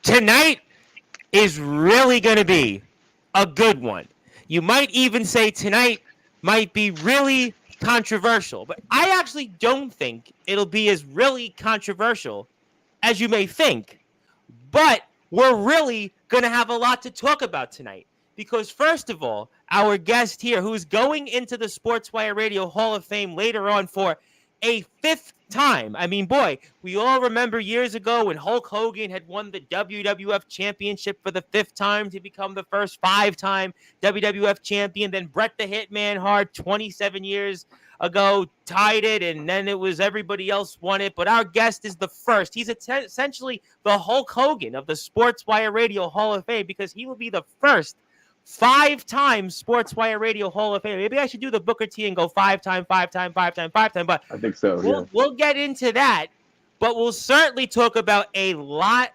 Tonight is really going to be a good one. You might even say tonight might be really controversial, but I actually don't think it'll be as really controversial as you may think. But we're really going to have a lot to talk about tonight because, first of all, our guest here, who's going into the Sportswire Radio Hall of Fame later on for a fifth time. I mean, boy, we all remember years ago when Hulk Hogan had won the WWF Championship for the fifth time to become the first five-time WWF champion. Then Bret the Hitman Hart, 27 years ago, tied it, and then it was everybody else won it. But our guest is the first. He's essentially the Hulk Hogan of the Sportswire Radio Hall of Fame because he will be the first five-time Sportswire Radio Hall of Fame. Maybe I should do the Booker T and go five-time, five-time, five-time, five-time. But I think so. We'll get into that. But we'll certainly talk about a lot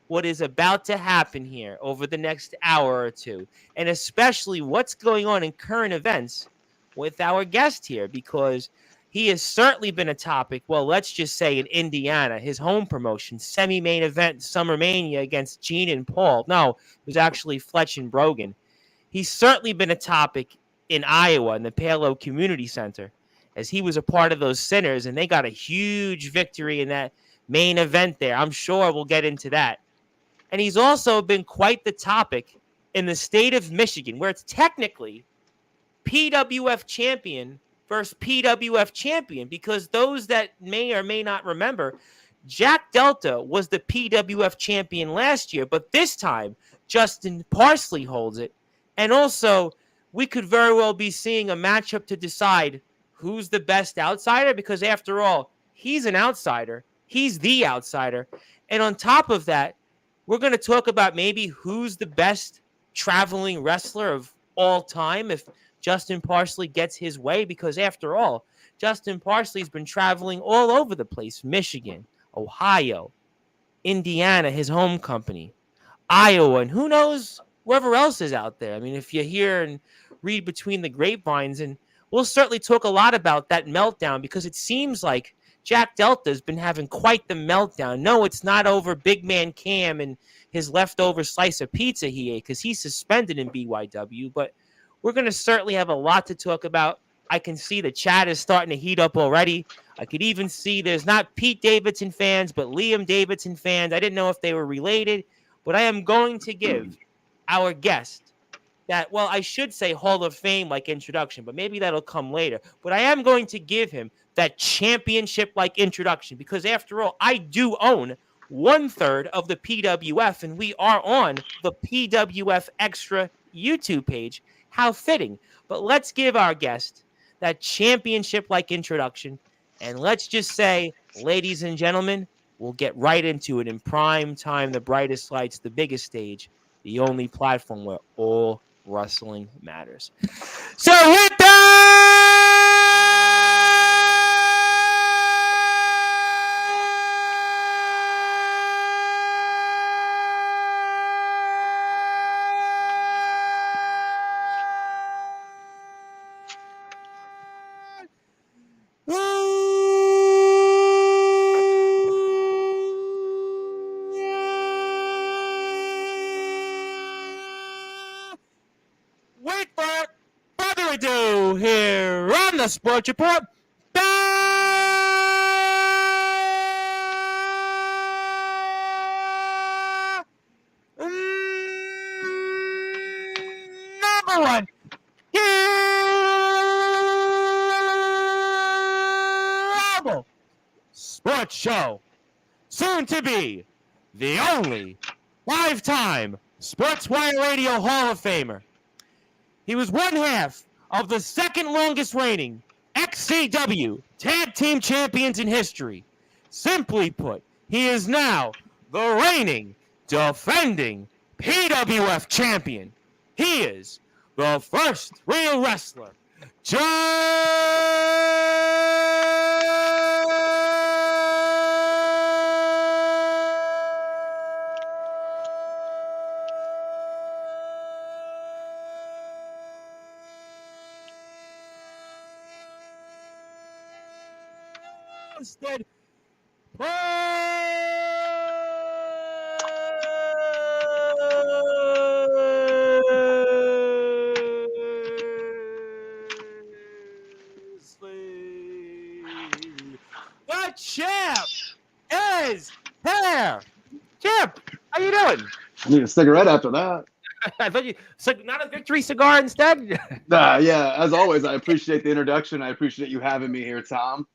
what is about to happen here over the next hour or two, and especially what's going on in current events with our guest here, because he has certainly been a topic, well, let's just say in Indiana, his home promotion, semi-main event, Summer Mania against Gene and Paul. No, it was actually Fletch and Brogan. He's certainly been a topic in Iowa in the Palo Community Center, as he was a part of those Sinners, and they got a huge victory in that main event there. I'm sure we'll get into that. And he's also been quite the topic in the state of Michigan, where it's technically PWF champion versus PWF champion, because those that may or may not remember, Jack Delta was the PWF champion last year, but this time Justin Parsley holds it. And also, we could very well be seeing a matchup to decide who's the best outsider, because after all, he's an outsider. He's the outsider. And on top of that, we're going to talk about maybe who's the best traveling wrestler of all time if Justin Parsley gets his way, because after all, Justin Parsley's been traveling all over the place. Michigan, Ohio, Indiana, his home company, Iowa, and who knows whoever else is out there. I mean, if you hear and read between the grapevines, and we'll certainly talk a lot about that meltdown, because it seems like Jack Delta has been having quite the meltdown. No, it's not over Big Man Cam and his leftover slice of pizza he ate, because he's suspended in BYW, but we're going to certainly have a lot to talk about. I can see the chat is starting to heat up already. I could even see there's not Pete Davidson fans, but Liam Davidson fans. I didn't know if they were related, but I am going to give our guest that, well, I should say Hall of Fame-like introduction, but maybe that'll come later. But I am going to give him that championship-like introduction, because after all, I do own 1/3 of the PWF, and we are on the PWF Extra YouTube page. How fitting. But let's give our guest that championship-like introduction, and let's just say, ladies and gentlemen, we'll get right into it in prime time, the brightest lights, the biggest stage, the only platform where all wrestling matters. So with here on the Sports Report, number one global sports show, soon to be the only five-time Sportswire Radio Hall of Famer. He was one half of the second longest reigning XCW Tag Team Champions in history. Simply put, he is now the reigning, defending PWF Champion. He is the first real wrestler, Justin Parsley. Champ, how you doing? I need a cigarette after that. I thought you not a victory cigar instead. Yeah, as always, I appreciate the introduction. I appreciate you having me here, Tom.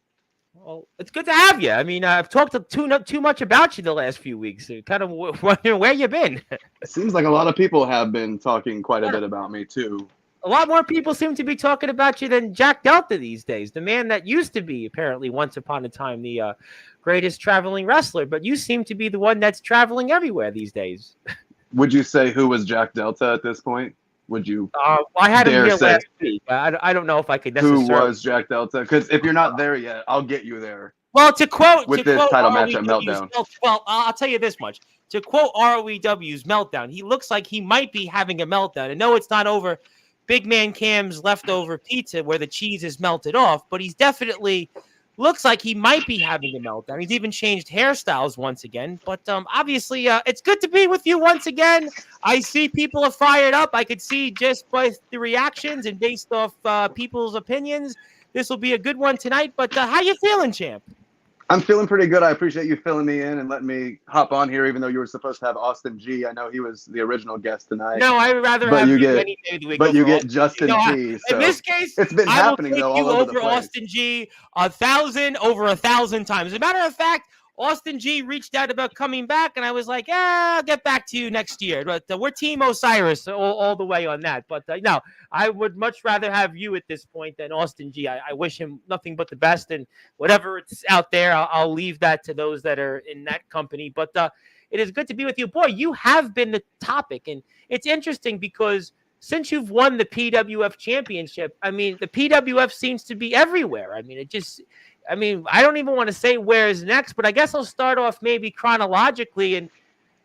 Well, it's good to have you. I mean, I've talked too much about you the last few weeks. Kind of wondering where you been. It seems like a lot of people have been talking quite a bit about me, too. A lot more people seem to be talking about you than Jack Delta these days, the man that used to be, apparently, once upon a time, the greatest traveling wrestler. But you seem to be the one that's traveling everywhere these days. Would you say who was Jack Delta at this point? Would you I had him dare here say last week. I don't know if I could necessarily. who was Jack Delta? Because if you're not there yet, I'll get you there. Well, to quote title match at ROEW's Meltdown. Well, I'll tell you this much. To quote ROEW's Meltdown, he looks like he might be having a meltdown. And no, it's not over Big Man Cam's leftover pizza where the cheese is melted off, but he's definitely looks like he might be having a meltdown. He's even changed hairstyles once again. But obviously, it's good to be with you once again. I see people are fired up. I could see just by the reactions and based off people's opinions, this will be a good one tonight. But how you feeling, champ? I'm feeling pretty good. I appreciate you filling me in and letting me hop on here, even though you were supposed to have Austin G. I know he was the original guest tonight. No, I'd rather have you any day of the week. But you get Justin T. So in this case, it's been happening though all over the place. Austin G 1,000 times. As a matter of fact, Austin G reached out about coming back, and I was like, I'll get back to you next year. But we're Team Osiris all the way on that. But no, I would much rather have you at this point than Austin G. I wish him nothing but the best, and whatever it's out there, I'll leave that to those that are in that company. But it is good to be with you. Boy, you have been the topic, and it's interesting because since you've won the PWF championship, I mean, the PWF seems to be everywhere. I mean, I don't even want to say where is next, but I guess I'll start off maybe chronologically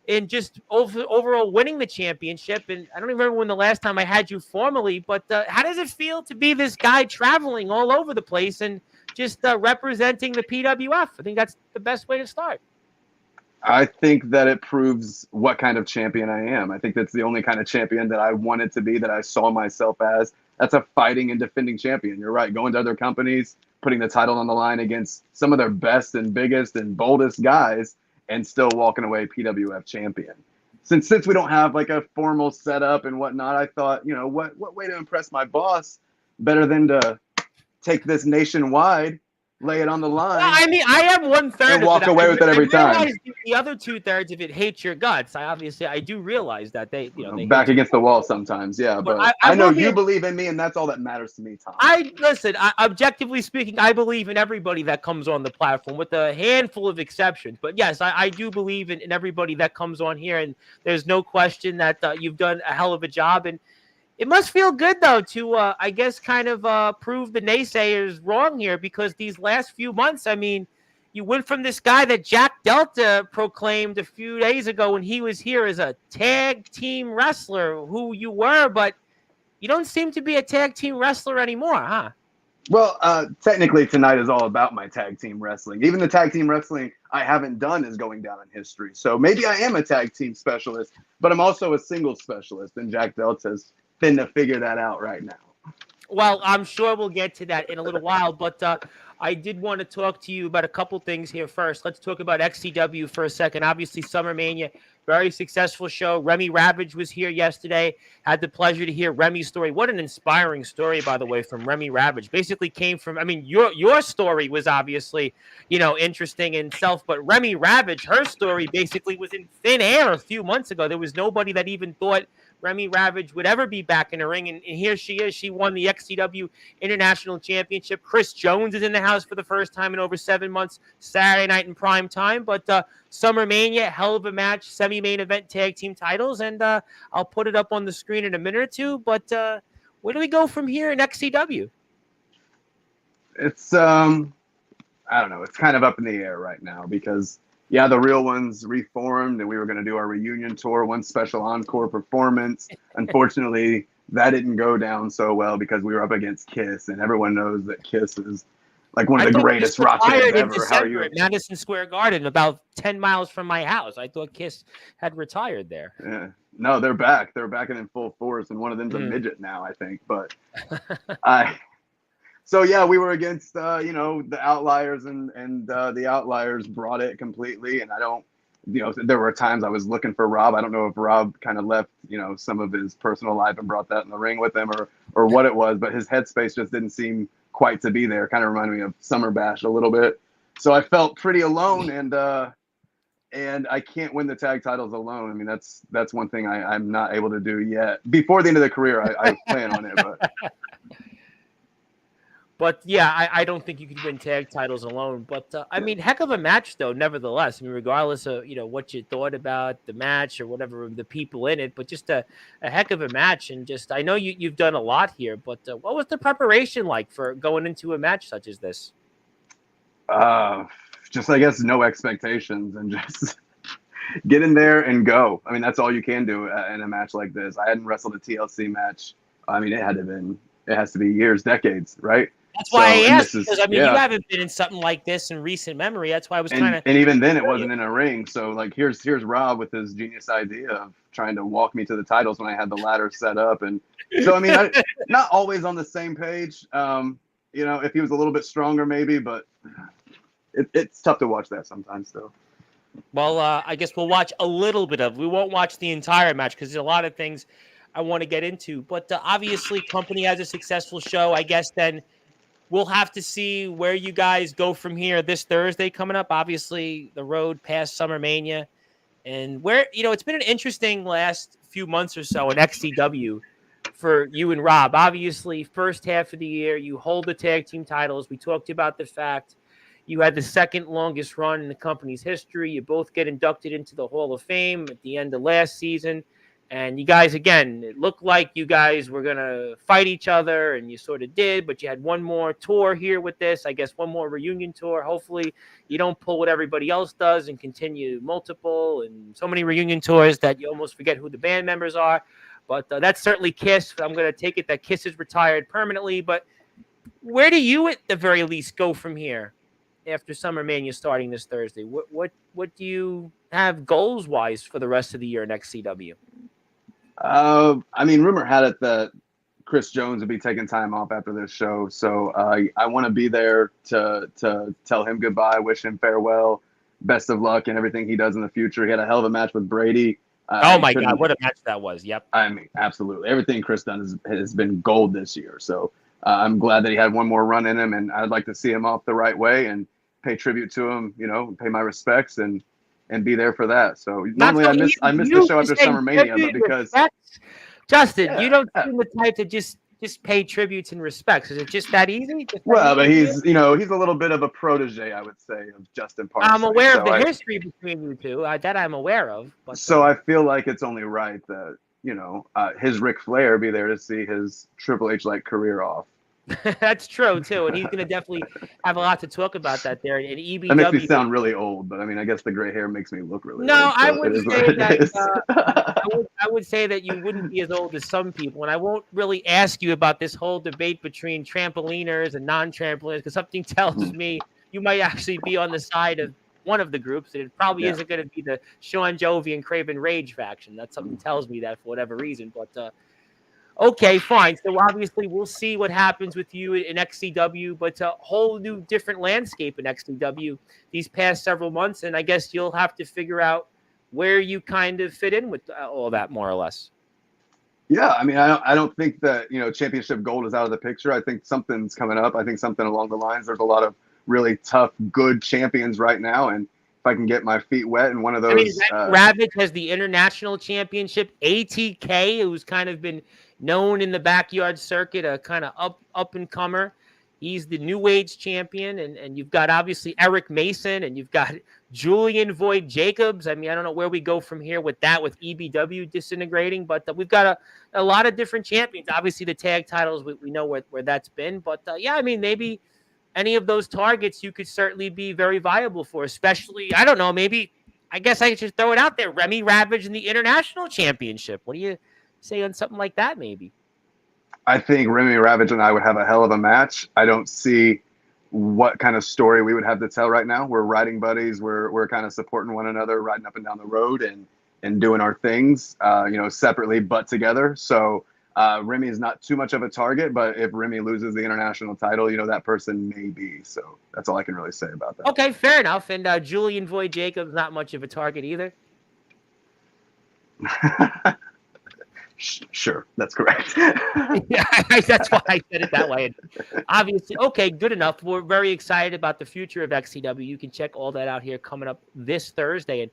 and just overall winning the championship. And I don't even remember when the last time I had you formally, but how does it feel to be this guy traveling all over the place and just representing the PWF? I think that's the best way to start. I think that it proves what kind of champion I am. I think that's the only kind of champion that I wanted to be, that I saw myself as. That's a fighting and defending champion. You're right. Going to other companies, putting the title on the line against some of their best and biggest and boldest guys, and still walking away PWF champion. Since we don't have like a formal setup and whatnot, I thought, what way to impress my boss better than to take this nationwide, lay it on the line. Well, I mean, I am 1/3 and walk away with it every time. The other 2/3 of it hates your guts. I do realize that they back against the wall sometimes. Yeah, but I know you believe in me, and that's all that matters to me, Tom. Objectively speaking, I believe in everybody that comes on the platform, with a handful of exceptions. But yes, I do believe in everybody that comes on here, and there's no question that you've done a hell of a job. And it must feel good, though, to, I guess, kind of prove the naysayers wrong here, because these last few months, I mean, you went from this guy that Jack Delta proclaimed a few days ago when he was here as a tag team wrestler, who you were, but you don't seem to be a tag team wrestler anymore, huh? Well, technically, tonight is all about my tag team wrestling. Even the tag team wrestling I haven't done is going down in history. So maybe I am a tag team specialist, but I'm also a singles specialist, and Jack Delta's been to figure that out right now. Well, I'm sure we'll get to that in a little while, but I did want to talk to you about a couple things here first. Let's talk about XCW for a second. Obviously, Summer Mania, very successful show. Remy Ravage was here yesterday. Had the pleasure to hear Remy's story. What an inspiring story, by the way, from Remy Ravage. Basically came from, I mean, your story was obviously, interesting in itself, but Remy Ravage, her story basically was in thin air a few months ago. There was nobody that even thought Remy Ravage would ever be back in the ring, and here she is. She won the XCW International Championship. Chris Jones is in the house for the first time in over 7 months, Saturday night in prime time. But Summer Mania, hell of a match, semi-main event tag team titles, and I'll put it up on the screen in a minute or two. But where do we go from here in XCW? It's I don't know. It's kind of up in the air right now because, yeah, the real ones reformed, and we were going to do our reunion tour, one special encore performance. Unfortunately, that didn't go down so well because we were up against Kiss, and everyone knows that Kiss is like one of the greatest rock bands ever. How are you? At Madison Square Garden, about 10 miles from my house. I thought Kiss had retired there. Yeah. No, they're back. They're back and in full force, and one of them's a midget now, I think. But So yeah, we were against the Outliers, and the Outliers brought it completely. And I don't there were times I was looking for Rob. I don't know if Rob kind of left, some of his personal life and brought that in the ring with him, or what it was, but his headspace just didn't seem quite to be there. Kind of reminded me of Summer Bash a little bit. So I felt pretty alone, and I can't win the tag titles alone. I mean, that's one thing I'm not able to do yet. Before the end of the career, I plan on it, but. But yeah, I don't think you could win tag titles alone. But I mean, heck of a match though. Nevertheless, I mean, regardless of what you thought about the match or whatever the people in it, but just a heck of a match. And just I know you've done a lot here, but what was the preparation like for going into a match such as this? Just I guess no expectations and just get in there and go. I mean, that's all you can do in a match like this. I hadn't wrestled a TLC match. I mean, it has to be years, decades, right? That's why I asked, because I mean, you haven't been in something like this in recent memory. That's why I was kind of. And even then, it wasn't in a ring. So like, here's Rob with his genius idea of trying to walk me to the titles when I had the ladder set up, and so I mean, not always on the same page. If he was a little bit stronger, maybe, but it's tough to watch that sometimes, though. Well, I guess we'll watch a little bit of. We won't watch the entire match because there's a lot of things I want to get into. But obviously, company has a successful show. I guess then. We'll have to see where you guys go from here this Thursday coming up. Obviously, the road past Summer Mania. And where, it's been an interesting last few months or so in XCW for you and Rob. Obviously, first half of the year, you hold the tag team titles. We talked about the fact you had the second longest run in the company's history. You both get inducted into the Hall of Fame at the end of last season. And you guys, again, it looked like you guys were going to fight each other, and you sort of did, but you had one more tour here with this, I guess one more reunion tour. Hopefully you don't pull what everybody else does and continue multiple and so many reunion tours that you almost forget who the band members are. But that's certainly Kiss. I'm going to take it that Kiss is retired permanently. But where do you, at the very least, go from here after Summer Mania starting this Thursday? What do you have goals-wise for the rest of the year in XCW? I mean, rumor had it that Chris Jones would be taking time off after this show, so I want to be there to tell him goodbye, wish him farewell, best of luck, and everything he does in the future. He had a hell of a match with Brady. Oh my God, what a match that was! Yep. I mean, absolutely, everything Chris done has been gold this year. So I'm glad that he had one more run in him, and I'd like to see him off the right way and pay tribute to him. Pay my respects and be there for that. So normally I miss the show after Summer Mania, but because Justin, you don't seem the type to just pay tributes and respects. Is it just that easy? But he's a little bit of a protege, I would say, of Justin Parsley. I'm aware of the history between you two. That I'm aware of. But so I feel like it's only right that his Ric Flair be there to see his Triple H-like career off. That's true too, and he's going to definitely have a lot to talk about that there. And EBW, that makes me sound really old, but I mean, I guess the gray hair makes me look really old. No, I would say that I would say that you wouldn't be as old as some people, and I won't really ask you about this whole debate between trampoliners and non-trampoliners because something tells me you might actually be on the side of one of the groups, and it probably isn't going to be the Sean Jovi and Craven Rage faction. That's something tells me that for whatever reason, but. Okay, fine. So obviously we'll see what happens with you in XCW, but it's a whole new different landscape in XCW these past several months, and I guess you'll have to figure out where you kind of fit in with all that, more or less. Yeah, I mean, I don't think that championship gold is out of the picture. I think something's coming up. I think something along the lines. There's a lot of really tough, good champions right now, and if I can get my feet wet in one of those. I mean, Ravage has the international championship. ATK, who's kind of been known in the backyard circuit, a kind of up and comer. He's the New Age champion, and you've got obviously Eric Mason, and you've got Julian Void Jacobs. I mean, I don't know where we go from here with that, with EBW disintegrating, but we've got a lot of different champions. Obviously, the tag titles, we know where that's been, but yeah, I mean, maybe any of those targets you could certainly be very viable for, especially, I don't know, maybe, I guess I should throw it out there, Remy Ravage in the international championship. What do you say on something like that, maybe? I think Remy Ravage and I would have a hell of a match. I don't see what kind of story we would have to tell right now. We're riding buddies. We're kind of supporting one another, riding up and down the road and doing our things, separately but together. So Remy is not too much of a target, but if Remy loses the international title, that person may be. So that's all I can really say about that. Okay, fair enough. And Julian Voigt Jacobs, not much of a target either. Sure, that's correct. Yeah, that's why I said it that way. And obviously, okay, good enough. We're very excited about the future of XCW. You can check all that out here coming up this Thursday, and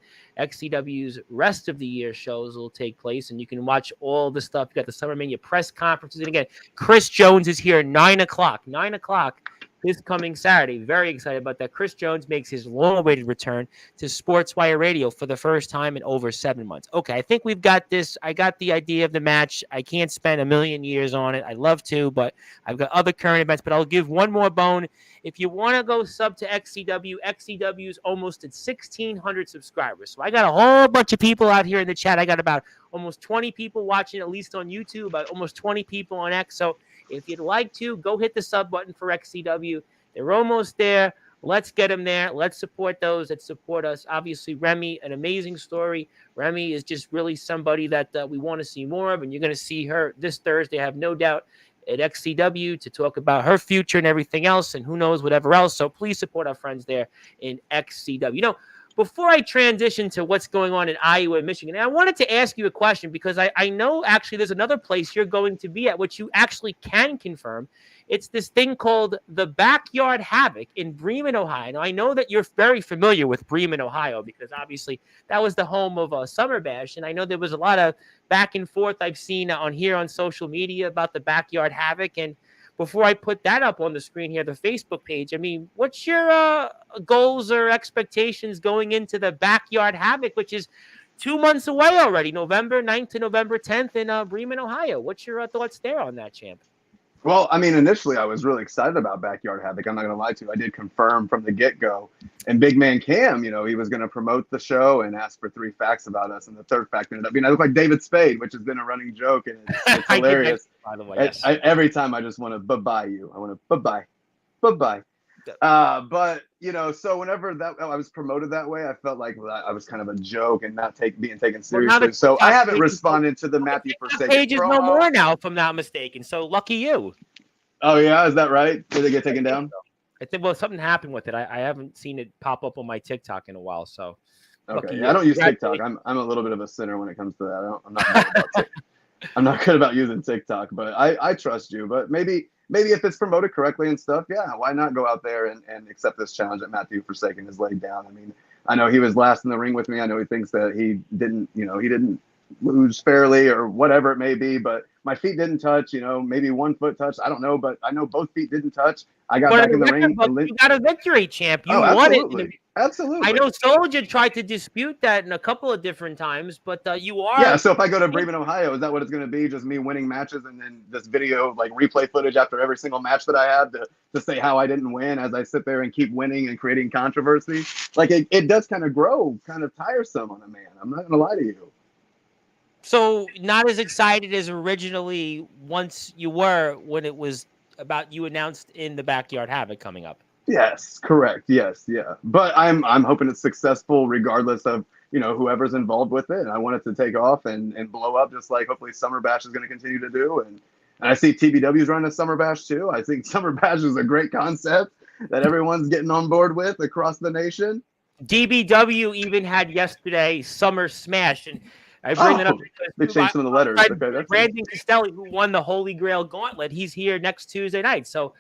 XCW's rest of the year shows will take place, and you can watch all the stuff. You got the Summer Mania press conferences, and again, Chris Jones is here 9 o'clock. 9 o'clock. This coming Saturday. Very excited about that. Chris Jones makes his long-awaited return to Sportswire Radio for the first time in over 7 months. Okay, I think we've got this. I got the idea of the match. I can't spend a million years on it. I'd love to, but I've got other current events. But I'll give one more bone. If you want to go sub to XCW, XCW's almost at 1,600 subscribers. So I got a whole bunch of people out here in the chat. I got about almost 20 people watching, at least on YouTube, about almost 20 people on X. So if you'd like to, go hit the sub button for XCW. They're almost there. Let's get them there. Let's support those that support us. Obviously, Remy, an amazing story. Remy is just really somebody that we want to see more of, and you're going to see her this Thursday, I have no doubt, at XCW to talk about her future and everything else, and who knows, whatever else. So please support our friends there in XCW. Before I transition to what's going on in Iowa and Michigan, I wanted to ask you a question because I know actually there's another place you're going to be at, which you actually can confirm. It's this thing called the Backyard Havoc in Bremen, Ohio. Now, I know that you're very familiar with Bremen, Ohio, because obviously that was the home of Summer Bash, and I know there was a lot of back and forth I've seen on here on social media about the Backyard Havoc. And before I put that up on the screen here, the Facebook page, I mean, what's your goals or expectations going into the Backyard Havoc, which is 2 months away already, November 9th to November 10th in Bremen, Ohio? What's your thoughts there on that, champ? Well, I mean, initially I was really excited about Backyard Havoc. I'm not going to lie to you. I did confirm from the get-go. And Big Man Cam, he was going to promote the show and ask for 3 facts about us. And the third fact ended up being I look like David Spade, which has been a running joke. And it's hilarious. By the way, yes. Every time I just want to bye-bye you. I want to bye-bye. Bye-bye. But, so whenever I was promoted that way, I felt like I was kind of a joke and not being taken seriously. So I haven't responded to the Matthew Forsaken page is promo. no more now, if I'm not mistaken. So lucky you. Oh, yeah? Is that right? Did it get taken down? I think, something happened with it. I haven't seen it pop up on my TikTok in a while. So okay. Yeah, I don't use TikTok. I'm a little bit of a sinner when it comes to that. I'm not good about TikTok. I'm not good about using TikTok, but I trust you. But maybe if it's promoted correctly and stuff, yeah, why not go out there and accept this challenge that Matthew Forsaken has laid down? I mean, I know he was last in the ring with me. I know he thinks that he didn't lose fairly or whatever it may be, but my feet didn't touch, maybe 1 foot touched. I don't know, but I know both feet didn't touch. I got back in the ring. You got a victory, champ. You won it. Absolutely. I know Soldier tried to dispute that in a couple of different times, but you are. Yeah, so if I go to Bremen, Ohio, is that what it's going to be? Just me winning matches and then this video, like replay footage after every single match that I have to say how I didn't win as I sit there and keep winning and creating controversy? Like, it does kind of grow kind of tiresome on a man. I'm not going to lie to you. So not as excited as originally once you were when it was about you announced in the Backyard Havoc coming up. Yes, correct. Yes, yeah. But I'm hoping it's successful regardless of, whoever's involved with it. And I want it to take off and blow up just like hopefully Summer Bash is going to continue to do. And I see TBW's running a Summer Bash too. I think Summer Bash is a great concept that everyone's getting on board with across the nation. DBW even had yesterday Summer Smash, and I bring that up because they changed some of the letters. Okay, Brandon Costelli, who won the Holy Grail Gauntlet, he's here next Tuesday night. So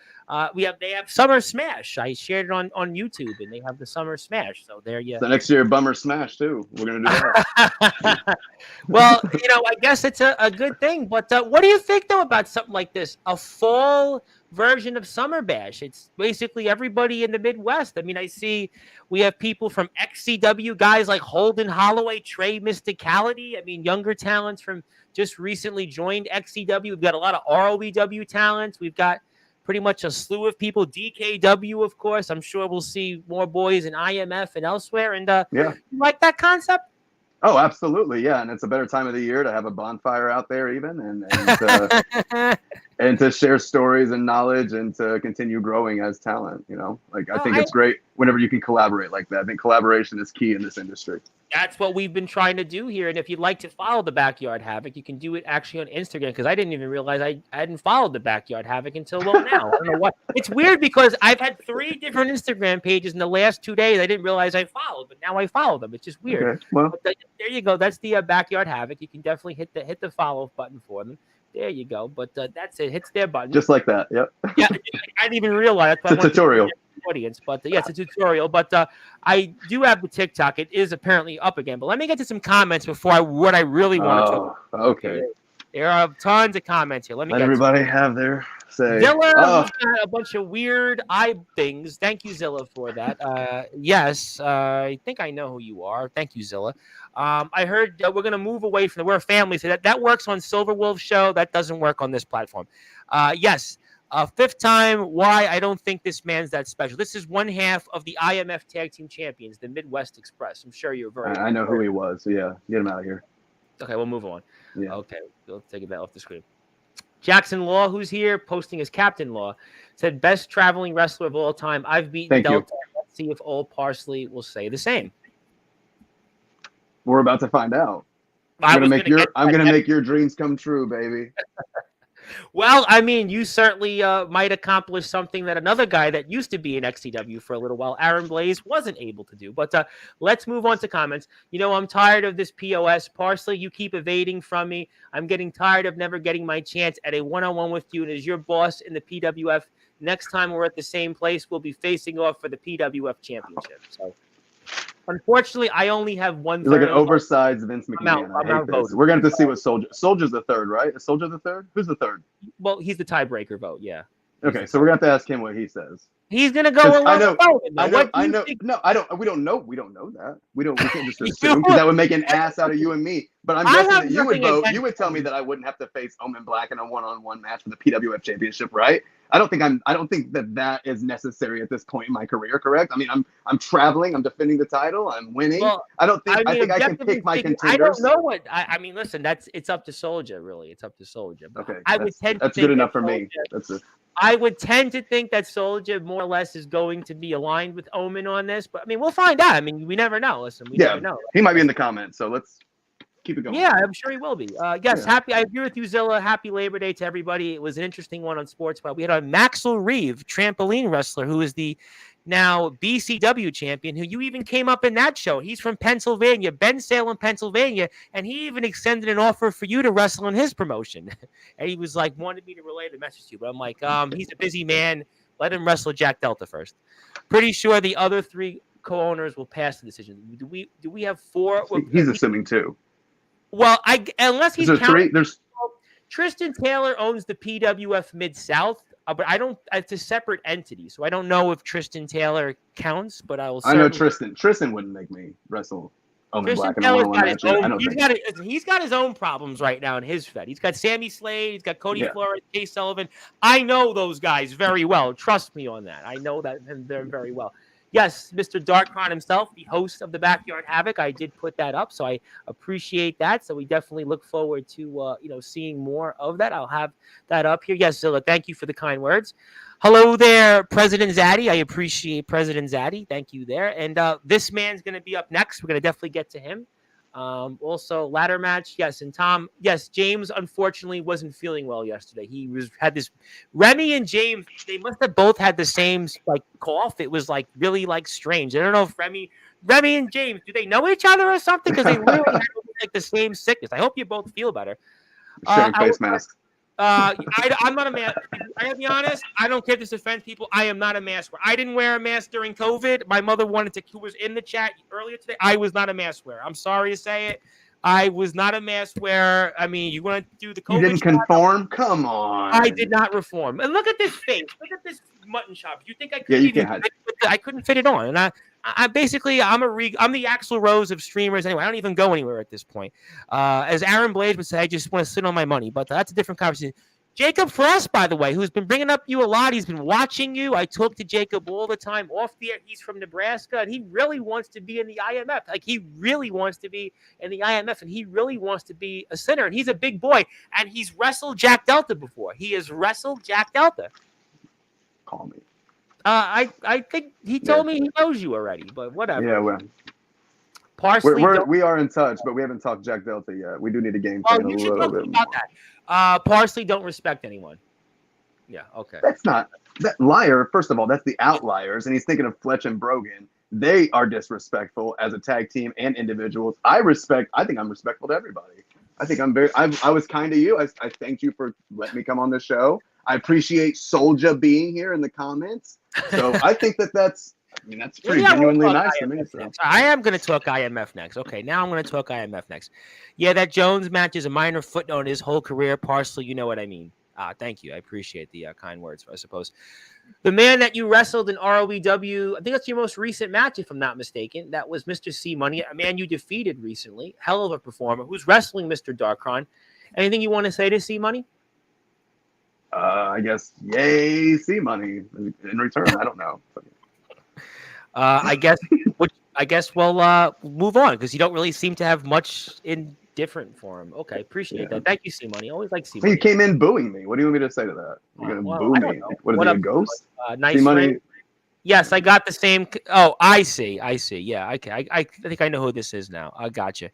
they have Summer Smash. I shared it on YouTube, and they have the Summer Smash. So there you. So next year, Bummer Smash too. We're gonna do that. Well, I guess it's a good thing. But what do you think though about something like this? A fall version of Summer Bash. It's basically everybody in the Midwest. I mean, I see we have people from XCW, guys like Holden Holloway, Trey Mysticality. I mean, younger talents from just recently joined XCW. We've got a lot of ROEW talents. We've got pretty much a slew of people. DKW, of course. I'm sure we'll see more boys in IMF and elsewhere. And yeah, you like that concept? Oh, absolutely, yeah. And it's a better time of the year to have a bonfire out there, even, and and to share stories and knowledge and to continue growing as talent. Like I think it's great whenever you can collaborate like that. I think collaboration is key in this industry. That's what we've been trying to do here. And if you'd like to follow the Backyard Havoc, you can do it actually on Instagram, because I didn't even realize I hadn't followed the Backyard Havoc until now. I don't know what. It's weird because I've had 3 different Instagram pages in the last 2 days. I didn't realize I followed, but now I follow them. It's just weird. Okay, well, but there you go. That's the Backyard Havoc. You can definitely hit the follow button for them. There you go. But that's it. Hits their button. Just like that. Yep. Yeah, I didn't even realize. It's a tutorial. Audience, but it's a tutorial. But I do have the TikTok. It is apparently up again. But let me get to some comments before what I really want to talk about. Okay. There are tons of comments here. Let everybody have their say. Zilla, got a bunch of weird eye things. Thank you, Zilla, for that. Yes, I think I know who you are. Thank you, Zilla. I heard we're going to move away from we're a family, so that works on Silver Wolf show. That doesn't work on this platform. Yes. 5th time, why I don't think this man's that special. This is one half of the IMF Tag Team Champions, the Midwest Express. I'm sure you're very. I know who he was. So yeah, get him out of here. Okay, we'll move on. Yeah. Okay, we'll take that off the screen. Jackson Law, who's here, posting as Captain Law, said best traveling wrestler of all time. I've beaten Delta. Let's see if old Parsley will say the same. We're about to find out. I'm gonna make your dreams come true, baby. Well, I mean, you certainly might accomplish something that another guy that used to be in XCW for a little while, Aaron Blaze, wasn't able to do. But let's move on to comments. I'm tired of this POS. Parsley, you keep evading from me. I'm getting tired of never getting my chance at a one-on-one with you. And as your boss in the PWF, next time we're at the same place, we'll be facing off for the PWF championship. So, unfortunately, I only have one. You're like an oversized Vince McMahon. I'm out voting. We're going to see what Soldier's the third, right? Is Soldier the third? Who's the third? Well, he's the tiebreaker vote, yeah. Okay, so we're going to have to ask him what he says. He's going to go along. I know. No, I don't. We don't know. We don't know that. We can't just assume, because that would make an ass out of you and me. But I'm guessing that you would vote. You would tell me that I wouldn't have to face Omen Black in a one-on-one match for the PWF Championship, right? I don't think that is necessary at this point in my career. Correct? I mean, I'm traveling. I'm defending the title. I'm winning. Well, I think I can pick my contenders. I don't know what. I mean, listen. It's up to Soldier. Really, it's up to Soldier. Okay, that's good enough for me. That's it. I would tend to think that Soldier more or less is going to be aligned with Omen on this, but I mean, we'll find out. I mean, we never know. Listen, we never know. He might be in the comments, so let's keep it going. Yeah, I'm sure he will be. Yes, happy. I agree with you, Zilla. Happy Labor Day to everybody. It was an interesting one on Sportzwire. We had a Maxwell Reeve, trampoline wrestler, who is the now BCW champion, who you even came up in that show. He's from Pennsylvania, Bensalem, Pennsylvania, and he even extended an offer for you to wrestle in his promotion. And he was like, wanted me to relay the message to you, but I'm like, he's a busy man. Let him wrestle Jack Delta first. Pretty sure the other 3 co-owners will pass the decision. Do we have 4? He's assuming 2. Well, unless he's counting, 3. Tristan Taylor owns the PWF Mid-South. But I don't. It's a separate entity, so I don't know if Tristan Taylor counts. But I will. I know Tristan. Tristan wouldn't make me wrestle Omen Black in a one-on-one match. He's got his own problems right now in his Fed. He's got Sammy Slade. He's got Cody Flores, Chase Sullivan. I know those guys very well. Trust me on that. I know that them very well. Yes, Mr. Darkron himself, the host of the Backyard Havoc. I did put that up, so I appreciate that. So we definitely look forward to seeing more of that. I'll have that up here. Yes, Zilla, thank you for the kind words. Hello there, President Zaddy. I appreciate President Zaddy. Thank you there. And this man's going to be up next. We're going to definitely get to him. Also, ladder match. Yes, and Tom. Yes, James unfortunately wasn't feeling well yesterday. He had this. Remy and James, they must have both had the same cough. It was really strange. I don't know if Remy and James, do they know each other or something? Because they really had the same sickness. I hope you both feel better. Sharing face masks. I'm not a mask. I gotta be honest. I don't care if this offends people. I am not a mask wearer. I didn't wear a mask during COVID. My mother who was in the chat earlier today. I was not a mask wearer. I'm sorry to say it. I was not a mask wearer. I mean, you want to do the COVID? You didn't conform? Come on. I did not reform. And look at this face. Look at this mutton chop. You think I could? Yeah, you can. I couldn't fit it on, and I'm the Axl Rose of streamers anyway. I don't even go anywhere at this point. As Aaron Blaze would say, I just want to sit on my money. But that's a different conversation. Jacob Frost, by the way, who's been bringing up you a lot. He's been watching you. I talk to Jacob all the time off the air. He's from Nebraska, and he really wants to be in the IMF. Like, he really wants to be in the IMF, and he really wants to be a center. And he's a big boy, and he's wrestled Jack Delta before. He has wrestled Jack Delta. Call me. I think he told me he knows you already, but whatever. Yeah, Parsley, we are in touch, but we haven't talked Jack Delta yet. We do need to game plan a little bit more. That. Parsley don't respect anyone. Yeah, okay. That's not that liar. First of all, that's the Outliers, and he's thinking of Fletch and Brogan. They are disrespectful as a tag team and individuals. I think I'm respectful to everybody. I think I was kind to you. I thanked you for letting me come on the show. I appreciate Soulja being here in the comments. So I think that's pretty genuinely nice to me. So. I am going to talk IMF next. Okay, now I'm going to talk IMF next. Yeah, that Jones match is a minor footnote in his whole career. Parsley, you know what I mean. Thank you. I appreciate the kind words, I suppose. The man that you wrestled in ROEW, I think that's your most recent match, if I'm not mistaken. That was Mr. C Money, a man you defeated recently. Hell of a performer who's wrestling Mr. Darkron. Anything you want to say to C Money? I guess, yay, C Money in return. I don't know. I guess we'll move on because you don't really seem to have much in different for him. Okay, appreciate that. Thank you, C Money. Always like C Money. You came in booing me. What do you want me to say to that? You're gonna boo me? What is it, a ghost? Nice C-Money. Yes, I got the same. Oh, I see. Yeah, okay. I think I know who this is now. I gotcha.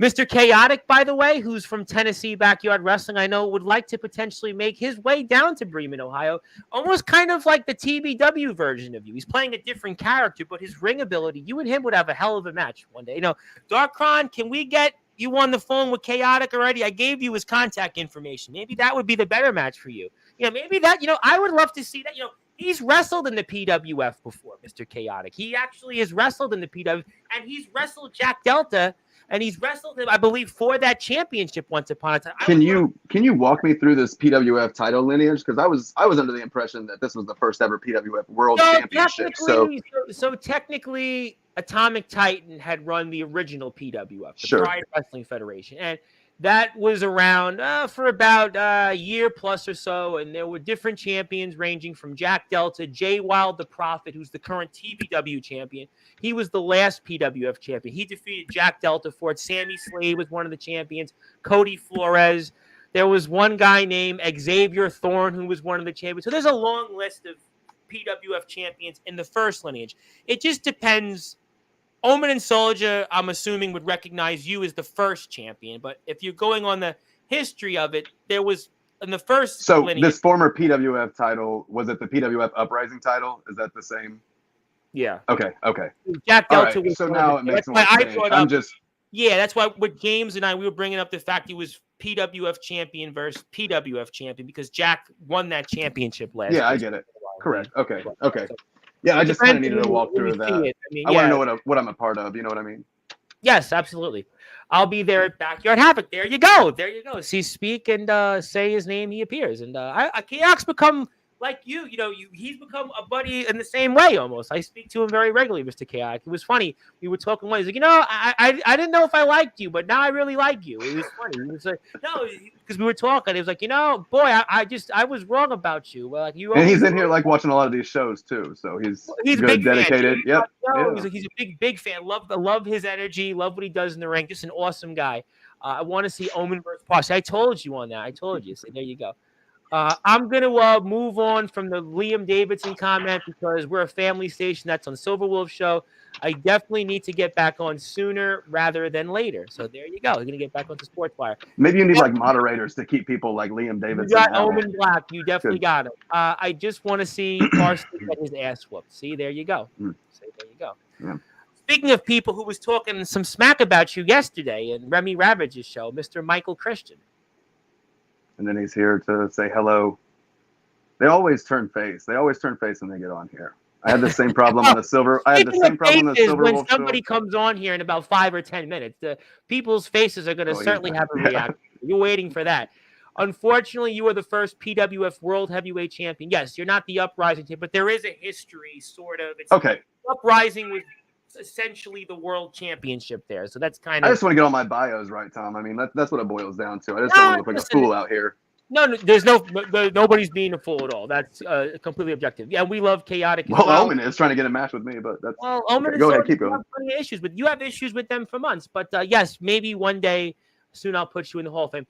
Mr. Chaotic, by the way, who's from Tennessee Backyard Wrestling, I know would like to potentially make his way down to Bremen, Ohio, almost kind of like the TBW version of you. He's playing a different character, but his ring ability, you and him would have a hell of a match one day. Darkron, can we get you on the phone with Chaotic already? I gave you his contact information. Maybe that would be the better match for you. Maybe that, I would love to see that, He's wrestled in the PWF before, Mr. Chaotic. He actually has wrestled in the PWF, and he's wrestled Jack Delta, and he's wrestled him, I believe, for that championship once upon a time. Can you walk me through this PWF title lineage? Because I was under the impression that this was the first ever PWF World Championship. So technically, Atomic Titan had run the original PWF, the Pride Wrestling Federation, and that was around for about a year plus or so, and there were different champions ranging from Jack Delta, Jay Wild the Prophet, who's the current TBW champion. He was the last PWF champion. He defeated Jack Delta for it. Sammy Slade was one of the champions. Cody Flores. There was one guy named Xavier Thorne who was one of the champions. So there's a long list of PWF champions in the first lineage. It just depends. Omen and Soulja, I'm assuming, would recognize you as the first champion. But if you're going on the history of it, there was in the first. So this former PWF title, was it the PWF Uprising title? Is that the same? Yeah. Okay. Jack Delta. Right. So now it makes more sense. Yeah, that's why with James and I, we were bringing up the fact he was PWF champion versus PWF champion because Jack won that championship last year. I get it. Correct. Okay. Yeah, I just kind of needed to walk through that. I want to know what I'm a part of. You know what I mean? Yes, absolutely. I'll be there at Backyard Havoc. There you go. See, speak and say his name. He appears, and Chaotic's become like you. He's become a buddy in the same way almost. I speak to him very regularly, Mr. Chaotic. It was funny. We were talking one. He's like, I didn't know if I liked you, but now I really like you. It was funny. He was like, no, because we were talking. He was like, boy, I was wrong about you. Well, and he's in here like watching a lot of these shows too, so he's good, dedicated. Yep. He's a big fan. Love his energy. Love what he does in the ring. Just an awesome guy. I want to see Omen versus Parsley. I told you on that. I told you. So there you go. I'm going to move on from the Liam Davidson comment because we're a family station that's on Silver Wolf Show. I definitely need to get back on sooner rather than later. So there you go. We're going to get back onto Sportzwire. Maybe you need like moderators to keep people like Liam Davidson. You got Omen Black. You definitely got it. I just want to see Parsley get his ass whooped. See, there you go. There you go. Yeah. Speaking of people who was talking some smack about you yesterday in Remy Ravage's show, Mr. Michael Christian. And then he's here to say hello. They always turn face. They always turn face when they get on here. I had the same problem on the Silver. I had the same problem on the Silver Wolf show. When somebody comes on here in about 5 or 10 minutes, the people's faces are going to certainly have a reaction. You're waiting for that. Unfortunately, you are the first PWF World Heavyweight Champion. Yes, you're not the Uprising team, but there is a history, sort of. Uprising was essentially the World Championship there, so that's kind of. I just want to get all my bios right, Tom. I mean, that's what it boils down to. I just don't want to look like a fool out here. No, there's nobody's being a fool at all. That's completely objective. Yeah, we love chaotic as Well, well. Omen is trying to get a match with me, but that's Well, Omen okay. and Go ahead, Soda, keep you going. have plenty of issues with. You have issues with them for months, but yes, maybe one day soon I'll put you in the Hall of Fame.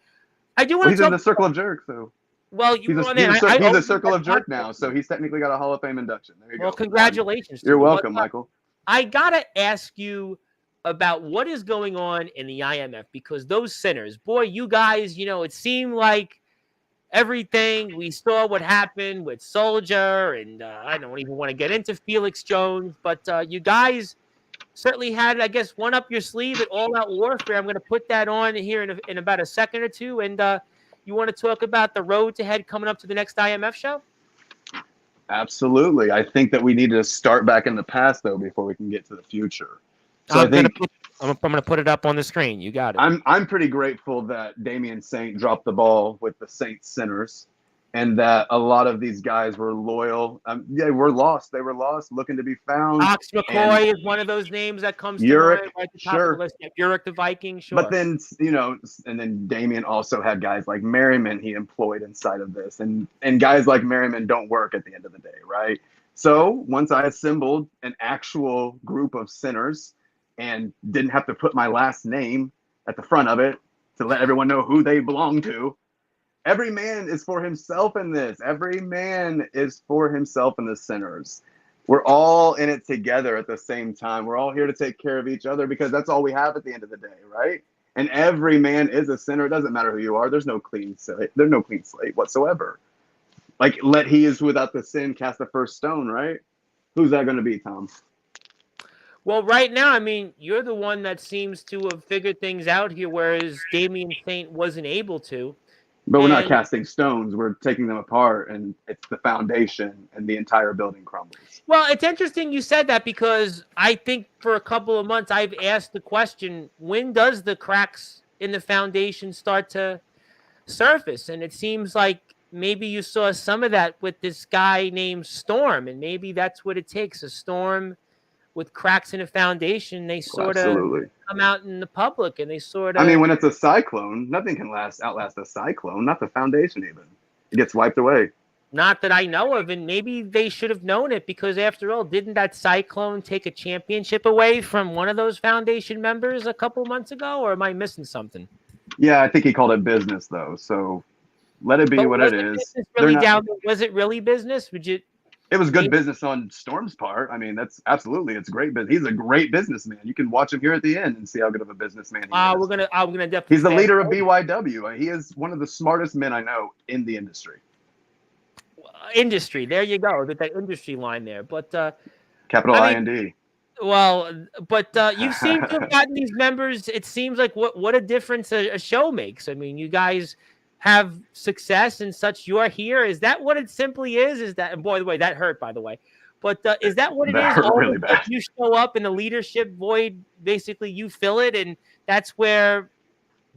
I do Well, want he's to in talk. the circle of jerk, so Well, you he's were a on he's there. a, I he's owe a you circle that of jerk now, so podcast. he's technically got a Hall of Fame induction. There you go. Well, congratulations to You're you. welcome, Michael. I gotta ask you about what is going on in the IMF, because those sinners, boy, you guys, it seemed like everything we saw what happened with Soldier, and I don't even want to get into Felix Jones, but you guys certainly had, I guess, one up your sleeve at All Out Warfare. I'm going to put that on here in about a second or two, and you want to talk about the road to head coming up to the next IMF show? Absolutely. I think that we need to start back in the past though before we can get to the future. So I'm I think gonna put it up on the screen. You got it. I'm pretty grateful that Damian Saint dropped the ball with the Saint Sinners, and that a lot of these guys were loyal. Yeah, we're lost. They were lost, looking to be found. Ox And McCoy is one of those names that comes to Uric, mind right at the top of the sure. list. Uric the Viking, sure. But then, and then Damian also had guys like Merriman he employed inside of this. And guys like Merriman don't work at the end of the day, right? So once I assembled an actual group of sinners and didn't have to put my last name at the front of it to let everyone know who they belong to, every man is for himself in this. Every man is for himself in the sinners. We're all in it together at the same time. We're all here to take care of each other because that's all we have at the end of the day, right? And every man is a sinner. It doesn't matter who you are. There's no clean slate. There's no clean slate whatsoever. Like, let he is without the sin cast the first stone, right? Who's that going to be, Tom? Well, right now, I mean, you're the one that seems to have figured things out here, whereas Damian Saint wasn't able to. But we're not casting stones. We're taking them apart, and it's the foundation, and the entire building crumbles. Well, it's interesting you said that, because I think for a couple of months I've asked the question, when does the cracks in the foundation start to surface? And it seems like maybe you saw some of that with this guy named Storm, and maybe that's what it takes, a storm with cracks in a foundation. They sort of come out in the public, and they sort of... I mean, when it's a cyclone, nothing can outlast a cyclone, not the foundation even. It gets wiped away. Not that I know of, and maybe they should have known it, because after all, didn't that cyclone take a championship away from one of those foundation members a couple months ago, or am I missing something? Yeah, I think he called it business, though, so let it be what it is. Was it really business? It was good business on Storm's part. I mean, it's great business. He's a great businessman. You can watch him here at the end and see how good of a businessman he is. We're gonna definitely. He's the leader of BYW. He is one of the smartest men I know in the industry. Industry. There you go. That industry line there. But capital IND. Well, but you seem to have gotten these members. It seems like what a difference a show makes. I mean, you guys have success and such. You're here. Is that what it simply is? Is that, and by the way, that hurt, by the way. But is that what it is? Hurt really bad. You show up in the leadership void, basically you fill it, and that's where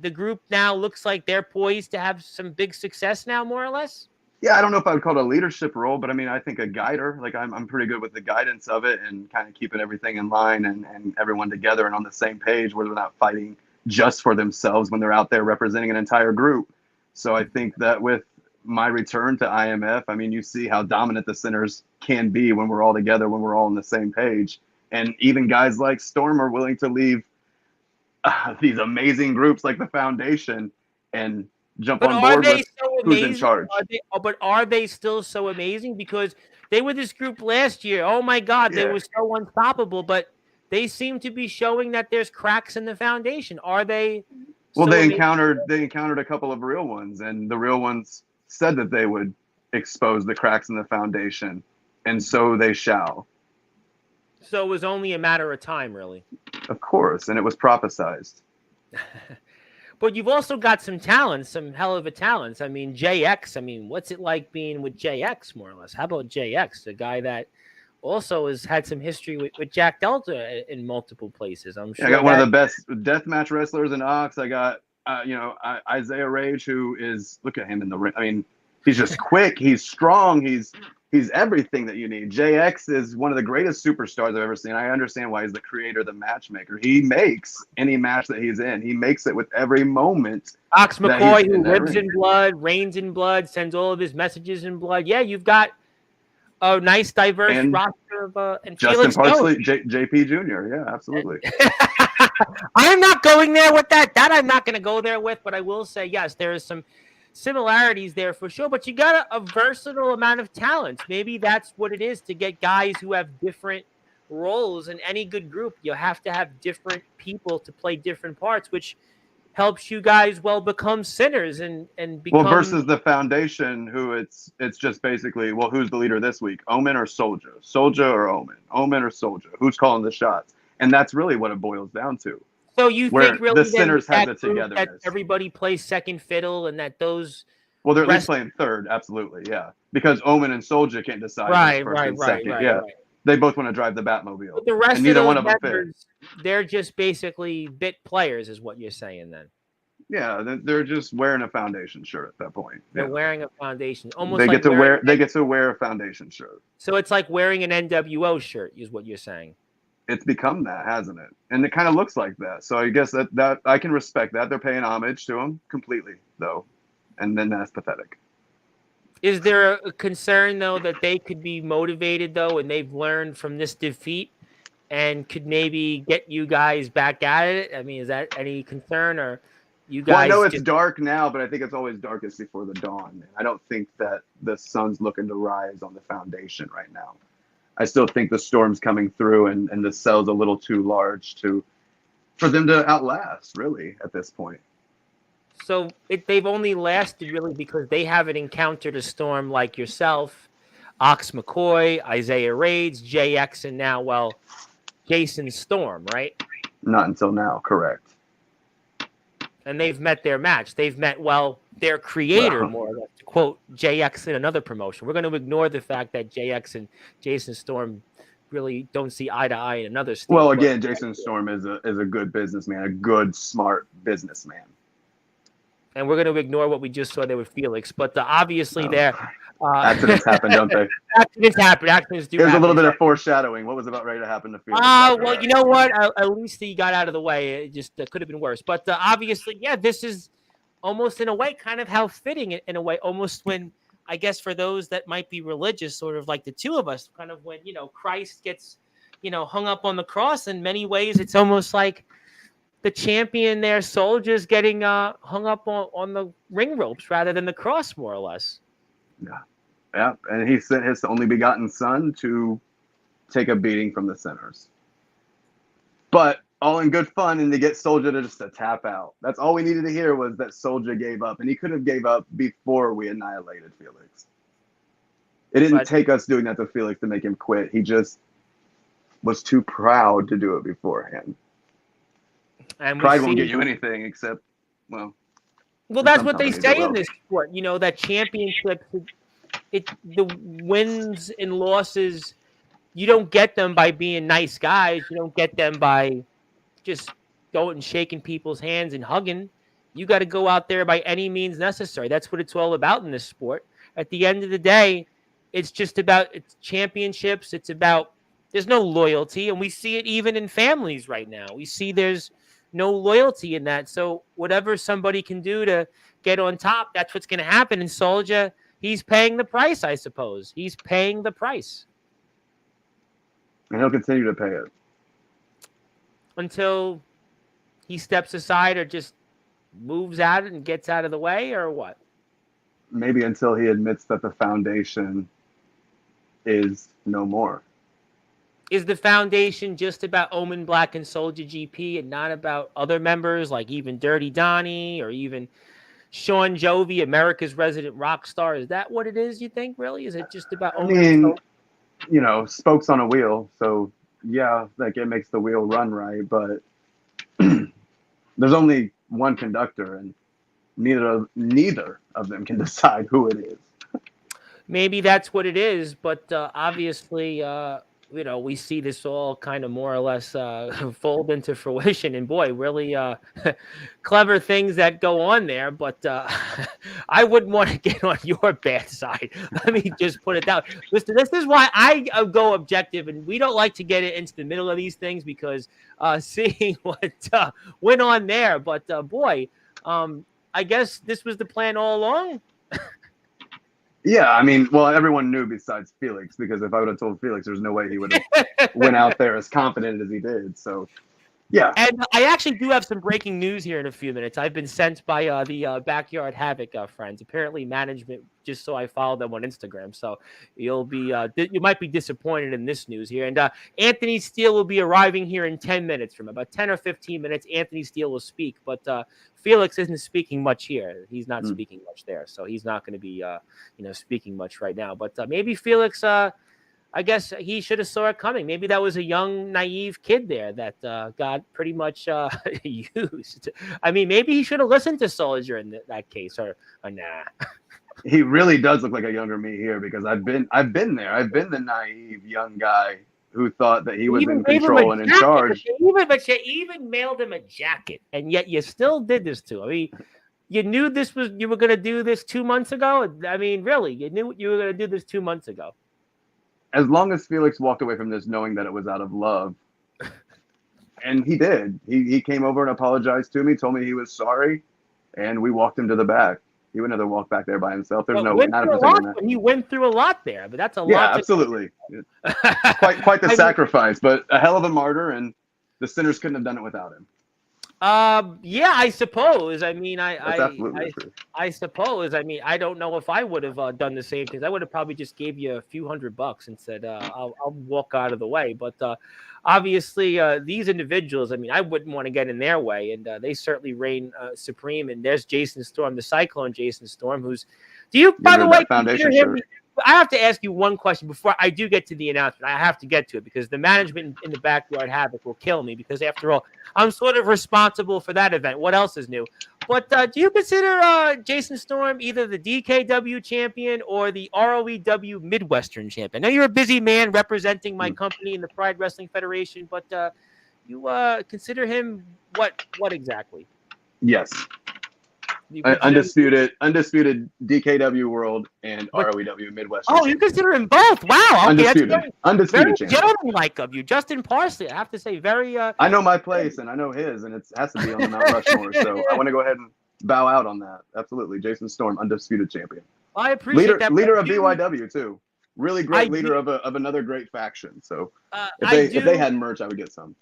the group now looks like they're poised to have some big success now, more or less? Yeah, I don't know if I would call it a leadership role, but I mean, I think a guider. Like I'm pretty good with the guidance of it and kind of keeping everything in line and everyone together and on the same page where they're not fighting just for themselves when they're out there representing an entire group. So I think that with my return to IMF, I mean, you see how dominant the Sinners can be when we're all together, when we're all on the same page. And even guys like Storm are willing to leave these amazing groups like the Foundation and jump on board with who's in charge. But are they still so amazing? Because they were this group last year. Oh, my God, they were so unstoppable. But they seem to be showing that there's cracks in the Foundation. Are they... Well, they encountered a couple of real ones, and the real ones said that they would expose the cracks in the Foundation, and so they shall. So it was only a matter of time, really. Of course, and it was prophesized. But you've also got some talents, some hell of a talents. I mean, JX, I mean, what's it like being with JX, more or less? How about JX, the guy that also has had some history with Jack Delta in multiple places? I'm sure. I got one of the best deathmatch wrestlers in Ox. I got, Isaiah Rage, who is, look at him in the ring. I mean, he's just quick. He's strong. He's He's everything that you need. JX is one of the greatest superstars I've ever seen. I understand why he's the creator, the matchmaker. He makes any match that he's in. He makes it with every moment. Ox McCoy, who lives ring. in blood, reigns in blood, sends all of his messages in blood. Yeah, you've got a nice, diverse roster of and Justin Felix Parsley, JP Jr. Yeah, absolutely. I'm not going there with that. That I'm not going to go there with, but I will say, yes, there is some similarities there for sure. But you got a versatile amount of talent. Maybe that's what it is to get guys who have different roles in any good group. You have to have different people to play different parts, which helps you guys become sinners and become versus the foundation, who it's just basically, well, who's the leader this week? Omen or Soldier? Soldier or Omen? Omen or Soldier? Who's calling the shots? And that's really what it boils down to. So you think really the sinners have the togetherness. That everybody plays second fiddle and that those they're at least playing third, absolutely, yeah. Because Omen and Soldier can't decide second. They both want to drive the Batmobile. But the rest of those members, they're just basically bit players, is what you're saying then. Yeah, they're just wearing a foundation shirt at that point. They're wearing a foundation. Almost they like get to wear a foundation shirt. So it's like wearing an NWO shirt, is what you're saying. It's become that, hasn't it? And it kind of looks like that. So I guess that I can respect that. They're paying homage to him completely, though. And then that's pathetic. Is there a concern, though, that they could be motivated, though, and they've learned from this defeat and could maybe get you guys back at it? I mean, is that any concern, or you guys? Well, I know it's dark now, but I think it's always darkest before the dawn. I don't think that the sun's looking to rise on the foundation right now. I still think the storm's coming through, and the cell's a little too large for them to outlast, really, at this point. So they've only lasted really because they haven't encountered a storm like yourself, Ox McCoy, Isaiah Raids, JX, and now, Jason Storm, right? Not until now, correct. And they've met their match. They've met, their creator, more or less, to quote JX in another promotion. We're going to ignore the fact that JX and Jason Storm really don't see eye to eye in another state. Well, again, Jason Storm is a good businessman, a good, smart businessman. And we're going to ignore what we just saw there with Felix. But obviously accidents happen, don't they? Accidents happen. Accidents do happen. There's a little bit of foreshadowing. What was about ready to happen to Felix? Well, you know what? At least he got out of the way. It just could have been worse. But obviously, this is almost in a way kind of how fitting it in a way. Almost when, I guess, for those that might be religious, sort of like the two of us, kind of when, Christ gets, hung up on the cross. In many ways, it's almost like the champion there, Soldier's getting hung up on the ring ropes rather than the cross, more or less. Yeah, and he sent his only begotten son to take a beating from the sinners. But all in good fun, and to get Soldier to tap out. That's all we needed to hear, was that Soldier gave up, and he could have gave up before we annihilated Felix. It didn't take us doing that to Felix to make him quit. He just was too proud to do it beforehand. And pride won't get you anything except, well, that's what they say in this sport. That championship, the wins and losses, you don't get them by being nice guys. You don't get them by just going and shaking people's hands and hugging. You got to go out there by any means necessary. That's what it's all about in this sport. At the end of the day, it's just about championships. It's about, there's no loyalty, and we see it even in families right now. We see there's no loyalty in that. So whatever somebody can do to get on top, that's what's going to happen. And Soldier, he's paying the price, I suppose. He's paying the price. And he'll continue to pay it. Until he steps aside or just moves out and gets out of the way, or what? Maybe until he admits that the foundation is no more. Is the foundation just about Omen Black and Soldier GP and not about other members like even Dirty Donnie or even Sean Jovi, America's resident rock star? Is that what it is, you think, really? Is it just about Omen? Spokes on a wheel. So, yeah, like it makes the wheel run right. But there's only one conductor, and neither of them can decide who it is. Maybe that's what it is. But obviously, we see this all kind of more or less fold into fruition. And boy, really clever things that go on there. But I wouldn't want to get on your bad side. Let me just put it down. Listen, this is why I go objective, and we don't like to get into the middle of these things because seeing what went on there. But boy, I guess this was the plan all along. Yeah, I mean, well, everyone knew besides Felix, because if I would have told Felix, there's no way he would have went out there as confident as he did. So, yeah. And I actually do have some breaking news here in a few minutes. I've been sent by the Backyard Havoc friends. Apparently, management just so I follow them on Instagram. So you might be disappointed in this news here. And Anthony Steele will be arriving here in 10 minutes. From about 10 or 15 minutes, Anthony Steele will speak. But Felix isn't speaking much here. He's not speaking much there. So he's not going to be speaking much right now. But maybe Felix. I guess he should have saw it coming. Maybe that was a young, naive kid there that got pretty much used. I mean, maybe he should have listened to Soldier in that case, or nah. He really does look like a younger me here because I've been there. I've been the naive young guy who thought that he was in control and in charge. But you even mailed him a jacket, and yet you still did this to him. I mean, you knew you were going to do this 2 months ago. I mean, really, you knew you were going to do this 2 months ago. As long as Felix walked away from this knowing that it was out of love, and he did. He came over and apologized to me, told me he was sorry, and we walked him to the back. He would never walk back there by himself. There's no way. He went through a lot there, but that's a lot. Yeah, absolutely. quite the sacrifice, but a hell of a martyr, and the sinners couldn't have done it without him. Yeah, I suppose. I mean, I suppose. I mean, I don't know if I would have done the same things. I would have probably just gave you a few $100 and said, I'll walk out of the way. But obviously, these individuals, I mean, I wouldn't want to get in their way, and they certainly reign supreme. And there's Jason Storm, the Cyclone Jason Storm, who's. Do you, by the way, consider him? I have to ask you one question before I do get to the announcement. I have to get to it because the management in the Backyard Havoc will kill me because, after all, I'm sort of responsible for that event. What else is new? But do you consider Jason Storm either the DKW champion or the ROEW Midwestern champion? I know you're a busy man representing my company in the Pride Wrestling Federation, but you consider him what exactly? Yes. Undisputed DKW World and ROEW Midwest. Oh, you consider him both? Wow. Okay, undisputed very gentlemanlike of you. Justin Parsley, I have to say, very. I know my place and I know his, and it has to be on the Mount Rushmore. So I want to go ahead and bow out on that. Absolutely, Jason Storm, undisputed champion. I appreciate that. Leader of BYW too. Really great leader of another great faction. So if they had merch, I would get some.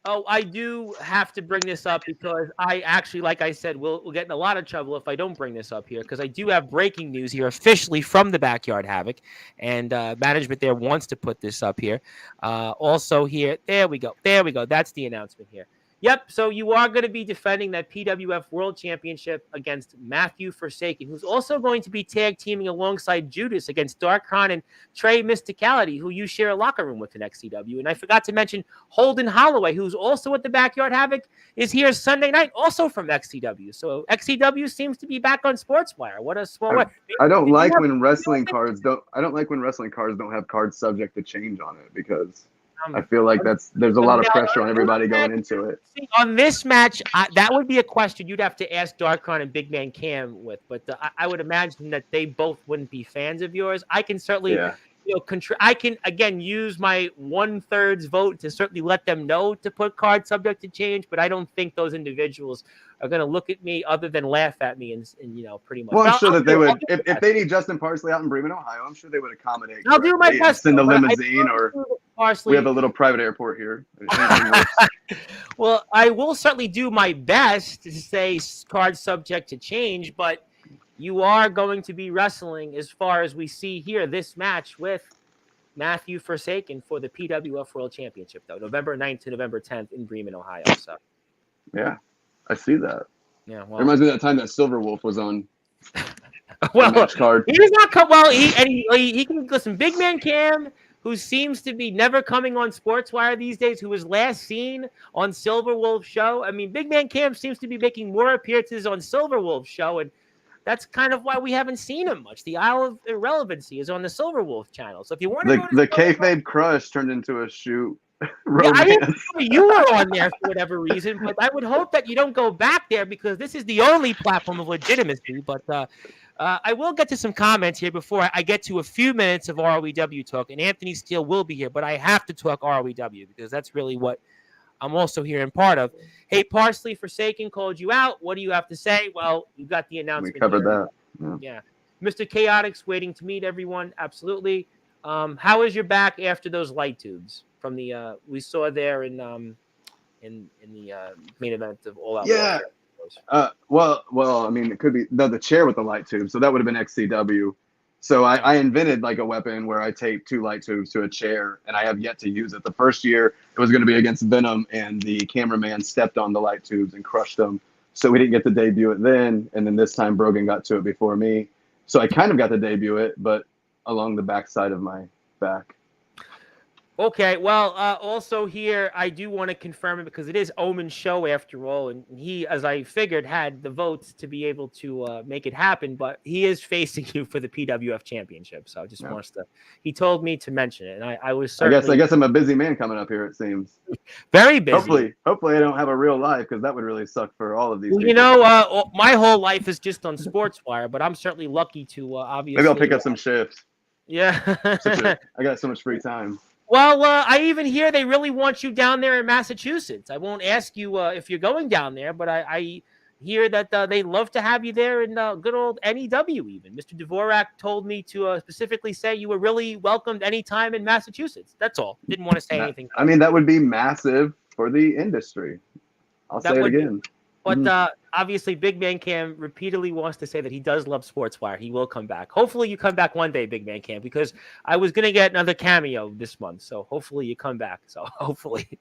Oh, I do have to bring this up because I actually, like I said, we'll get in a lot of trouble if I don't bring this up here because I do have breaking news here officially from the Backyard Havoc, and management there wants to put this up here. Also here, there we go. That's the announcement here. Yep, so you are going to be defending that PWF World Championship against Matthew Forsaken, who's also going to be tag teaming alongside Judas against Dark Khan and Trey Mysticality, who you share a locker room with in XCW. And I forgot to mention Holden Holloway, who's also at the Backyard Havoc, is here Sunday night, also from XCW. So XCW seems to be back on Sportswire. What a swell way. I don't like when wrestling cards don't have cards subject to change on it because I feel like there's a lot of pressure on everybody going into it. On this match, that would be a question you'd have to ask Darkon and Big Man Cam with, but I would imagine that they both wouldn't be fans of yours. I can certainly, I can again use my 1/3 vote to certainly let them know to put cards subject to change, but I don't think those individuals are going to look at me other than laugh at me and pretty much. Well, I'm sure that they would. If they need Justin Parsley out in Bremen, Ohio, I'm sure they would accommodate. I'll do my best. Send the limousine or. Parsley. We have a little private airport here. Well, I will certainly do my best to say card subject to change, but you are going to be wrestling, as far as we see here, this match with Matthew Forsaken for the PWF World Championship, though, November 9th to November 10th in Bremen, Ohio. So, yeah, I see that. Yeah, well, it reminds me of that time that Silver Wolf was on. Well, match card. He does not come well. He can listen. Big Man Cam, who seems to be never coming on Sportswire these days, who was last seen on Silver Wolf's show. I mean, Big Man Cam seems to be making more appearances on Silver Wolf's show, and That's kind of why we haven't seen him much. The Isle of Irrelevancy is on the Silver Wolf channel. So if you want to go to the kayfabe crush turned into a shoot yeah, I didn't romance. know you were on there for whatever reason, but I would hope that you don't go back there because this is the only platform of legitimacy. But I will get to some comments here before I get to a few minutes of ROEW talk, and Anthony Steele will be here, but I have to talk ROEW because that's really what I'm also here and part of. Hey, Parsley Forsaken called you out. What do you have to say? Well, you got the announcement. We covered here. that. Yeah. Mr. Chaotic's waiting to meet everyone. Absolutely. How is your back after those light tubes from the we saw there in the main event of All Out? Yeah. Well, I mean, it could be the chair with the light tube. So that would have been XCW. So I invented like a weapon where I tape 2 light tubes to a chair, and I have yet to use it. The first year it was going to be against Venom, and the cameraman stepped on the light tubes and crushed them. So we didn't get to debut it then. And then this time Brogan got to it before me. So I kind of got to debut it, but along the backside of my back. Okay, well, also here, I do want to confirm it because it is Omen's show after all, and he, as I figured, had the votes to be able to make it happen, but he is facing you for the PWF Championship, so I just wants to, he told me to mention it, and I was certainly... I guess I'm a busy man coming up here, it seems. Very busy. Hopefully I don't have a real life, because that would really suck for all of these people. You know, my whole life is just on Sportswire, but I'm certainly lucky to obviously... Maybe I'll pick up some shifts. Yeah. I got so much free time. Well, I even hear they really want you down there in Massachusetts. I won't ask you if you're going down there, but I hear that they love to have you there in good old NEW even. Mr. Dvorak told me to specifically say you were really welcomed anytime in Massachusetts. That's all. Didn't want to say anything. I mean, that would be massive for the industry. I'll say it again. But obviously, Big Man Cam repeatedly wants to say that he does love Sportswire. He will come back. Hopefully, you come back one day, Big Man Cam, because I was going to get another cameo this month. So hopefully you come back. So hopefully.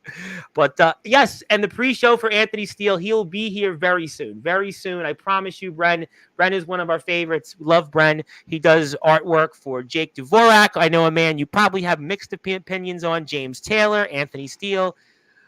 But yes, and the pre-show for Anthony Steele, he'll be here very soon. Very soon. I promise you, Bren. Bren is one of our favorites. We love Bren. He does artwork for Jake Dvorak. I know a man you probably have mixed opinions on, James Taylor, Anthony Steele.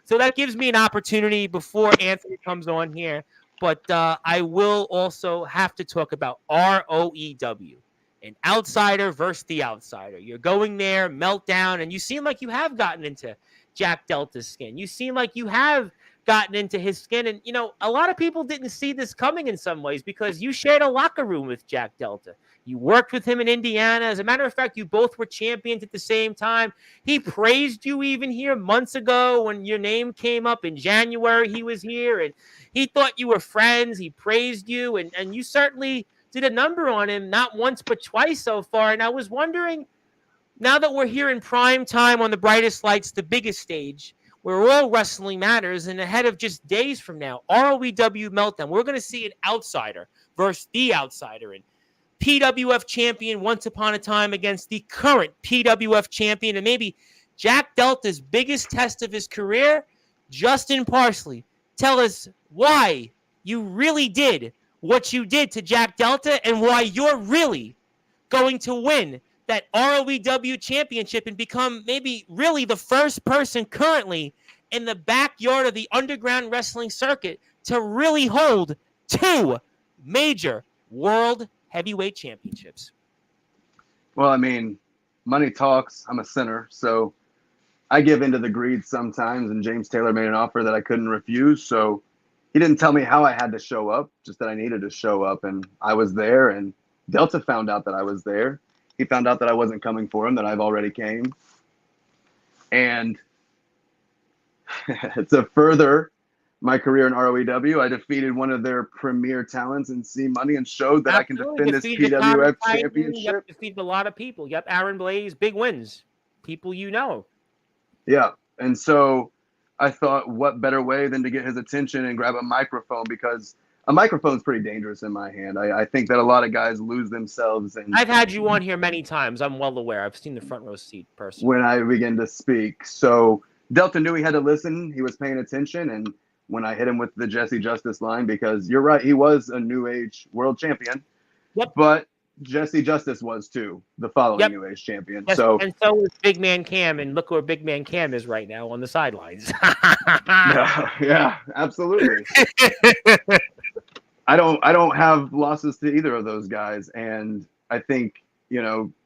So that gives me an opportunity before Anthony comes on here. But I will also have to talk about ROEW, an outsider versus the outsider. You're going there, meltdown, and you seem like you have gotten into Jack Delta's skin. You seem like you have gotten into his skin. And, you know, a lot of people didn't see this coming in some ways because you shared a locker room with Jack Delta. You worked with him in Indiana. As a matter of fact, you both were champions at the same time. He praised you even here months ago when your name came up in January. He was here, and he thought you were friends. He praised you, and you certainly did a number on him, not once but twice so far. And I was wondering, now that we're here in prime time on the brightest lights, the biggest stage, where all wrestling matters, and ahead of just days from now, ROEW Meltdown, we're going to see an outsider versus the outsider, and PWF champion once upon a time against the current PWF champion, and maybe Jack Delta's biggest test of his career. Justin Parsley, tell us why you really did what you did to Jack Delta and why you're really going to win that ROEW championship and become maybe really the first person currently in the backyard of the underground wrestling circuit to really hold 2 major world heavyweight championships. Well, I mean, money talks. I'm a sinner, so I give into the greed sometimes, and James Taylor made an offer that I couldn't refuse, so he didn't tell me how I had to show up, just that I needed to show up, and I was there, and Delta found out that I was there. He found out that I wasn't coming for him, that I've already came. And to further my career in ROEW, I defeated one of their premier talents in C Money and showed that I can defend this PWF championship. Yep, defeated a lot of people. Yep, Aaron Blaze, big wins. People you know. Yeah, and so I thought, what better way than to get his attention and grab a microphone, because a microphone's pretty dangerous in my hand. I think that a lot of guys lose themselves. And I've had you on here many times. I'm well aware. I've seen the front row seat personally. When I begin to speak. So Delta knew he had to listen. He was paying attention. And when I hit him with the Jesse Justice line, because you're right, he was a New Age world champion. Yep. But Jesse Justice was too, the following New Age champion. Yes, so and so is Big Man Cam, and look where Big Man Cam is right now on the sidelines. yeah, absolutely. I don't have losses to either of those guys, and I think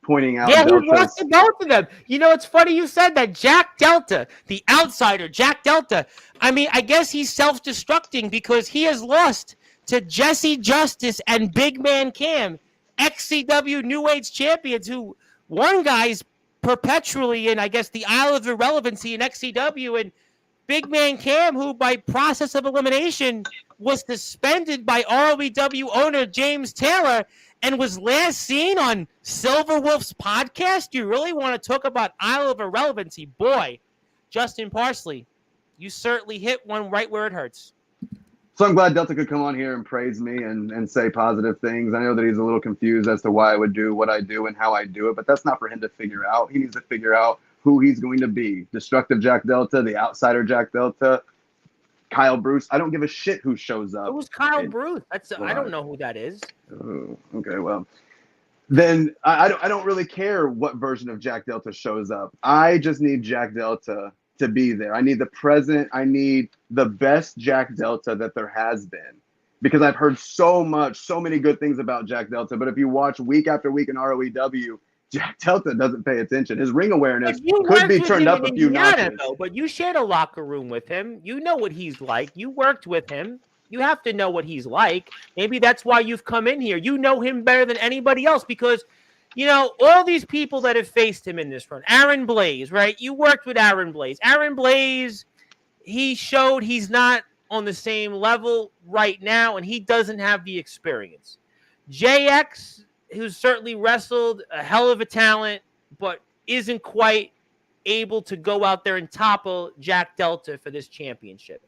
pointing out Yeah, he lost Delta's. to both of them. You know, it's funny you said that. Jack Delta, the outsider, Jack Delta. I mean, I guess he's self-destructing because he has lost to Jesse Justice and Big Man Cam, XCW New Age champions, who one guy's perpetually in, I guess, the Isle of Irrelevancy in XCW, and Big Man Cam, who by process of elimination was suspended by ROEW owner James Taylor and was last seen on Silver Wolf's podcast. You really want to talk about Isle of Irrelevancy? Boy, Justin Parsley, you certainly hit one right where it hurts. So I'm glad Delta could come on here and praise me and say positive things. I know that he's a little confused as to why I would do what I do and how I do it, but that's not for him to figure out. He needs to figure out who he's going to be. Destructive Jack Delta, the outsider Jack Delta, Kyle Bruce. I don't give a shit who shows up. Who's Kyle Bruce? I don't know who that is. Oh, okay, well, then I don't really care what version of Jack Delta shows up. I just need Jack Delta to be there. I need the present. I need the best Jack Delta that there has been, because I've heard so many good things about Jack Delta. But if you watch week after week in ROEW, Jack Delta doesn't pay attention. His ring awareness could be turned up a few notches. Though, but you shared a locker room with him. You know what he's like. You worked with him. You have to know what he's like. Maybe that's why you've come in here. You know him better than anybody else because, all these people that have faced him in this run. Aaron Blaze, right? You worked with Aaron Blaze. Aaron Blaze, he showed he's not on the same level right now, and he doesn't have the experience. JX, who's certainly wrestled, a hell of a talent, but isn't quite able to go out there and topple Jack Delta for this championship.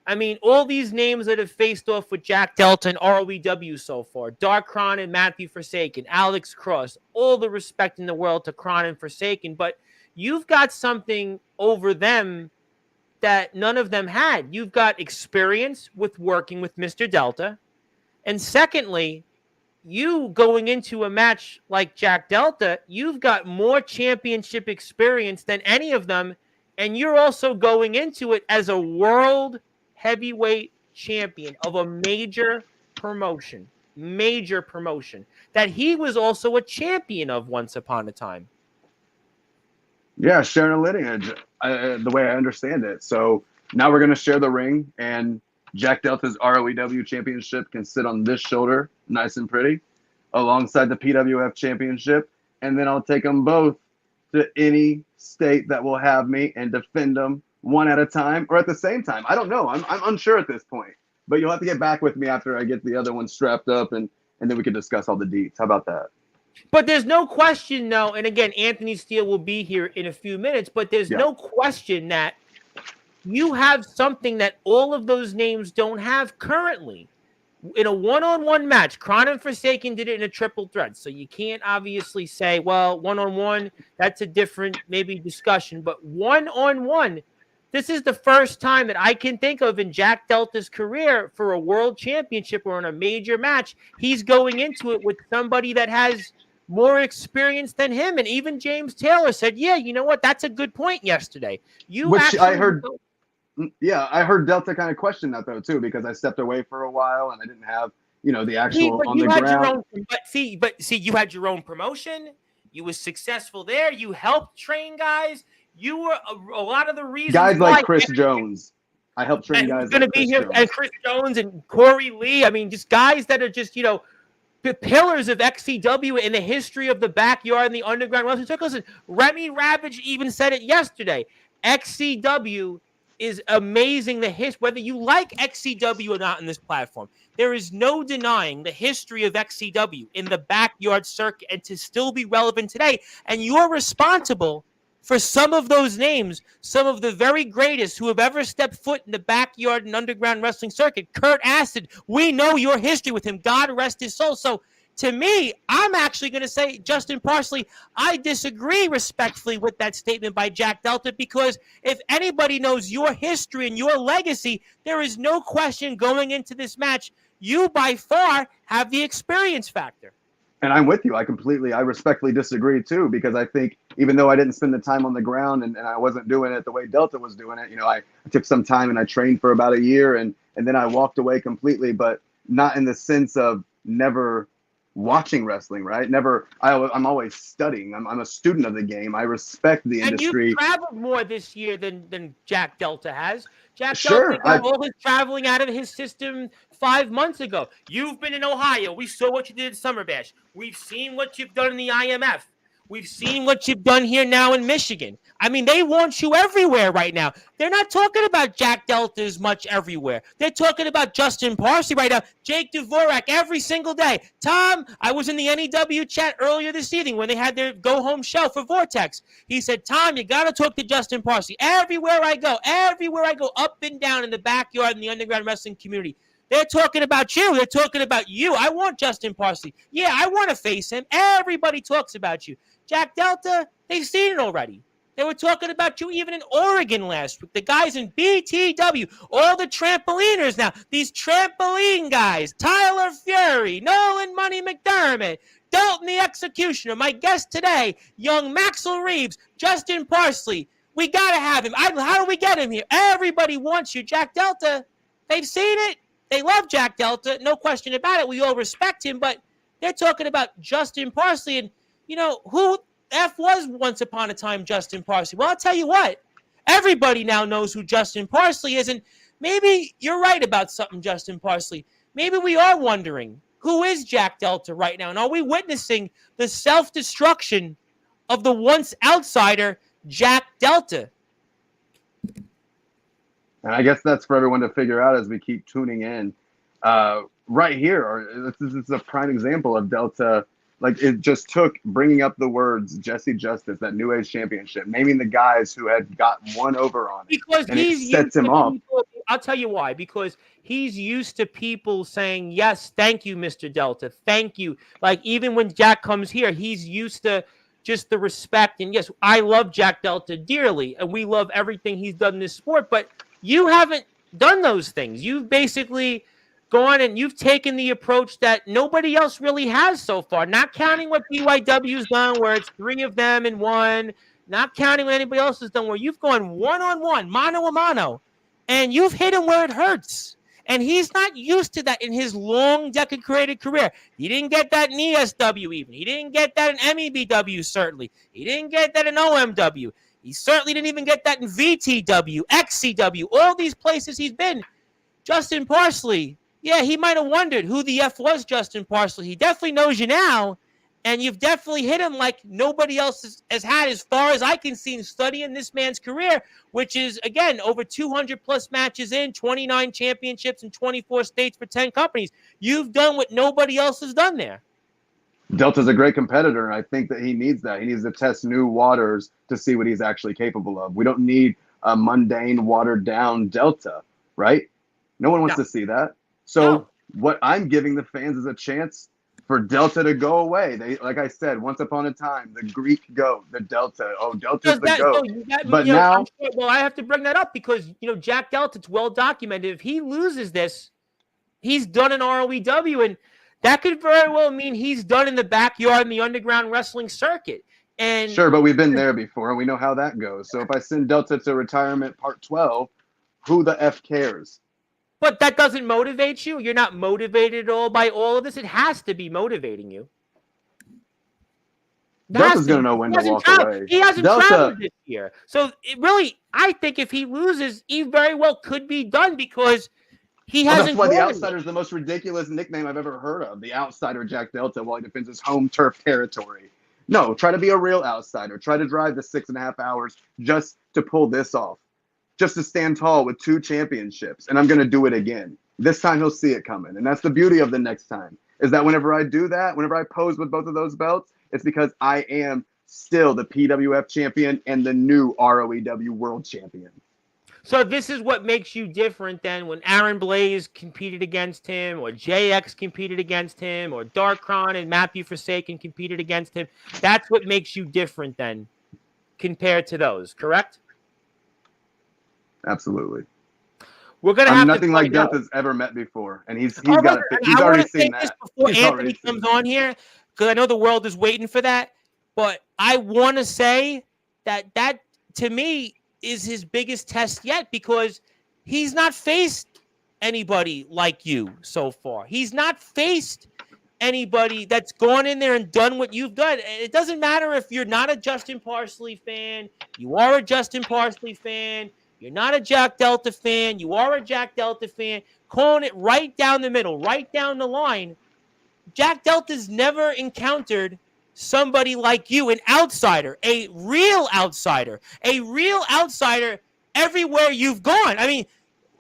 I mean, all these names that have faced off with Jack Delta and ROEW so far, Dark Kron and Matthew Forsaken, Alex Cross, all the respect in the world to Kron and Forsaken, but you've got something over them that none of them had. You've got experience with working with Mr. Delta, and secondly, you going into a match like Jack Delta, you've got more championship experience than any of them, and you're also going into it as a world heavyweight champion of a major promotion that he was also a champion of once upon a time. Yeah, sharing a lineage, the way I understand it. So now we're going to share the ring, and Jack Delta's ROEW championship can sit on this shoulder, nice and pretty, alongside the PWF championship, and then I'll take them both to any state that will have me and defend them one at a time or at the same time. I don't know. I'm unsure at this point, but you'll have to get back with me after I get the other one strapped up, and then we can discuss all the deets. How about that? But there's no question, though, and again, Anthony Steele will be here in a few minutes, but there's no question that you have something that all of those names don't have currently. In a one-on-one match, Kron and Forsaken did it in a triple threat, so you can't obviously say, well, one-on-one, that's a different maybe discussion, but one-on-one, this is the first time that I can think of in Jack Delta's career for a world championship or in a major match, he's going into it with somebody that has more experience than him. And even James Taylor said, yeah, you know what? That's a good point yesterday. I heard Delta kind of question that, though, too, because I stepped away for a while and I didn't have, the actual on the ground. But you had your own promotion. You were successful there. You helped train guys. You were a lot of the reasons. Guys like Chris Jones. I helped train guys like Chris Jones. And Chris Jones and Corey Lee. I mean, just guys that are just, the pillars of XCW in the history of the backyard and the underground wrestling circle. Listen, Remy Ravage even said it yesterday. XCW is amazing. Whether you like XCW or not in this platform, there is no denying the history of XCW in the backyard circuit and to still be relevant today. And you're responsible for some of those names, some of the very greatest who have ever stepped foot in the backyard and underground wrestling circuit. Kurt Acid, we know your history with him. God rest his soul. So to me, I'm actually going to say, Justin Parsley, I disagree respectfully with that statement by Jack Delta, because if anybody knows your history and your legacy, there is no question going into this match, you by far have the experience factor. And I'm with you. I respectfully disagree, too, because I think even though I didn't spend the time on the ground and I wasn't doing it the way Delta was doing it, I took some time and I trained for about a year and then I walked away completely. But not in the sense of never watching wrestling, right? I'm always studying. I'm a student of the game. I respect the And you've industry. traveled more this year than Jack Delta has. Jack Delta Sure, got all his traveling out of his system 5 months ago. You've been in Ohio. We saw what you did at Summer Bash. We've seen what you've done in the IMF. We've seen what you've done here now in Michigan. I mean, they want you everywhere right now. They're not talking about Jack Delta as much everywhere. They're talking about Justin Parsley right now, Jake Dvorak every single day. Tom, I was in the NEW chat earlier this evening when they had their go-home show for Vortex. He said, Tom, you got to talk to Justin Parsley. Everywhere I go, up and down in the backyard in the underground wrestling community, they're talking about you. They're talking about you. I want Justin Parsley. Yeah, I want to face him. Everybody talks about you. Jack Delta, they've seen it already. They were talking about you even in Oregon last week. The guys in BTW, all the trampoliners now, these trampoline guys, Tyler Fury, Nolan Money McDermott, Dalton the Executioner, my guest today, young Maxwell Reeves, Justin Parsley. We got to have him. How do we get him here? Everybody wants you. Jack Delta, they've seen it. They love Jack Delta, no question about it. We all respect him, but they're talking about Justin Parsley. And, you know, who F was once upon a time Justin Parsley? Well, I'll tell you what. Everybody now knows who Justin Parsley is, and maybe you're right about something, Justin Parsley. Maybe we are wondering, who is Jack Delta right now? And are we witnessing the self-destruction of the once outsider, Jack Delta? And I guess that's for everyone to figure out as we keep tuning in. Right here, this is a prime example of Delta. Like, it just took bringing up the words Jesse Justice, that New Age Championship, naming the guys who had got one over on it. Because and he's it sets him off. I'll tell you why. Because he's used to people saying, yes, thank you, Mr. Delta. Thank you. Like, even when Jack comes here, he's used to just the respect. And yes, I love Jack Delta dearly, and we love everything he's done in this sport. But you haven't done those things. You've basically gone and you've taken the approach that nobody else really has so far, not counting what BYW's done, where it's 3 of them in one, not counting what anybody else has done, where you've gone one-on-one, mano-a-mano, and you've hit him where it hurts. And he's not used to that in his long decade career. He didn't get that in ESW even. He didn't get that in MEBW, certainly. He didn't get that in OMW. He certainly didn't even get that in VTW, XCW, all these places he's been. Justin Parsley, yeah, he might have wondered who the F was Justin Parsley. He definitely knows you now, and you've definitely hit him like nobody else has had, as far as I can see in studying this man's career, which is, again, over 200-plus matches in, 29 championships in 24 states for 10 companies. You've done what nobody else has done there. Delta's a great competitor, and I think that he needs that. He needs to test new waters to see what he's actually capable of. We don't need a mundane, watered-down Delta, right? No one wants to see that. So what I'm giving the fans is a chance for Delta to go away. They, like I said, once upon a time, the Greek goat, the Delta. Oh, Delta's the goat. But now, well, I have to bring that up because, you know, Jack Delta, it's well documented. If he loses this, he's done in ROEW, and that could very well mean he's done in the backyard in the underground wrestling circuit. And sure, but we've been there before, and we know how that goes. So if I send Delta to retirement part 12, who the F cares? But that doesn't motivate you? You're not motivated at all by all of this? It has to be motivating you. Delta's going to know when to walk away. He hasn't traveled this year. So it really, I think if he loses, he very well could be done because he hasn't. That's why the Outsider is the most ridiculous nickname I've ever heard of. The Outsider Jack Delta while he defends his home turf territory. No, try to be a real outsider. Try to drive the 6.5 hours just to pull this off. Just to stand tall with 2 championships. And I'm going to do it again. This time he'll see it coming. And that's the beauty of the next time, is that whenever I do that, whenever I pose with both of those belts, it's because I am still the PWF champion and the new ROEW world champion. So this is what makes you different than when Aaron Blaze competed against him, or JX competed against him, or Darkron and Matthew Forsaken competed against him. That's what makes you different then compared to those, correct? Absolutely. We're gonna have nothing like Delta's ever met before, and he's already seen that. Before Anthony comes on here, because I know the world is waiting for that, but I want to say that to me is his biggest test yet, because he's not faced anybody like you so far. He's not faced anybody that's gone in there and done what you've done. It doesn't matter if you're not a Justin Parsley fan. You are a Justin Parsley fan. You're not a Jack Delta fan. You are a Jack Delta fan. Calling it right down the middle, right down the line. Jack Delta's never encountered somebody like you, an outsider, a real outsider everywhere you've gone. I mean,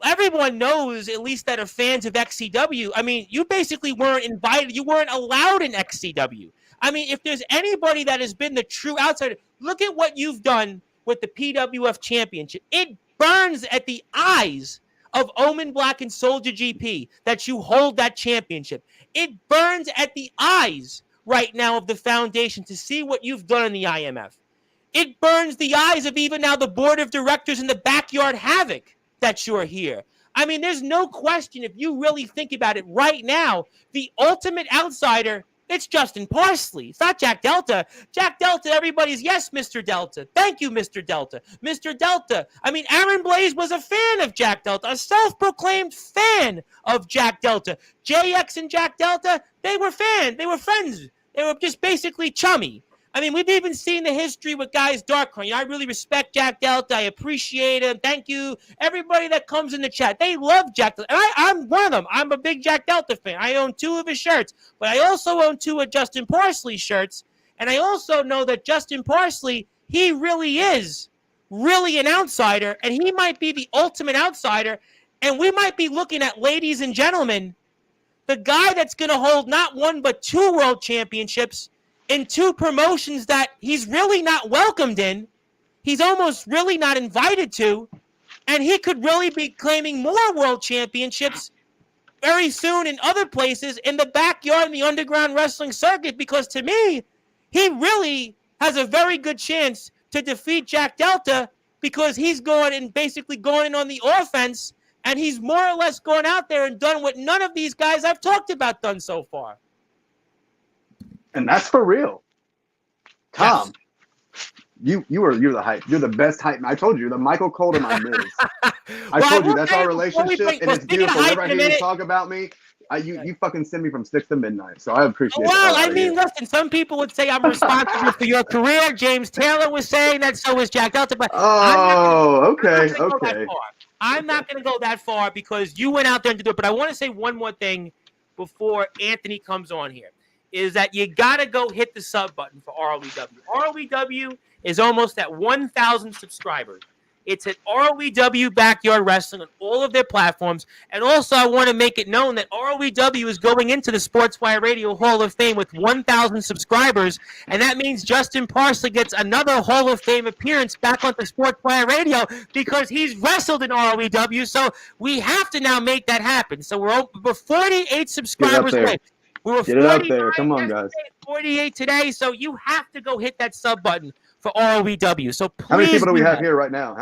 everyone knows, at least that are fans of XCW. I mean, you basically weren't invited. You weren't allowed in XCW. I mean, if there's anybody that has been the true outsider, look at what you've done with the PWF Championship. It burns at the eyes of Omen Black and Soldier GP that you hold that championship. It burns at the eyes right now of the foundation to see what you've done in the IMF. It burns the eyes of even now the board of directors in the Backyard Havoc that you're here. I mean, there's no question, if you really think about it right now, the ultimate outsider, it's Justin Parsley. It's not Jack Delta. Jack Delta, everybody's, yes, Mr. Delta. Thank you, Mr. Delta. Mr. Delta. I mean, Aaron Blaze was a fan of Jack Delta, a self-proclaimed fan of Jack Delta. JX and Jack Delta, they were fans. They were friends. They were just basically chummy. I mean, we've even seen the history with guys Darkhorn. You know, I really respect Jack Delta. I appreciate him. Thank you. Everybody that comes in the chat, they love Jack Delta. And I'm one of them. I'm a big Jack Delta fan. I own 2 of his shirts. But I also own 2 of Justin Parsley's shirts. And I also know that Justin Parsley, he really is really an outsider. And he might be the ultimate outsider. And we might be looking at, ladies and gentlemen, the guy that's going to hold not 1 but 2 world championships in 2 promotions that he's really not welcomed in. He's almost really not invited to. And he could really be claiming more world championships very soon in other places in the backyard in the underground wrestling circuit, because to me, he really has a very good chance to defeat Jack Delta, because he's going and basically going on the offense, and he's more or less gone out there and done what none of these guys I've talked about done so far. And that's for real. Tom, yes. You're the hype. You're the best hype. I told you, the Michael Cole to my Miz. I told you, that's our relationship, and it's beautiful. Whenever I hear you talk about me, you fucking send me from 6 to midnight, so I appreciate it. Well, I mean, listen, some people would say I'm responsible for your career. James Taylor was saying that, so is Jack Delta. But okay. I'm not going to go that far because you went out there to do it. But I want to say one more thing before Anthony comes on here. Is that you got to go hit the sub button for ROEW. ROEW is almost at 1,000 subscribers. It's at ROEW Backyard Wrestling on all of their platforms. And also, I want to make it known that ROEW is going into the Sportswire Radio Hall of Fame with 1,000 subscribers. And that means Justin Parsley gets another Hall of Fame appearance back on the Sportswire Radio because he's wrestled in ROEW. So we have to now make that happen. So we're 48 subscribers away. We were Get it out there. Come on, guys. 48 today, so you have to go hit that sub button for ROEW. So please. How many people do we have here right now?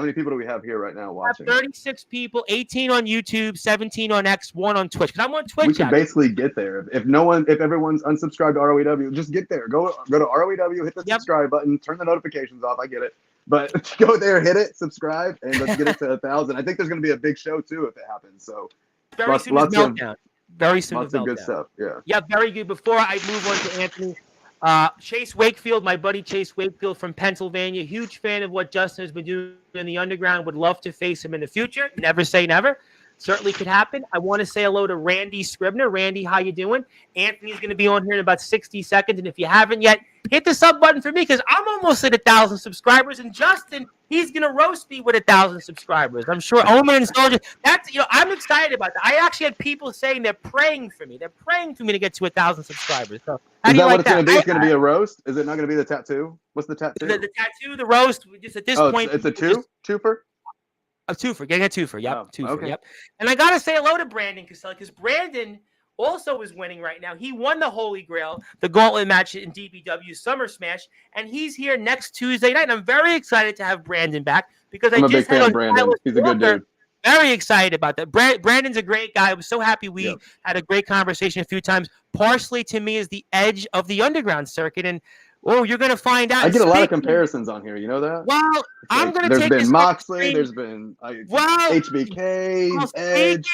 Watching? 36 people, 18 on YouTube, 17 on X, 1 on Twitch. Because I'm on Twitch. We can basically get there. If everyone's unsubscribed to ROEW, just get there. Go to ROEW, hit the subscribe button, turn the notifications off. I get it. But go there, hit it, subscribe, and let's get it to 1,000. I think there's going to be a big show, too, if it happens. So very soon as Meltdown. Very soon. Lots of good stuff. Yeah. Yeah, very good. Before I move on to Anthony, Chase Wakefield, my buddy Chase Wakefield from Pennsylvania, huge fan of what Justin has been doing in the underground. Would love to face him in the future. Never say never. Certainly could happen. I want to say hello to Randy Scribner. Randy, how you doing? Anthony's going to be on here in about 60 seconds. And if you haven't yet, hit the sub button for me because I'm almost at 1,000 subscribers. And Justin, he's going to roast me with 1,000 subscribers. I'm sure Omen and Soldier. I'm excited about that. I actually had people saying they're praying for me. They're praying for me to get to 1,000 subscribers. So is that what it's going to be? It's going to be a roast? Is it not going to be the tattoo? What's the tattoo? The tattoo, the roast. Just at this point, it's a twofer? A twofer, getting a twofer. Yep, twofer. Okay. Yep. And I gotta say hello to Brandon Casella because Brandon also is winning right now. He won the Holy Grail, the Gauntlet match in DBW Summer Smash, and he's here next Tuesday night. And I'm very excited to have Brandon back because I'm a big fan of Brandon. He's a good dude. Very excited about that. Brandon's a great guy. I was so happy we had a great conversation a few times. Parsley to me is the edge of the underground circuit, and you're going to find out. I get a lot of comparisons on here. You know that? Well, I'm going to take There's been Moxley. There's been HBK, Edge.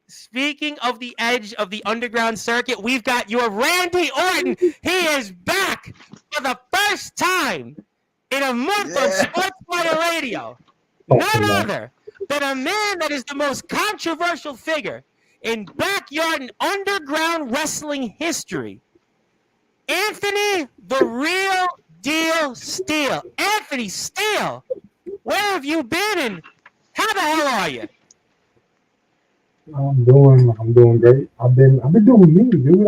Speaking of the edge of the underground circuit, we've got your Randy Orton. He is back for the first time in a month on Sportswire Radio. None other than a man that is the most controversial figure in backyard and underground wrestling history. Anthony, the real deal Steele. Anthony Steele, where have you been and how the hell are you? I'm doing great. I've been doing me, dude.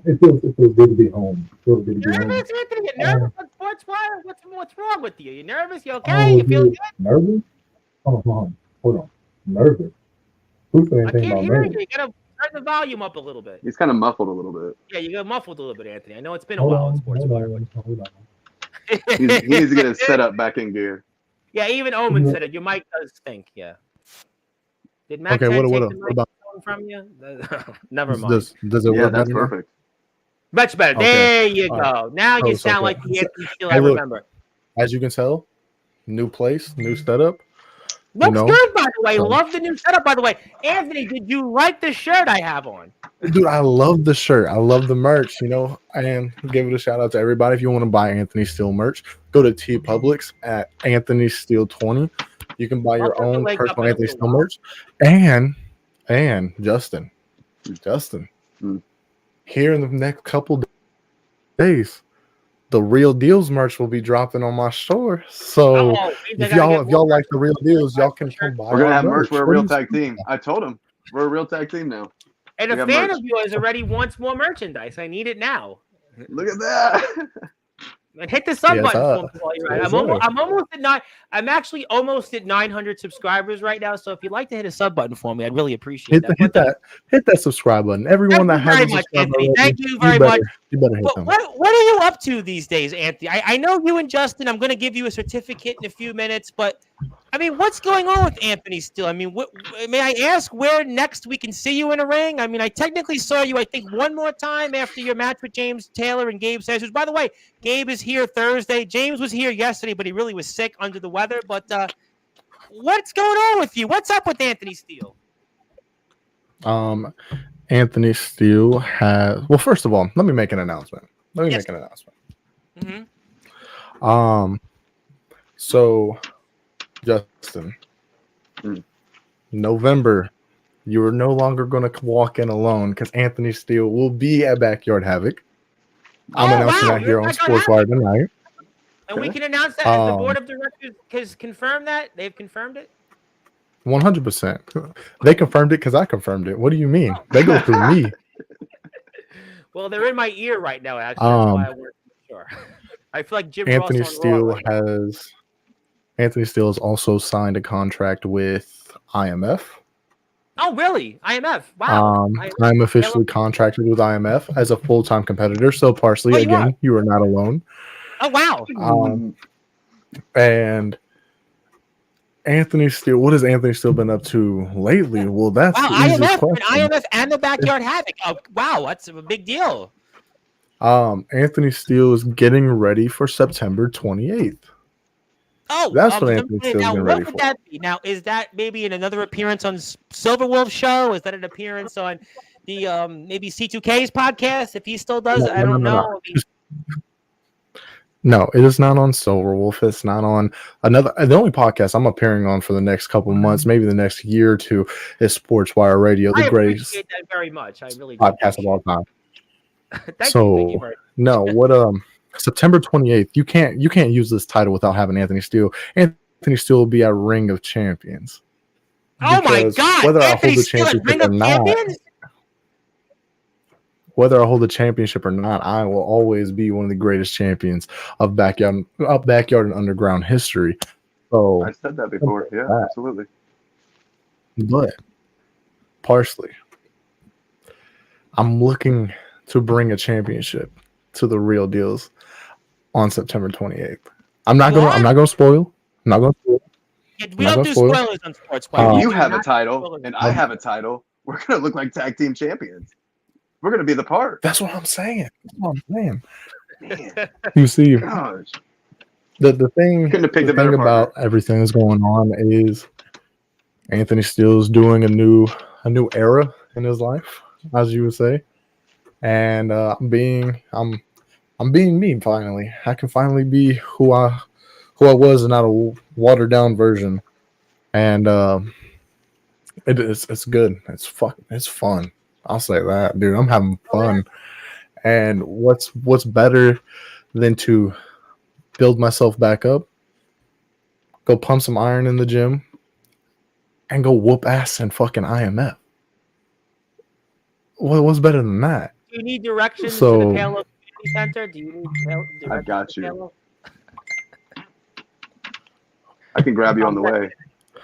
It feels good to be home. Nervous, Anthony? You nervous on Sportswire? What's wrong with you? You nervous? You okay? You feel good? Nervous? Hold on. Nervous? Who said anything I can't about hear nervous? you. You gotta turn the volume up a little bit. He's kind of muffled a little bit. Yeah, you got muffled a little bit, Anthony. I know it's been a while on Sportswire. Hold on. He needs to get his setup back in gear. Yeah, even Omen said it. Your mic does stink. Yeah. Did Max Okay, take what the microphone from you? Never mind. Does it Yeah, work that's better? perfect. Much better. Okay. There you go. All Now you Oh, sound okay. like the Anthony Steele Hey, I look. remember. As you can tell, new place, new setup. Looks know, good, by the way. Love the new setup, by the way. Anthony, did you like the shirt I have on? Dude, I love the shirt. I love the merch, and give it a shout out to everybody. If you want to buy Anthony Steele merch, go to TeePublic at Anthony Steele 20. You can buy your I'll put the own link up personal in a Anthony little Steele while. merch. And Justin, Hmm. here in the next couple days, the Real Deals merch will be dropping on my store. So if y'all like the Real Deals, y'all can come buy. We're gonna our have merch. We're a What real do you tag think? team. I told him we're a real tag team now. And We a got fan merch. of yours already wants more merchandise. I need it now. Look at that. And hit the sub Yes, button sir. for me while you're at it. Yes, I'm almost at nine. I'm actually almost at 900 subscribers right now. So if you'd like to hit a sub button for me, I'd really appreciate that. Hit that subscribe button. Everyone that Thank you very hasn't much, subscribed Anthony. already, Thank you very much. You better hit But them. what are you up to these days, Anthony? I know you and Justin. I'm going to give you a certificate in a few minutes, but I mean, what's going on with Anthony Steele? I mean, may I ask where next we can see you in a ring? I mean, I technically saw you, I think, one more time after your match with James Taylor and Gabe Sanders. By the way, Gabe is here Thursday. James was here yesterday, but he really was sick under the weather. But what's going on with you? What's up with Anthony Steele? Anthony Steele has. Well, first of all, let me make an announcement. Mm-hmm. So, Justin, November, you are no longer going to walk in alone because Anthony Steele will be at Backyard Havoc. I'm announcing that here on Sportswire tonight. And we can announce that as the board of directors has confirmed that. They've confirmed it. 100%. They confirmed it because I confirmed it. What do you mean? They go through me. Well, they're in my ear right now. Actually, that's why I wasn't sure. I feel like Jim Anthony Ross on Steele Raw right now. Anthony Steele has also signed a contract with IMF. Oh, really? IMF. Wow. I'm officially contracted with IMF as a full-time competitor. So, Parsley, again, you are not alone. Oh, wow. And Anthony Steele, what has Anthony Steele been up to lately? Well, that's the easiest question. IMF and the Backyard Havoc. Oh, wow, that's a big deal. Anthony Steele is getting ready for September 28th. Oh, that's what Anthony Steele's getting ready for. What would that be? Now, is that maybe in another appearance on Silver Wolf show? Is that an appearance on the maybe C2K's podcast? If he still does, I don't know. No, it is not on Silver Wolf. It's not on the only podcast I'm appearing on for the next couple of months, maybe the next year or two, is Sportswire Radio, the greatest appreciate that very much. I really podcast of all time. Thank you very much. September 28th, you can't use this title without having Anthony Steele. Anthony Steele will be at Ring of Champions. Oh my God! Whether Anthony I hold the Steele at Ring championship or of not, Champions? whether I hold the championship or not, I will always be one of the greatest champions of backyard and underground history. So I said that before. Yeah, absolutely. But Parsley, I'm looking to bring a championship to the Real Deals on September 28th. I'm not gonna spoil. We don't do spoilers on Sportswire. You have a title, and I have a title. We're gonna look like tag team champions. We're gonna be the part. That's what I'm saying. Man. You see, Gosh. the thing Couldn't have picked a thing better about partner. everything that's going on is Anthony Steele is doing a new era in his life, as you would say, and I'm being me finally. I can finally be who I was, not a watered down version, and it's good. It's fun. I'll say that, dude. I'm having fun, and what's better than to build myself back up, go pump some iron in the gym, and go whoop ass in fucking IMF. What's better than that? Do you need directions to So- the Palo Community Center? Do you need directions I got to you. Palo? I can grab you on the way.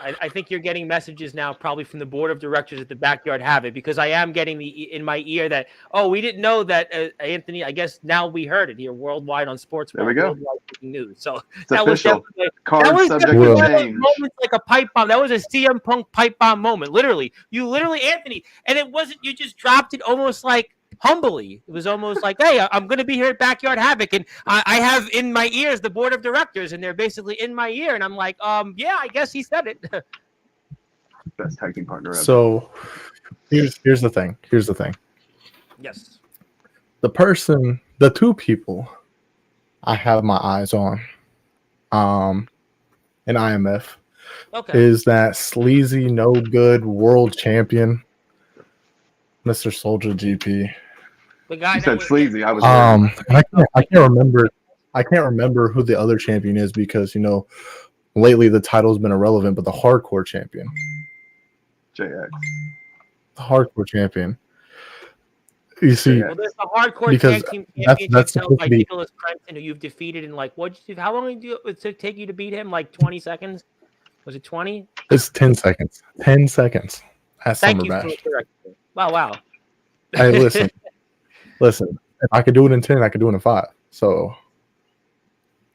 I think you're getting messages now, probably from the board of directors at the Backyard Habit, because I am getting in my ear that, oh, we didn't know that, Anthony. I guess now we heard it here worldwide on Sportswire. There we go. Worldwide breaking news. So It's that was official. definitely Card subject definitely to one of those change. moments like a pipe bomb. That was a CM Punk pipe bomb moment. Literally, Anthony, and it wasn't. You just dropped it almost like humbly. It was almost like, hey, I'm going to be here at Backyard Havoc, and I have in my ears the board of directors, and they're basically in my ear, and I'm like, yeah, I guess he said it. Best tag team partner ever. So here's the thing. Here's the thing. Yes. The two people I have my eyes on, in IMF, Okay. is that sleazy, no good world champion, Mr. Soldier GP. The guy You that said was- sleazy. I was And I can't remember who the other champion is, because lately the title's been irrelevant, but the hardcore champion. JX. The hardcore champion. You see, Yeah. Well, there's the hardcore Because tag team that's championship held supposed by to be- Nicholas Crenson, who you've defeated in like how long did it take you to beat him? Like 20 seconds? Was it 20? it's 10 seconds. 10 seconds at Thank Summer you Bash. for correcting me. Wow. Hey, listen. If I could do it in 10, I could do it in 5. So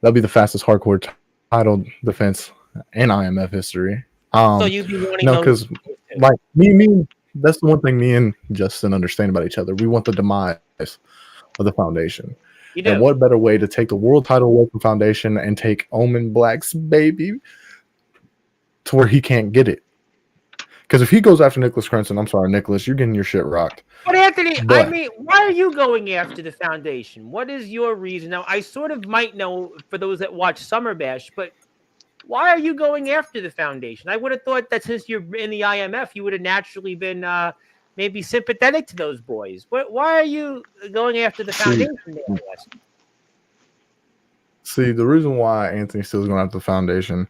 that'll be the fastest hardcore title defense in IMF history. So you'd be wanting No, those. because like me, that's the one thing me and Justin understand about each other. We want the demise of the Foundation. You do. And what better way to take the world title away from Foundation and take Omen Black's baby to where he can't get it? Because if he goes after Nicholas Crenson, I'm sorry, Nicholas, you're getting your shit rocked. But Anthony, I But- mean, why are you going after the Foundation? What is your reason? Now, I sort of might know for those that watch Summer Bash, but why are you going after the Foundation? I would have thought that since you're in the IMF, you would have naturally been maybe sympathetic to those boys. But why are you going after the Foundation? Wes? See, the reason why Anthony Steele is going after the Foundation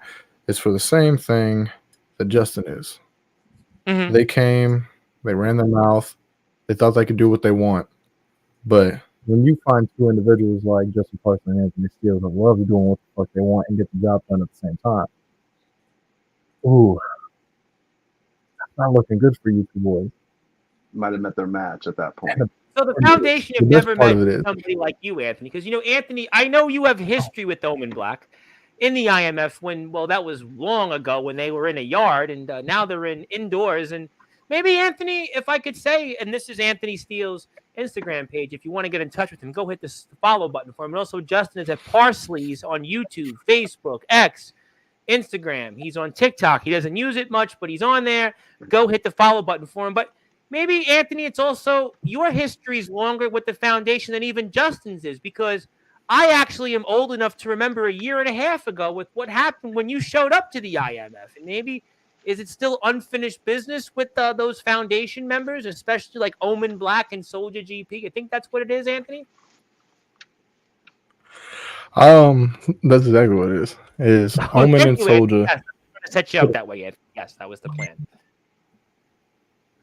is for the same thing that Justin is. Mhm. They came, they ran their mouth, they thought they could do what they want. But when you find two individuals like Justin Parsley and Anthony Steele that love doing what the fuck they want and get the job done at the same time, ooh, that's not looking good for you two boys. Might have met their match at that point. So the Foundation have The best never part met of it is- somebody like you, Anthony, because Anthony, I know you have history with Omen Black in the IMF that was long ago when they were in a yard, and now they're in indoors. And maybe Anthony, if I could say, and this is Anthony Steele's Instagram page, if you want to get in touch with him, go hit the follow button for him. And also Justin is at Parsley's on YouTube, Facebook, X, Instagram. He's on TikTok. He doesn't use it much, but he's on there. Go hit the follow button for him. But maybe, Anthony, it's also your history is longer with the Foundation than even Justin's is, because I actually am old enough to remember a year and a half ago with what happened when you showed up to the IMF. And maybe, is it still unfinished business with those Foundation members, especially like Omen Black and Soldier GP? I think that's what it is, Anthony. That's exactly what it is. Is Omen Thank and you, Anthony. Soldier Yes, I'm gonna set you up that way, Anthony. Yes, that was the plan.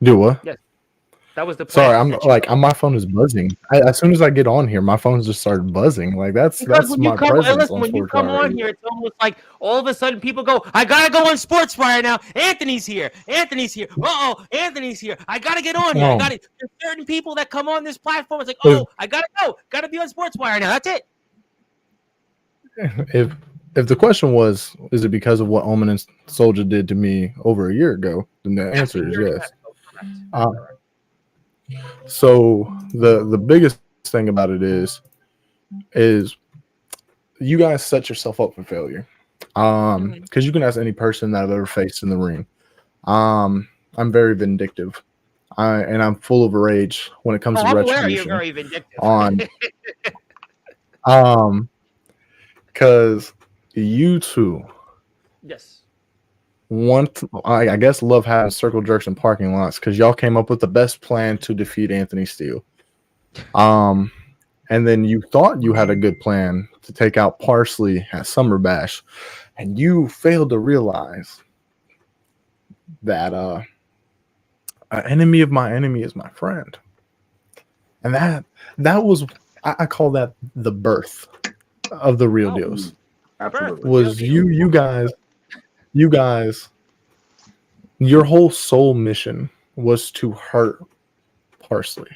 do what? That was the plan. Sorry, to I'm set you like up. my phone is buzzing. As soon as I get on here, my phone just started buzzing. Like that's Because when my you come, presence listen, on when you come Sportswire on Radio. here, it's almost like all of a sudden people go, I gotta go on Sportswire now. Anthony's here. Anthony's here. Anthony's here. I gotta get on here. Oh. There's certain people that come on this platform. It's like, Is- I gotta go. Gotta be on Sportswire now. That's it. If the question was, is it because of what Omen and Soldier did to me over a year ago, then the answer is yes. So the biggest thing about it is you guys set yourself up for failure. Because you can ask any person that I've ever faced in the ring. I'm very vindictive. And I'm full of rage when it comes Oh, to I'm aware you're retribution. very vindictive. On because you two Yes. I guess love having circle jerks in parking lots because y'all came up with the best plan to defeat Anthony Steele. And then you thought you had a good plan to take out Parsley at Summer Bash, and you failed to realize that an enemy of my enemy is my friend. And that was I call that the birth of the real deals. Absolutely. Was you guys, your whole sole mission was to hurt Parsley.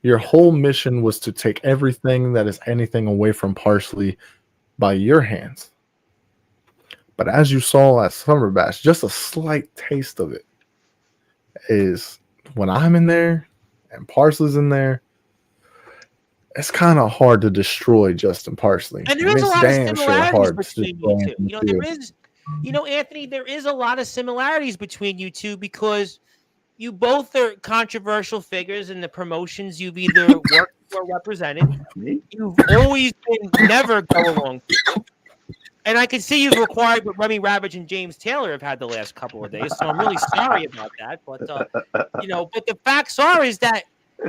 Your whole mission was to take everything that is anything away from Parsley by your hands. But as you saw at Summer Bash, just a slight taste of it is when I'm in there and Parsley's in there, it's kind of hard to destroy Justin Parsley. And there is a lot of similarities between you two. Anthony There is, Anthony, there is a lot of similarities between you two because you both are controversial figures in the promotions you've either worked or represented. You've always been never go along people. And I can see you've required what Remy Ravage and James Taylor have had the last couple of days. So I'm really sorry about that. But, but the facts are is that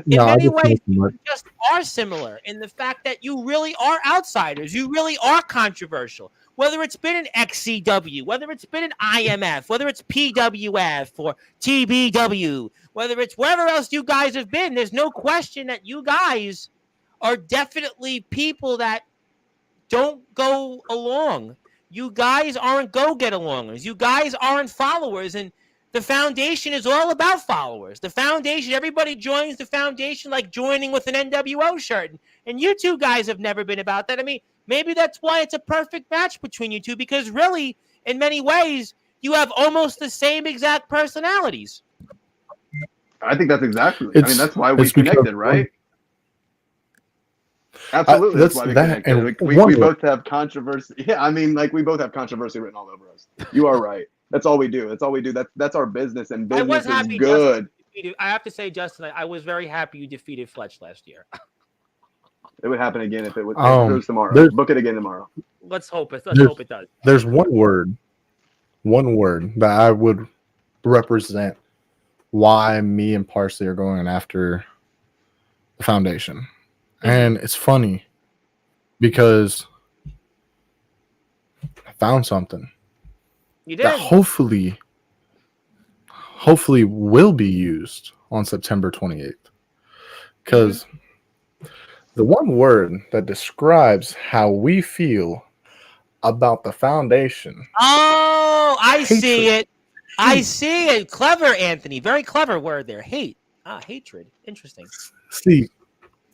in many ways, you just are similar in the fact that you really are outsiders. You really are controversial. Whether it's been an XCW, whether it's been an IMF, whether it's PWF or TBW, whether it's wherever else you guys have been, there's no question that you guys are definitely people that don't go along. You guys aren't go-get-alongers. You guys aren't followers, and the foundation is all about followers. The foundation, everybody joins the foundation like joining with an NWO shirt. And you two guys have never been about that. I mean, maybe that's why it's a perfect match between you two, because really, in many ways, you have almost the same exact personalities. I think that's exactly. That's why we connected, right? Absolutely, that's why we connected. We both have controversy. Yeah, we both have controversy written all over us. You are right. That's all we do. That's our business, and business is good. I have to say, Justin, I was very happy you defeated Fletch last year. It would happen again if it goes tomorrow. Book it again tomorrow. Let's hope it does. There's one word that I would represent why me and Parsley are going after the foundation. And it's funny because I found something. You did. That hopefully will be used on September 28th. Because the one word that describes how we feel about the foundation. Oh, I see it. I see it. Clever, Anthony. Very clever word there. Hate. Hatred. Interesting. See,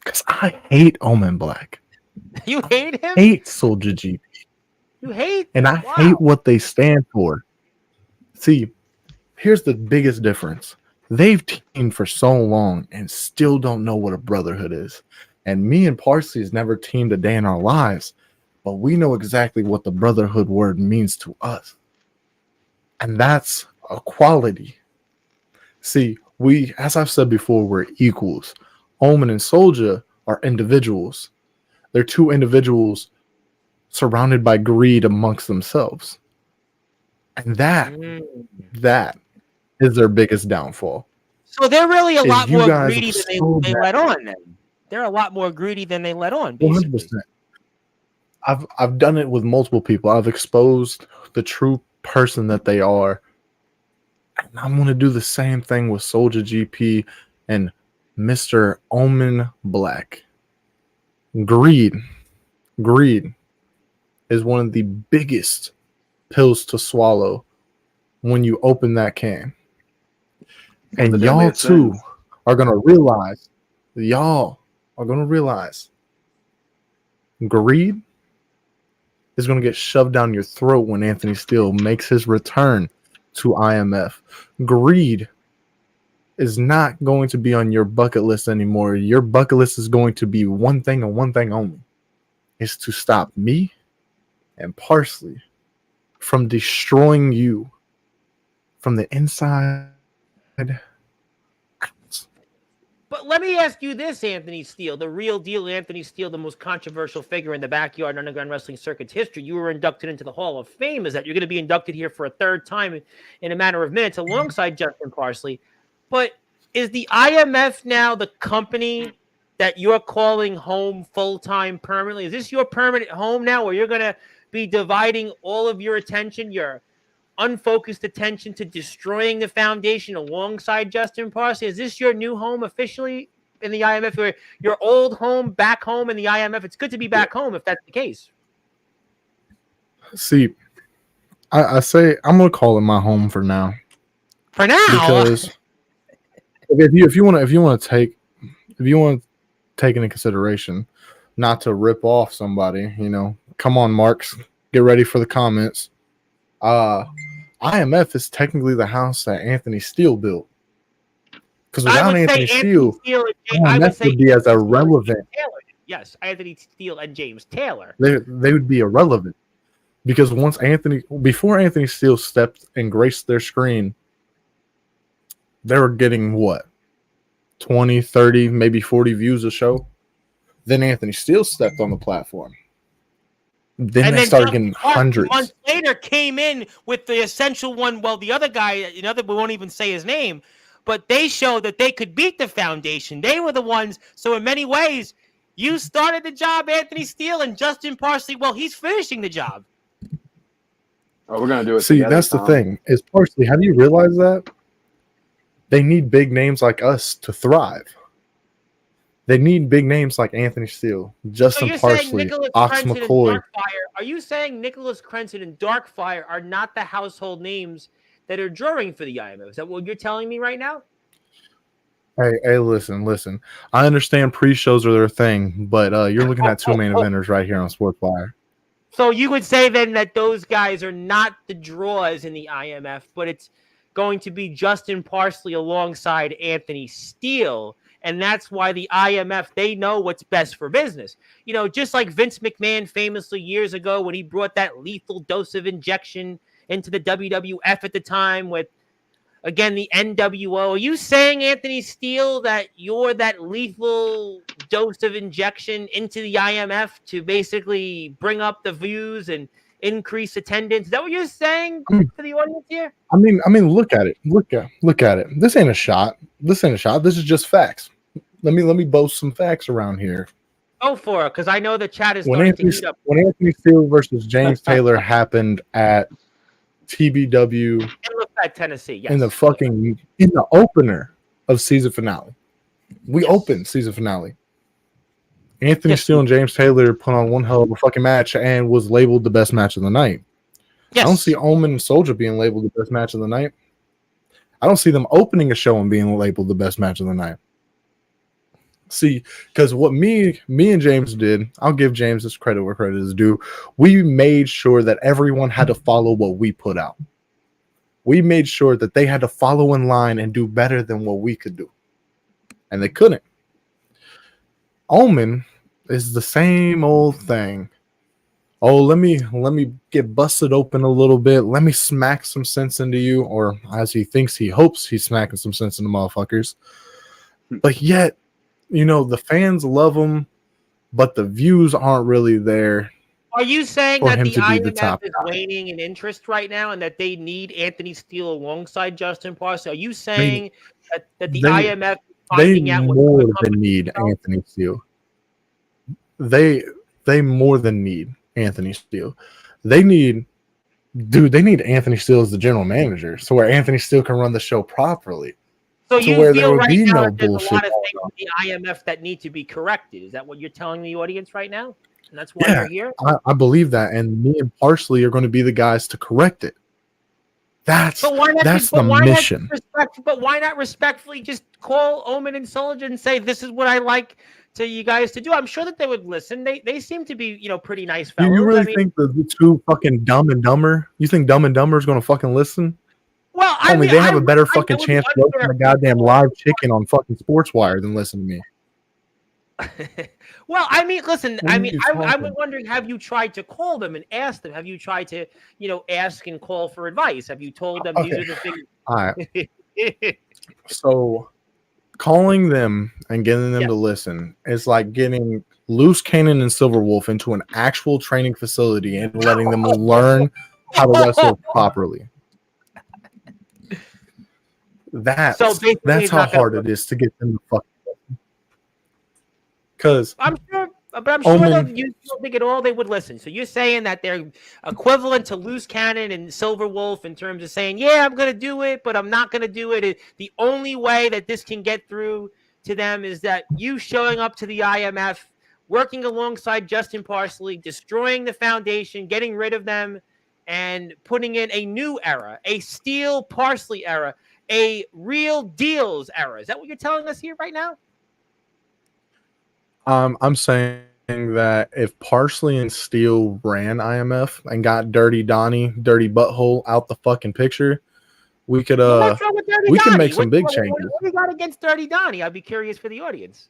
because I hate Omen Black. You hate him? Hate Soldier GP. You hate? And I hate what they stand for. See, here's the biggest difference. They've teamed for so long and still don't know what a brotherhood is. And me and Parsley has never teamed a day in our lives, but we know exactly what the brotherhood word means to us. And that's a quality. See, as I've said before, we're equals. Omen and Soldier are individuals. They're two individuals surrounded by greed amongst themselves. And that is their biggest downfall. So they're really a lot more greedy than they let on then. They're a lot more greedy than they let on, basically. 100%. I've done it with multiple people. I've exposed the true person that they are. And I'm going to do the same thing with Soldier GP and Mr. Omen Black. Greed is one of the biggest pills to swallow when you open that can. And y'all too are going to realize, greed is going to get shoved down your throat when Anthony Steele makes his return to IMF. Greed is not going to be on your bucket list anymore. Your bucket list is going to be one thing and one thing only. It's to stop me and Parsley from destroying you from the inside. But let me ask you this, Anthony Steele, the real deal Anthony Steele, the most controversial figure in the backyard underground wrestling circuit's history. You were inducted into the Hall of Fame. Is that you're going to be inducted here for a third time in a matter of minutes alongside Justin Parsley. But is the IMF now the company that you're calling home full-time permanently? Is this your permanent home now, where you're going to be dividing all of your attention, your unfocused attention, to destroying the foundation alongside Justin Parsley? Is this your new home officially in the IMF, your old home, back home in the IMF? It's good to be back home if that's the case. See, I say I'm gonna call it my home for now. For now, because if you want to take into consideration not to rip off somebody, come on, Marks, get ready for the comments. IMF is technically the house that Anthony Steele built. Because without Anthony Steele, IMF would be as irrelevant. Yes, Anthony Steele and James Taylor. They would be irrelevant. Because before Anthony Steele stepped and graced their screen, they were getting what? 20, 30, maybe 40 views a show. Then Anthony Steele stepped on the platform. Then they started getting hundreds. Months later, came in with the essential one. Well, the other guy, we won't even say his name, but they showed that they could beat the foundation. They were the ones. So in many ways, you started the job, Anthony Steele, and Justin Parsley, well, he's finishing the job. Oh, we're gonna do it. See, together, that's Tom. the thing. Is Parsley? Have you realized that they need big names like us to thrive? They need big names like Anthony Steele, Justin Parsley, Ox McCoy. Are you saying Nicholas Crenson and Darkfire are not the household names that are drawing for the IMF? Is that what you're telling me right now? Hey, listen. I understand pre-shows are their thing, but you're looking at two main eventers right here on Sportzwire. So you would say then that those guys are not the draws in the IMF, but it's going to be Justin Parsley alongside Anthony Steele. And that's why the IMF, they know what's best for business. Just like Vince McMahon famously years ago when he brought that lethal dose of injection into the WWF at the time with, again, the NWO. Are you saying, Anthony Steele, that you're that lethal dose of injection into the IMF to basically bring up the views and increase attendance? Is that what you're saying to the audience here? I mean, look at it. Look at it. This ain't a shot. This is just facts. Let me boast some facts around here. Go for it, because I know the chat is starting to heat up. When Anthony Steele versus James Taylor happened at TBW in Lafayette, Tennessee, yes. in the opener of season finale. We opened season finale. Anthony Steele and James Taylor put on one hell of a fucking match and was labeled the best match of the night. Yes. I don't see Omen and Soldier being labeled the best match of the night. I don't see them opening a show and being labeled the best match of the night. See, because what me and James did, I'll give James this credit where credit is due. We made sure that everyone had to follow what we put out. We made sure that they had to follow in line and do better than what we could do. And they couldn't. Omen is the same old thing. Oh, let me get busted open a little bit. Let me smack some sense into you, or as he hopes he's smacking some sense into motherfuckers. But yet, the fans love him, but the views aren't really there. Are you saying that the IMF is guy. waning in interest right now and that they need Anthony Steele alongside Justin Parsley? Are you saying that the IMF is finding out what more than need Anthony Steele? They more than need Anthony Steele. They need Anthony Steele as the general manager, so where Anthony Steele can run the show properly. So you where feel there right would be now no that there's bullshit a lot of things in the IMF that need to be corrected. Is that what you're telling the audience right now? And that's why you're here? I believe that, and me and Parsley are going to be the guys to correct it. That's the mission. But why not respectfully just call Omen and Soldier and say, this is what I like to you guys to do? I'm sure that they would listen. They seem to be, pretty nice fellows. You really think the two fucking Dumb and Dumber? You think Dumb and Dumber is going to fucking listen? Well, they have a better fucking chance to open a goddamn live chicken on fucking Sportswire than listen to me. Well, I mean, listen. What I are mean, you I'm talking? wondering: have you tried to call them and ask them? Have you tried to, ask and call for advice? Have you told them these Okay. are the things? All right. So calling them and getting them Yeah. to listen is like getting Loose Cannon and Silverwolf into an actual training facility and letting them learn how to wrestle properly. So That's basically, that's it's how not going to hard work. it is to get them to fucking listen. Because I'm sure, but I'm sure Omen, you don't think at all they would listen. So you're saying that they're equivalent to Loose Cannon and Silverwolf in terms of saying, "Yeah, I'm going to do it, but I'm not going to do it." The only way that this can get through to them is that you showing up to the IMF, working alongside Justin Parsley, destroying the foundation, getting rid of them, and putting in a new era, a Steele Parsley era, a real deals era. Is that what you're telling us here right now? I'm saying that if Parsley and Steele ran IMF and got Dirty Donnie, Dirty Butthole out the fucking picture, we could Well, what's wrong with Dirty we can Donnie? make some big changes. What do you got against Dirty Donnie? I'd be curious for the audience.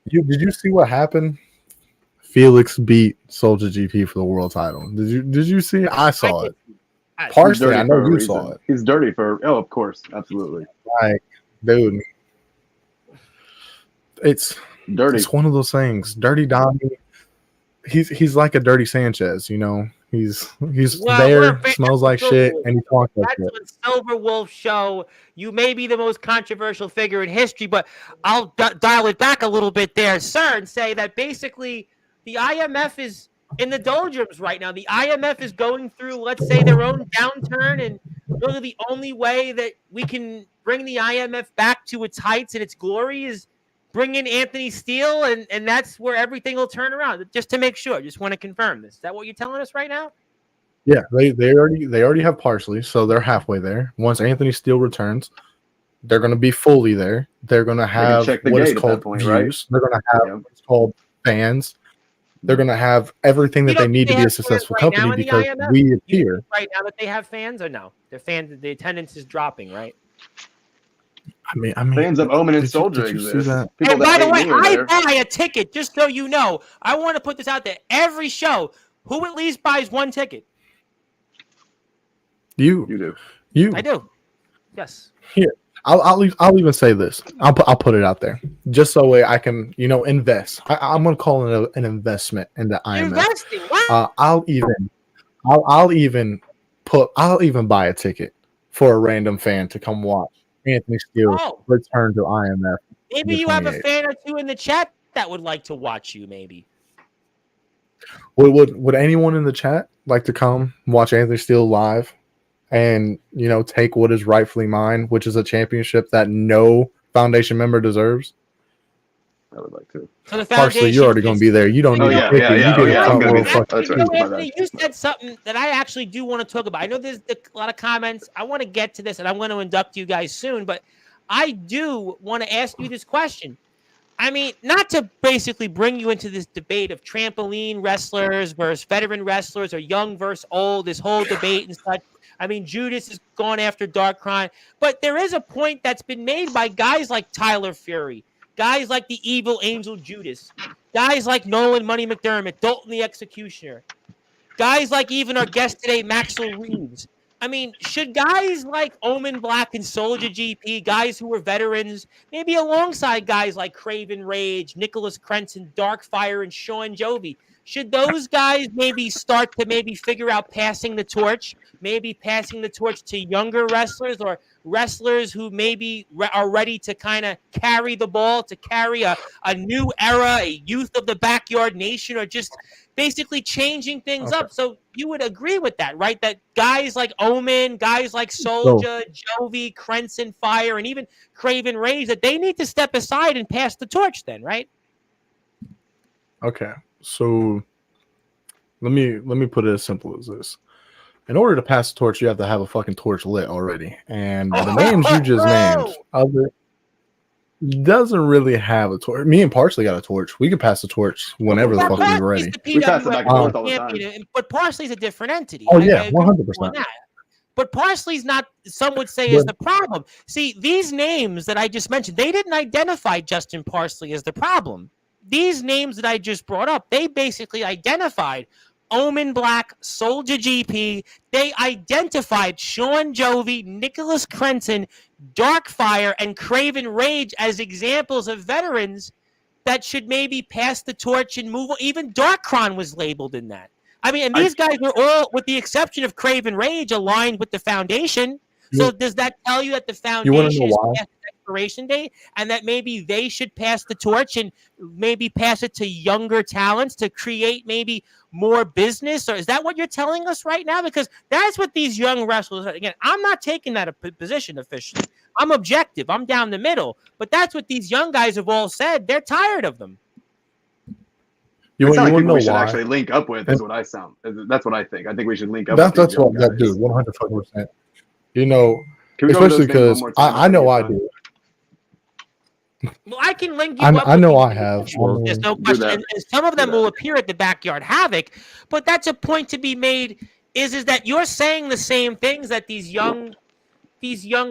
Did you see what happened? Felix beat Soldier GP for the world title. Did you see it? I saw it. He's Parsley, dirty I for know a you reason. saw it. He's dirty for. Oh, of course, absolutely. Like, dude, it's Dirty. it's one of those things. Dirty Donnie, he's like a Dirty Sanchez, you know. He's there, smells like shit, and he talks like shit. That's on Silverwolf show. You may be the most controversial figure in history, but I'll dial it back a little bit there, sir, and say that basically the IMF is in the doldrums right now. The IMF is going through, let's say, their own downturn, and really the only way that we can bring the IMF back to its heights and its glory is bring in Anthony Steele, and that's where everything will turn around. Just to make sure, just want to confirm this. Is that what you're telling us right now? Yeah, they already have Parsley, so they're halfway there. Once Anthony Steele returns, they're going to be fully there. They're going to have what is called views. Right? They're going to have what's called fans. They're going to have everything that they need to be a successful company because we appear. Right now that they have fans or no? Their fans, the attendance is dropping, right? I mean, fans of Omen and Soldier exist. And by the way, I buy a ticket, just so you know. I want to put this out there. Every show, who at least buys one ticket? You do. You. I do. Yes. Here, I'll even say this. I'll put it out there just so I can invest. I'm gonna call it an investment into IMF. Investing. What? I'll even buy a ticket for a random fan to come watch Anthony Steele return to IMF. Maybe you have a fan or two in the chat that would like to watch you. Maybe. Would anyone in the chat like to come watch Anthony Steele live? And take what is rightfully mine, which is a championship that no foundation member deserves. I would like to. So the Parsley, you're already going to be there. You don't need Anthony, you said something that I actually do want to talk about. I know there's a lot of comments. I want to get to this, and I'm going to induct you guys soon. But I do want to ask you this question. I mean, not to basically bring you into this debate of trampoline wrestlers versus veteran wrestlers or young versus old, this whole debate and such. I mean, Judas has gone after Darkrai, but there is a point that's been made by guys like Tyler Fury, guys like the Evil Angel Judas, guys like Nolan Money McDermott, Dalton the Executioner, guys like even our guest today, Maxwell Reeves. I mean, should guys like Omen Black and Soldier GP, guys who are veterans, maybe alongside guys like Craven Rage, Nicholas Crenson, Darkfire, and Sean Jovi, should those guys maybe start to maybe figure out passing the torch, maybe passing the torch to younger wrestlers or wrestlers who maybe are ready to kind of carry the ball, to carry a new era, a youth of the backyard nation, or just basically changing things up? So you would agree with that, right? That guys like Omen, guys like Soldier, Jovi, Crenson, Fire, and even Craven Rage, that they need to step aside and pass the torch then, right? Okay. So let me put it as simple as this. In order to pass the torch, you have to have a fucking torch lit already. And the names you just named doesn't really have a torch. Me and Parsley got a torch. We could pass the torch whenever the fuck we're ready. We pass it back and forth all the time. But Parsley's a different entity. Oh, yeah, 100%. But Parsley's not, some would say, is the problem. See, these names that I just mentioned, they didn't identify Justin Parsley as the problem. these names that I just brought up, they basically identified Omen Black, Soldier GP. They identified Sean Jovi, Nicholas Crenson, Darkfire, and Craven Rage as examples of veterans that should maybe pass the torch and move on. Even Darkron was labeled in that. I mean, and these guys were all, with the exception of Craven Rage, aligned with the foundation. So does that tell you that the foundation is past the expiration date and that maybe they should pass the torch and maybe pass it to younger talents to create maybe more business? Or is that what you're telling us right now? Because that's what these young wrestlers are. Again, I'm not taking that a position officially. I'm objective. I'm down the middle. But that's what these young guys have all said. They're tired of them. You want to know we should actually link up with is what I sound. That's what I think. I think we should link up. That's what that dude. 100%. You know, especially because I know I do. Well, I can link you up. I know I have. There's no question. And some of them will appear at the Backyard Havoc, but that's a point to be made. Is that you're saying the same things that these young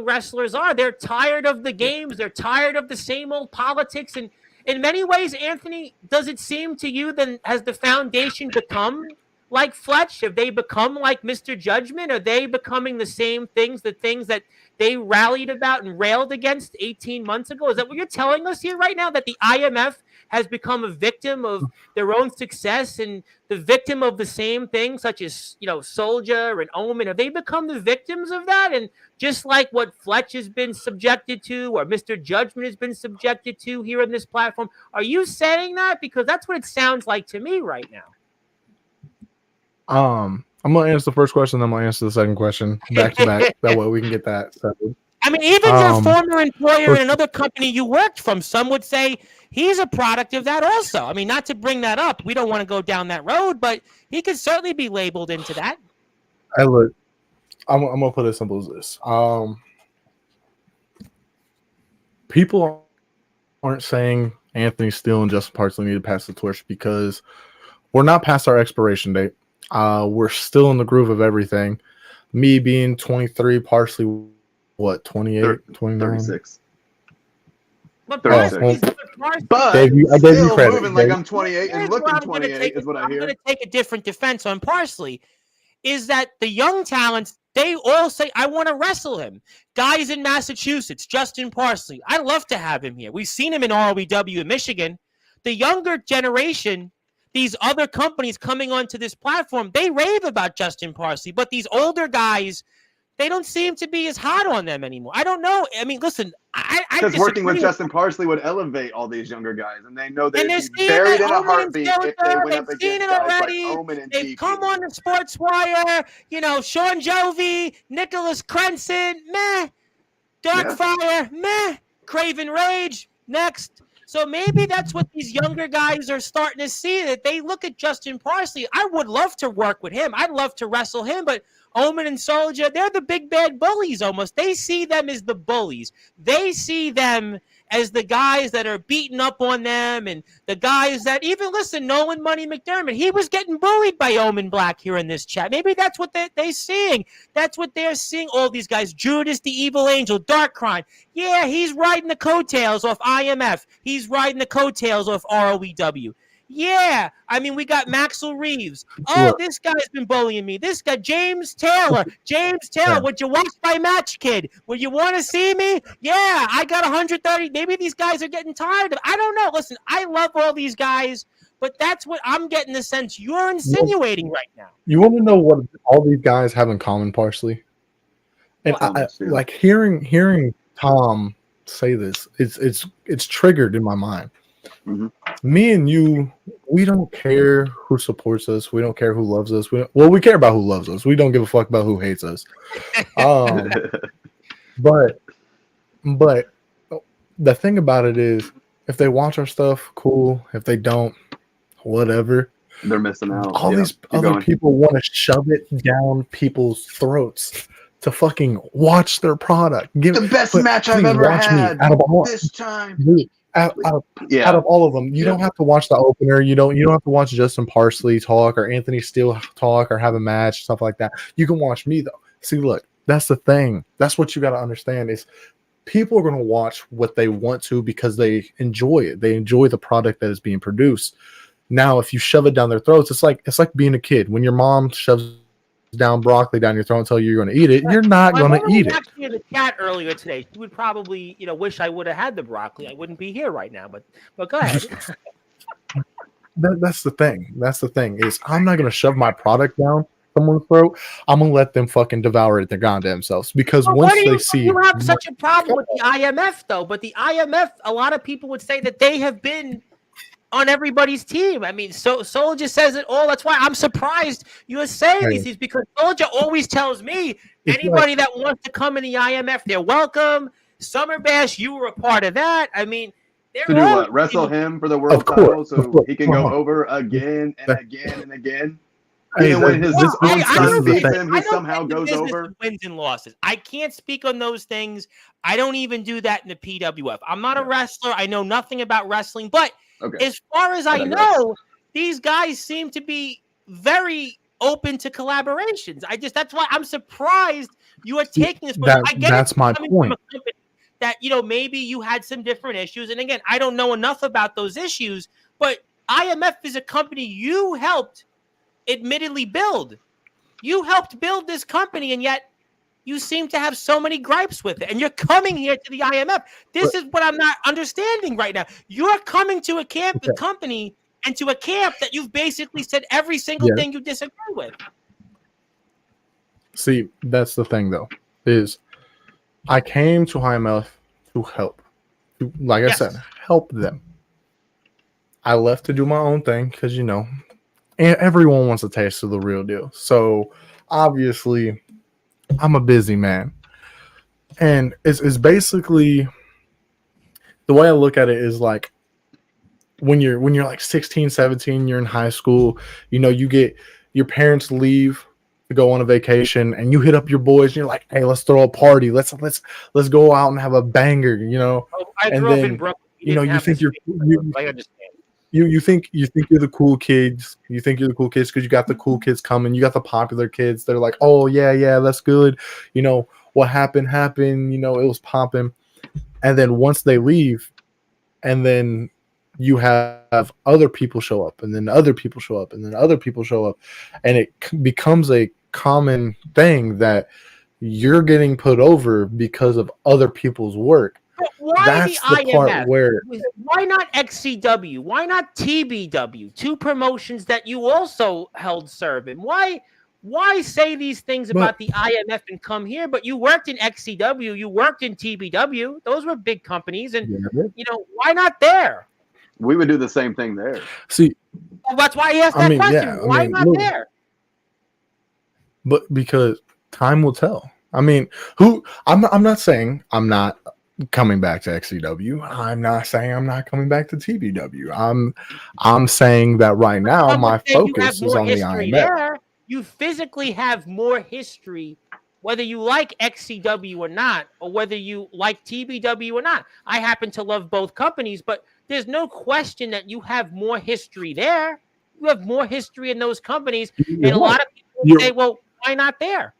wrestlers are? They're tired of the games. They're tired of the same old politics. And in many ways, Anthony, does it seem to you then has the foundation become like Fletch? Have they become like Mr. Judgment? Are they becoming the same things, the things that they rallied about and railed against 18 months ago? Is that what you're telling us here right now, that the IMF has become a victim of their own success and the victim of the same things, such as, Soldier and Omen? Have they become the victims of that? And just like what Fletch has been subjected to or Mr. Judgment has been subjected to here on this platform, are you saying that? Because that's what it sounds like to me right now. I'm gonna answer the first question, then I'm gonna answer the second question back to back. That way we can get that settled. I mean, even your former employer in another company you worked from, some would say he's a product of that also. I mean, not to bring that up, we don't want to go down that road, but he could certainly be labeled into that. Hey, look, I'm gonna put it as simple as this. People aren't saying Anthony Steele and Justin Parsley need to pass the torch because we're not past our expiration date. We're still in the groove of everything. Me being 23, Parsley, 28, 29? 36. But 36. But I gave you credit. Moving like I'm 28 and looking 28 is what I hear. I'm going to take a different defense on Parsley. Is that the young talents, they all say, I want to wrestle him. Guys in Massachusetts, Justin Parsley, I'd love to have him here. We've seen him in ROEW in Michigan. The younger generation, these other companies coming onto this platform, they rave about Justin Parsley, but these older guys, they don't seem to be as hot on them anymore. I don't know. I mean, listen, because working with Justin Parsley would elevate all these younger guys, and they know they'd be buried in a heartbeat if they went up against guys like Omen and They've come on the Sportswire, Sean Jovi, Nicholas Crenson, meh. Darkfire, meh. Craven Rage, next. So maybe that's what these younger guys are starting to see, that they look at Justin Parsley. I would love to work with him. I'd love to wrestle him, but Omen and Soldier, they're the big bad bullies almost. They see them as the bullies. They see them as the guys that are beating up on them and the guys that even, listen, Nolan Money McDermott, he was getting bullied by Omen Black here in this chat. Maybe that's what they're seeing. That's what they're seeing. All these guys, Judas the Evil Angel, Darkrai. Yeah, he's riding the coattails off IMF. He's riding the coattails off ROEW. Yeah, I mean, we got Maxwell Reeves. Oh, this guy's been bullying me. This guy, James Taylor. Would you watch my match, kid? Would you want to see me? Yeah, I got 130. Maybe these guys are getting tired of. I don't know. Listen, I love all these guys, but that's what I'm getting the sense you're insinuating right now. You want to know what all these guys have in common, Parsley? And like hearing Tom say this, it's triggered in my mind. Mm-hmm. Me and you, we don't care who supports us. We don't care who loves us. We care about who loves us. We don't give a fuck about who hates us. But the thing about it is, if they watch our stuff, cool. If they don't, whatever. They're missing out. All these other people want to shove it down people's throats to fucking watch their product. The best match I've ever had this time. Out of all of them, you don't have to watch the opener. You don't have to watch Justin Parsley talk or Anthony Steele talk or have a match, stuff like that. You can watch me though. See, look, that's the thing. That's what you got to understand is people are going to watch what they want to because they enjoy it. They enjoy the product that is being produced. Now, if you shove it down their throats, it's like being a kid. When your mom shoves down broccoli down your throat and tell you you're going to eat it, you're not My going mom to eat was it. actually in the chat earlier today. She would probably, wish I would have had the broccoli. I wouldn't be here right now. But go ahead. That's the thing. That's the thing is I'm not going to shove my product down someone's throat. I'm going to let them fucking devour it their goddamn selves because Well, once what do they you, see you have such a problem with the IMF though? But the IMF, a lot of people would say that they have been on everybody's team. I mean, Soldier says it all. That's why I'm surprised you are saying these things because Soldier always tells me anybody that wants to come in the IMF, they're welcome. Summer Bash, you were a part of that. I mean, they're To do all what? Wrestle him for the world title so he can go over again and again and again. Even when his own son beats him, he somehow goes over. Wins and losses. I can't speak on those things. I don't even do that in the PWF. I'm not a wrestler. I know nothing about wrestling. But as far as I know, these guys seem to be very open to collaborations. That's why I'm surprised you are taking this. I get that's my point. That maybe you had some different issues. And again, I don't know enough about those issues. But IMF is a company you helped admittedly build. You helped build this company, and yet you seem to have so many gripes with it. And you're coming here to the IMF. This is what I'm not understanding right now. You're coming to a company and to a camp that you've basically said every single thing you disagree with. See, that's the thing, though, is I came to IMF to help. Like I said, help them. I left to do my own thing because, and everyone wants a taste of the real deal. So obviously, I'm a busy man, and it's basically the way I look at it is like when you're like 16, 17, you're in high school. You get your parents leave to go on a vacation, and you hit up your boys. And you're like, "Hey, let's throw a party. Let's go out and have a banger." I grew up in Brooklyn. You think I understand. You think you're the cool kids. You think you're the cool kids because you got the cool kids coming. You got the popular kids. They're like, oh yeah, that's good. What happened. It was popping. And then once they leave, and then you have other people show up, and then other people show up, and then other people show up, and it becomes a common thing that you're getting put over because of other people's work. Why that's the IMF? Part where why not XCW? Why not TBW? Two promotions that you also held serve in. Why say these things about the IMF and come here? But you worked in XCW, you worked in TBW. Those were big companies, and why not there? We would do the same thing there. See, well, that's why I asked that question. Why not there? But because time will tell. I'm not saying I'm not coming back to XCW. I'm not saying I'm not coming back to TBW. I'm saying that right now my focus is on the IMF. There. You physically have more history, whether you like XCW or not, or whether you like TBW or not. I happen to love both companies, but there's no question that you have more history there. You have more history in those companies, and a lot of people say, "Well, why not there?"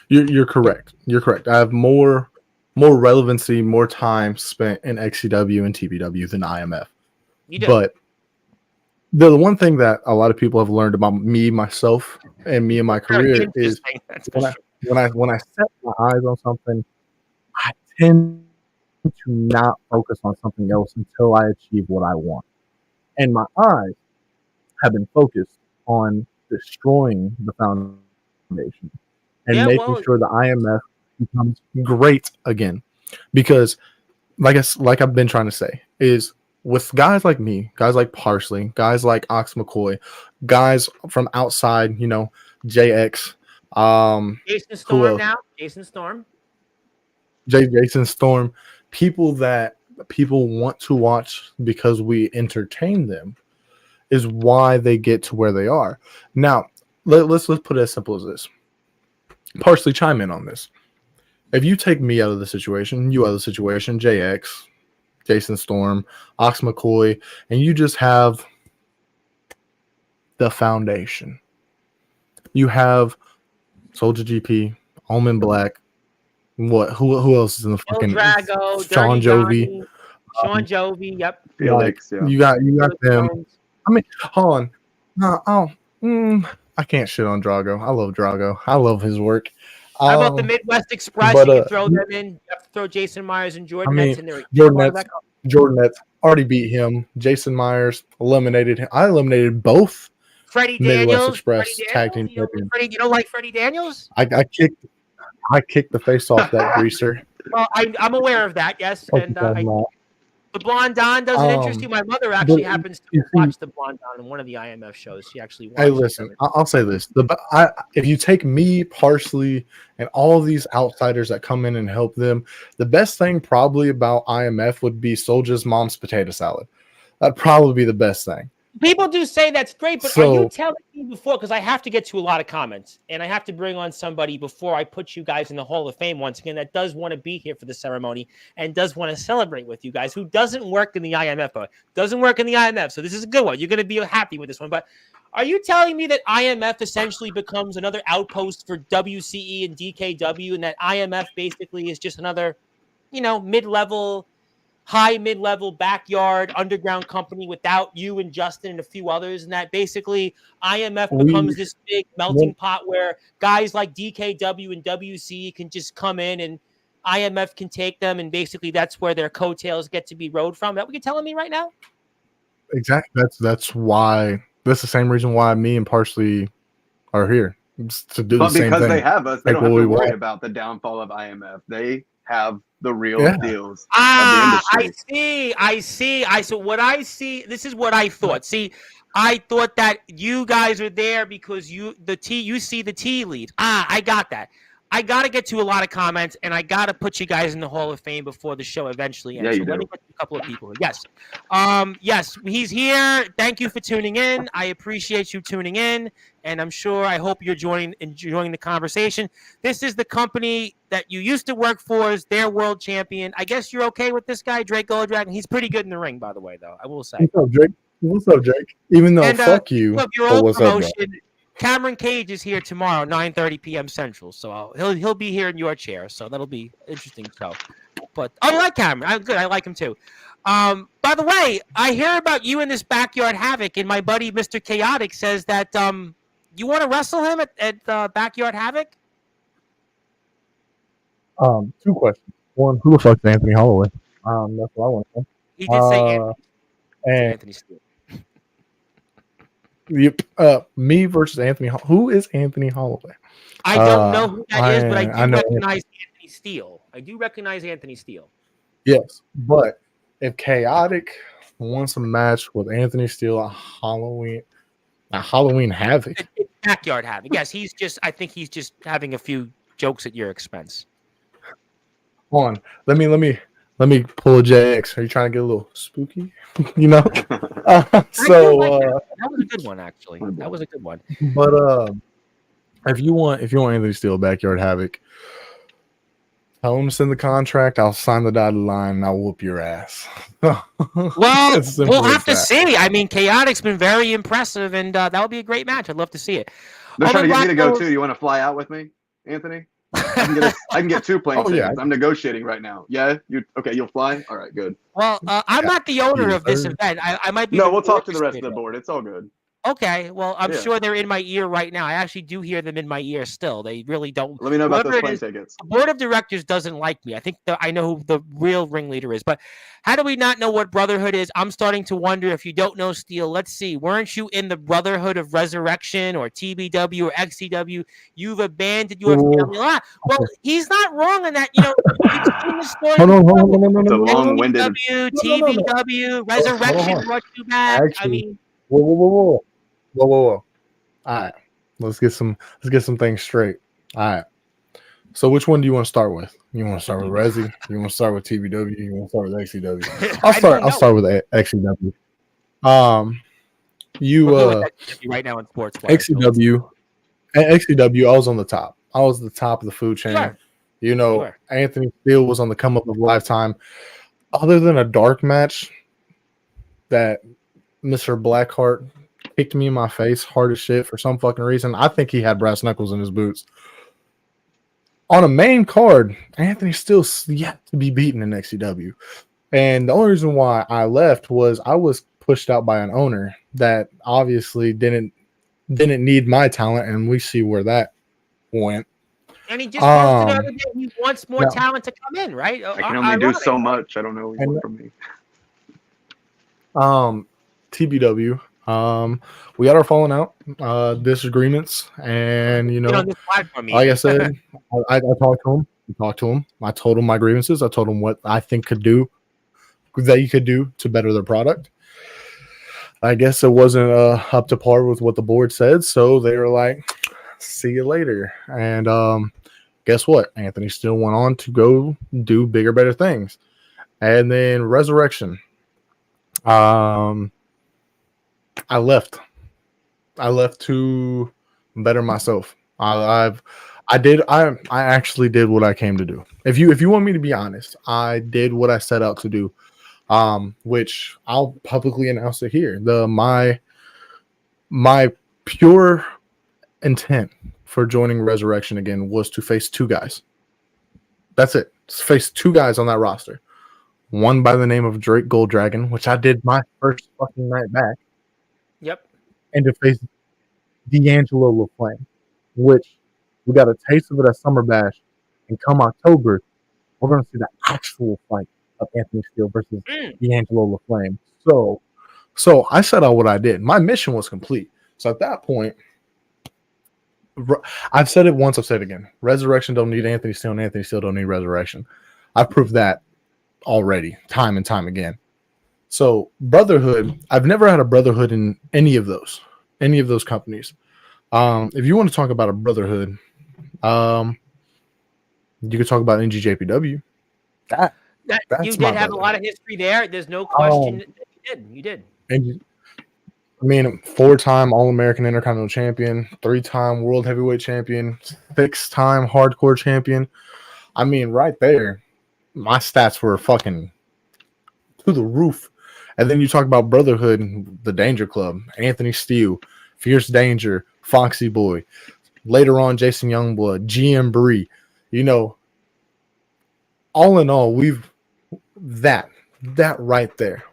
You're correct. You're correct. I have more relevancy, more time spent in XCW and TBW than IMF. You do. But the one thing that a lot of people have learned about myself and my career is when I set my eyes on something, I tend to not focus on something else until I achieve what I want. And my eyes have been focused on destroying the foundation and making sure the IMF becomes great again. Because like I've been trying to say is with guys like me, guys like Parsley, guys like Ox McCoy, guys from outside, JX, Jason Storm now, Jason Storm, Jason Storm, people that people want to watch because we entertain them is why they get to where they are. Now, let's put it as simple as this. Parsley, chime in on this. If you take me out of the situation, you out of the situation, JX, Jason Storm, Ox McCoy, and you just have the foundation. You have Soldier GP, Almond Black, What? Who else is in the El fucking Drago, Sean Dirty Jovi? Johnny, Sean Jovi. Yep. Like Felix, yeah. you got Felix them. Jones. I mean, hold on. No, I can't shit on Drago. I love Drago. I love his work. How about the Midwest Express? but, You can throw them in. You have to throw Jason Myers and Jordan I mean, Nets in there. Jordan Nets already beat him. Jason Myers eliminated him. I eliminated both Freddie Midwest Daniels. Express Freddie tag Daniels? team champions. You don't like Freddie Daniels? I kicked the face off that greaser. Well, I'm aware of that, yes. And the Blonde Don doesn't interest you. My mother actually happens to watch the Blonde Don in one of the IMF shows. She actually watches. Hey, listen, I'll say this: if you take me, Parsley, and all of these outsiders that come in and help them, the best thing probably about IMF would be Soulja's mom's potato salad. That'd probably be the best thing. People do say that's great, but are you telling me before? Because I have to get to a lot of comments, and I have to bring on somebody before I put you guys in the Hall of Fame once again that does want to be here for the ceremony and does want to celebrate with you guys, who doesn't work in the IMF, So this is a good one. You're going to be happy with this one. But are you telling me that IMF essentially becomes another outpost for WCE and DKW, and that IMF basically is just another, mid-level backyard underground company without you and Justin and a few others, and that basically IMF becomes this big melting pot where guys like DKW and WC can just come in and IMF can take them, and basically that's where their coattails get to be rode from? That what you're telling me right now? Exactly. That's why. That's the same reason why me and Parsley are here, just to do the same thing. But because they have us, they don't have to worry about the downfall of IMF. They have the real deals of the industry. I see. So what I see, this is what I thought. See, I thought that you guys are there because you see the tea lead. I got that. I got to get to a lot of comments, and I got to put you guys in the Hall of Fame before the show eventually ends. Yeah, let me get to a couple of people. Yes. Yes, he's here. Thank you for tuning in. I appreciate you tuning in, and I hope you're enjoying the conversation. This is the company that you used to work for, is their world champion. I guess you're okay with this guy, Drake Goladragon. He's pretty good in the ring, by the way, though, I will say. What's up, Jake? Even though, fuck you. Your old promotion, Cameron Cage is here tomorrow, 9:30 p.m. Central. So he'll be here in your chair. So that'll be interesting show. But I like Cameron. I'm good. I like him too. By the way, I hear about you in this Backyard Havoc, and my buddy Mr. Chaotic says that you want to wrestle him at Backyard Havoc. 2 questions. One, who the fuck's Anthony Holloway? That's what I want to know. He did say Anthony Steele. Yep. Me versus Anthony. Who is Anthony Holloway? I don't know who that is, but I do recognize Anthony Steele. I do recognize Anthony Steele. Yes, but if Chaotic wants a match with Anthony Steele at Halloween Havoc, Backyard Havoc. Yes, I think he's just having a few jokes at your expense. Hold on. Let me pull a JX. Are you trying to get a little spooky? That was a good one, actually. That was a good one. But if you want Anthony Steele Backyard Havoc, tell him to send the contract. I'll sign the dotted line and I'll whoop your ass. Well, we'll have to see. I mean, Chaotic's been very impressive, and that would be a great match. I'd love to see it. They're trying to get me to go too. You want to fly out with me, Anthony? I can get 2 plane tickets. Yeah. I'm negotiating right now. Yeah, you'll fly. All right, good. Well, I'm not the owner of this event. I might be. No, we'll talk to the rest of the board. It's all good. Okay, well, I'm sure they're in my ear right now. I actually do hear them in my ear still. They really don't. Let me know about those plane tickets. The board of directors doesn't like me. I think I know who the real ringleader is. But how do we not know what Brotherhood is? I'm starting to wonder if you don't know, Steele. Let's see. Weren't you in the Brotherhood of Resurrection or TBW or XCW? You've abandoned your family. Well, he's not wrong in that. You've seen the story. Hold on. It's a long-winded. TBW, Resurrection brought you back. Actually, Whoa. All right. Let's get some things straight. All right. So which one do you want to start with? You want to start with Resi? You want to start with TBW? You want to start with XCW? I'll start with XCW. Right now in Sportzwire. XCW, I was on the top. I was the top of the food chain. Sure. Anthony Steele was on the come up of Lifetime. Other than a dark match that Mr. Blackheart kicked me in my face hard as shit for some fucking reason. I think he had brass knuckles in his boots. on a main card, Anthony Steele's yet to be beaten in XCW. And the only reason why I left was I was pushed out by an owner that obviously didn't need my talent, and we see where that went. And he just posted the other day he wants more no. talent to come in, right? I can only do so much. I don't know what you want from me. TBW. We got our falling out, disagreements, and you know, on this platform, like I said, I talked to him. I told him my grievances. I told him what I think they could do to better their product. I guess it wasn't up to par with what the board said, so they were like, "See you later." And guess what? Anthony still went on to go do bigger, better things. And then Resurrection. I left to better myself. I actually did what I came to do. If you want me to be honest, I did what I set out to do. Which I'll publicly announce it here. My pure intent for joining Resurrection again was to face two guys. That's it. Just face two guys on that roster. One by the name of Drake Golddragon, which I did my first fucking night back. Yep. And to face D'Angelo LaFlame, which we got a taste of it at Summer Bash. And come October, we're going to see the actual fight of Anthony Steele versus D'Angelo LaFlame. So I set out what I did. My mission was complete. So at that point, I've said it once, I've said it again. Resurrection don't need Anthony Steele, and Anthony Steele don't need Resurrection. I've proved that already, time and time again. So Brotherhood, I've never had a Brotherhood in any of those companies. If you want to talk about a Brotherhood, you could talk about NGJPW. You did have a lot of history there. There's no question that you did. And I mean, 4-time All-American Intercontinental Champion, 3-time World Heavyweight Champion, 6-time Hardcore Champion. I mean, right there, my stats were fucking to the roof. And then you talk about Brotherhood, the Danger Club, Anthony Steele, Fierce Danger, Foxy Boy. Later on, Jason Youngblood, GM Bree. You know, all in all, that right there.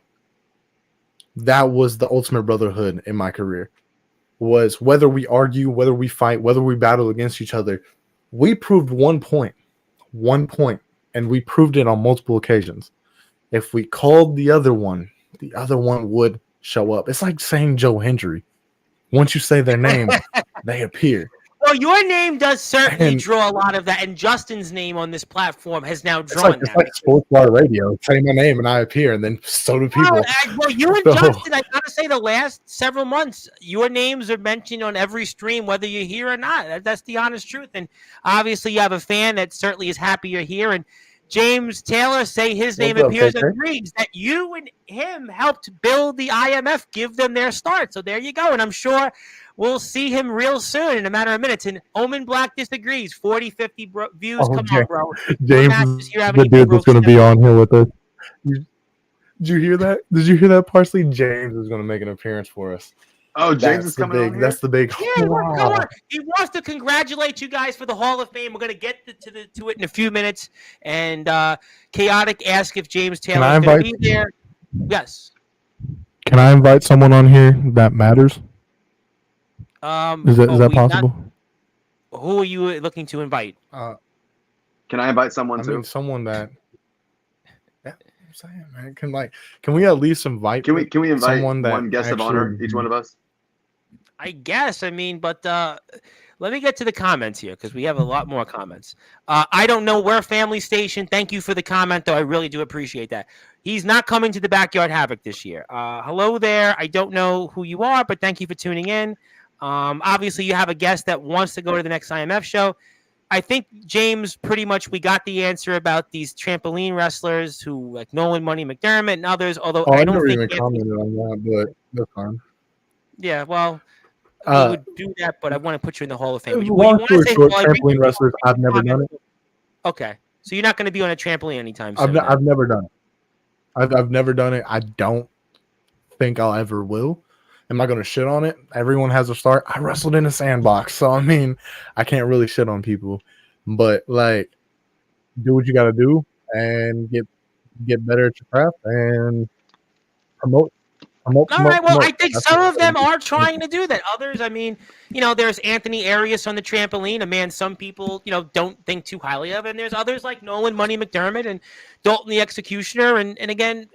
That was the ultimate Brotherhood in my career. Was whether we argue, whether we fight, whether we battle against each other, we proved one point, and we proved it on multiple occasions. If we called the other one would show up. It's like saying Joe Hendry. Once you say their name, they appear. Well, your name does certainly draw a lot of that, and Justin's name on this platform has now drawn it's like Sportzwire Radio. Say my name and I appear, and then so do people. Well, you and Justin, I gotta say, the last several months, your names are mentioned on every stream, whether you're here or not. That's the honest truth. And obviously, you have a fan that certainly is happy you're here. And James Taylor say his name appears and agrees that you and him helped build the IMF, give them their start. So there you go. And I'm sure we'll see him real soon in a matter of minutes. And Omen Black disagrees. 40, 50 views. Come on, bro. James is the dude that's going to be on here with us. Did you hear that? Did you hear that, Parsley? James is going to make an appearance for us. Oh, James is coming on here? That's the big. Yeah, come on. He wants to congratulate you guys for the Hall of Fame. We're going to get to it in a few minutes. And Chaotic asked if James Taylor is going to be there. Yes. Can I invite someone on here that matters? Is that possible? Who are you looking to invite? Can I invite someone too? Someone that. Yeah, I'm saying, man. Can we at least invite? Can we invite someone that one guest of honor, each one of us? I guess. I mean, but let me get to the comments here because we have a lot more comments. I don't know where Family Station. Thank you for the comment, though. I really do appreciate that. He's not coming to the Backyard Havoc this year. Hello there. I don't know who you are, but thank you for tuning in. Obviously, you have a guest that wants to go to the next IMF show. I think, James, pretty much we got the answer about these trampoline wrestlers who, like Nolan Money McDermott and others, although I don't never think even commented on that, but that's fine. Yeah, well, we would do that, but I want to put you in the Hall of Fame. Trampoline wrestlers, I've never done it. Okay, so you're not going to be on a trampoline anytime soon. I've never done it. I've never done it. I don't think I'll ever will. Am I going to shit on it? Everyone has a start. I wrestled in a sandbox, so I mean, I can't really shit on people. But like, do what you got to do and get better at your craft and promote. All right. Well, I Promote. think That's some what of them are I trying to do that. Others, I mean, there's Anthony Arias on the trampoline, a man some people, don't think too highly of, and there's others like Nolan Money McDermott and Dalton the Executioner, and again,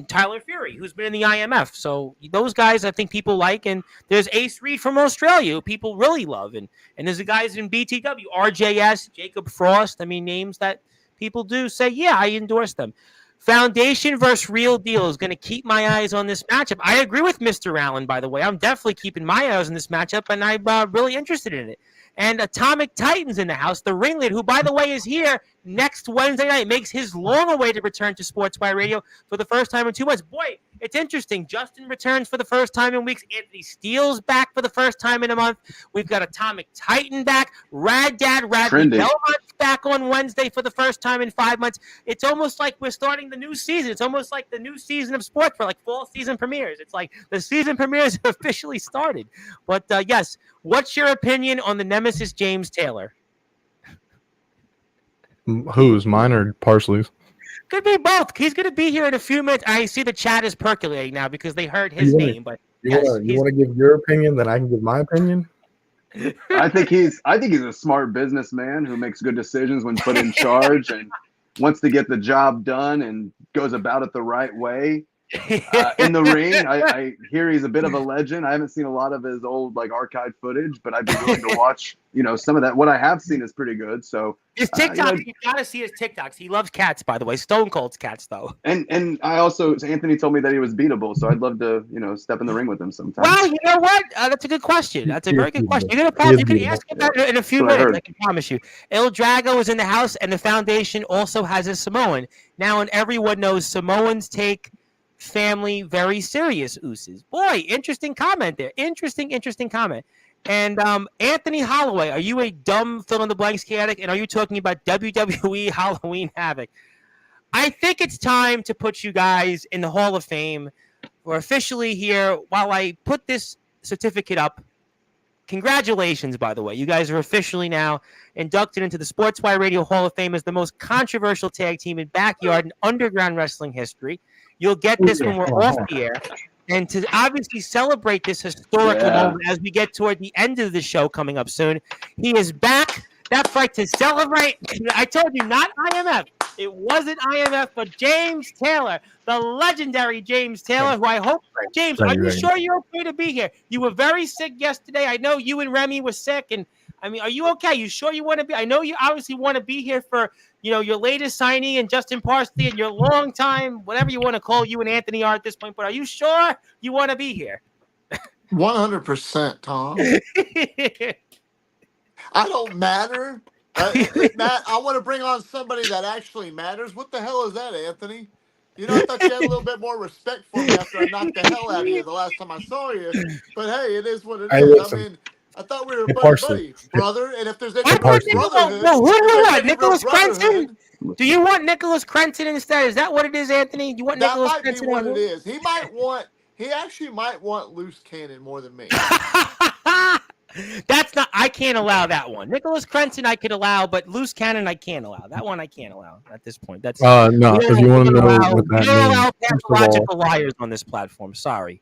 Tyler Fury, who's been in the IMF. So those guys, I think people like, and there's Ace Reed from Australia, who people really love, and there's the guys in BTW, RJS, Jacob Frost. I mean, names that people do say, yeah, I endorse them. Foundation versus Real Deal is going to keep my eyes on this matchup. I agree with Mr. Allen, by the way. I'm definitely keeping my eyes on this matchup, and I'm really interested in it. And Atomic Titans in the house, the ringleader, who, by the way, is here next Wednesday night, makes his long-awaited return to Sportswire Radio for the first time in 2 months. Boy, it's interesting. Justin returns for the first time in weeks. Anthony Steele's back for the first time in a month. We've got Atomic Titan back. Rad Radley Belmont's back on Wednesday for the first time in 5 months. It's almost like we're starting the new season. It's almost like the new season of sports for like fall season premieres. It's like the season premieres have officially started. But yes, what's your opinion on the Nemesis James Taylor? Who's mine or Parsley's? Could be both. He's going to be here in a few minutes. I see the chat is percolating now because they heard his name. But you want to give your opinion, then I can give my opinion. I think he's a smart businessman who makes good decisions when put in charge and wants to get the job done and goes about it the right way. In the ring, I hear he's a bit of a legend. I haven't seen a lot of his old archive footage, but I'd be willing to watch some of that. What I have seen is pretty good. So his TikTok, you gotta see his TikToks. He loves cats, by the way. Stone Cold's cats, though. And I also, Anthony told me that he was beatable, so I'd love to step in the ring with him sometime. Well, you know what? That's a good question. That's a very good question. You can ask him that in a few minutes. I can promise you. Il Drago is in the house, and the foundation also has a Samoan now, and everyone knows Samoans take family very serious. Ooses, boy, interesting comment there. Interesting comment. And Anthony Holloway, are you a dumb fill in the blanks chaotic? And are you talking about WWE Halloween Havoc? I think it's time to put you guys in the Hall of Fame. We're officially here. While I put this certificate up, congratulations, by the way. You guys are officially now inducted into the Sportswire Radio Hall of Fame as the most controversial tag team in backyard and underground wrestling history. You'll get this when we're off the air. And to obviously celebrate this historical moment as we get toward the end of the show coming up soon, he is back. That's right, to celebrate. I told you, not IMF. It wasn't IMF, but James Taylor, the legendary James Taylor, who I hope, James, are you sure you're okay to be here? You were very sick yesterday. I know you and Remy were sick. And I mean, are you okay? You sure you want to be? I know you obviously want to be here for, your latest signing and Justin Parsley and your long time, whatever you want to call you and Anthony are at this point. But are you sure you want to be here? 100%, Tom. I don't matter. Matt, I want to bring on somebody that actually matters. What the hell is that, Anthony? I thought you had a little bit more respect for me after I knocked the hell out of you the last time I saw you. But hey, it is what it is. Listen. I mean, I thought we were buddy, brother. And if there's any real brotherhood, who do you want? Nicholas Crenson? Do you want Nicholas Crenson instead? Is that what it is, Anthony? You want Nicholas Crenson? That might be what it is. He actually might want Loose Cannon more than me. That's not. I can't allow that one. Nicholas Crenson I could allow, but Loose Cannon I can't allow. That one I can't allow at this point. That's no. If you want to know what that means, we don't allow pathological liars on this platform. Sorry.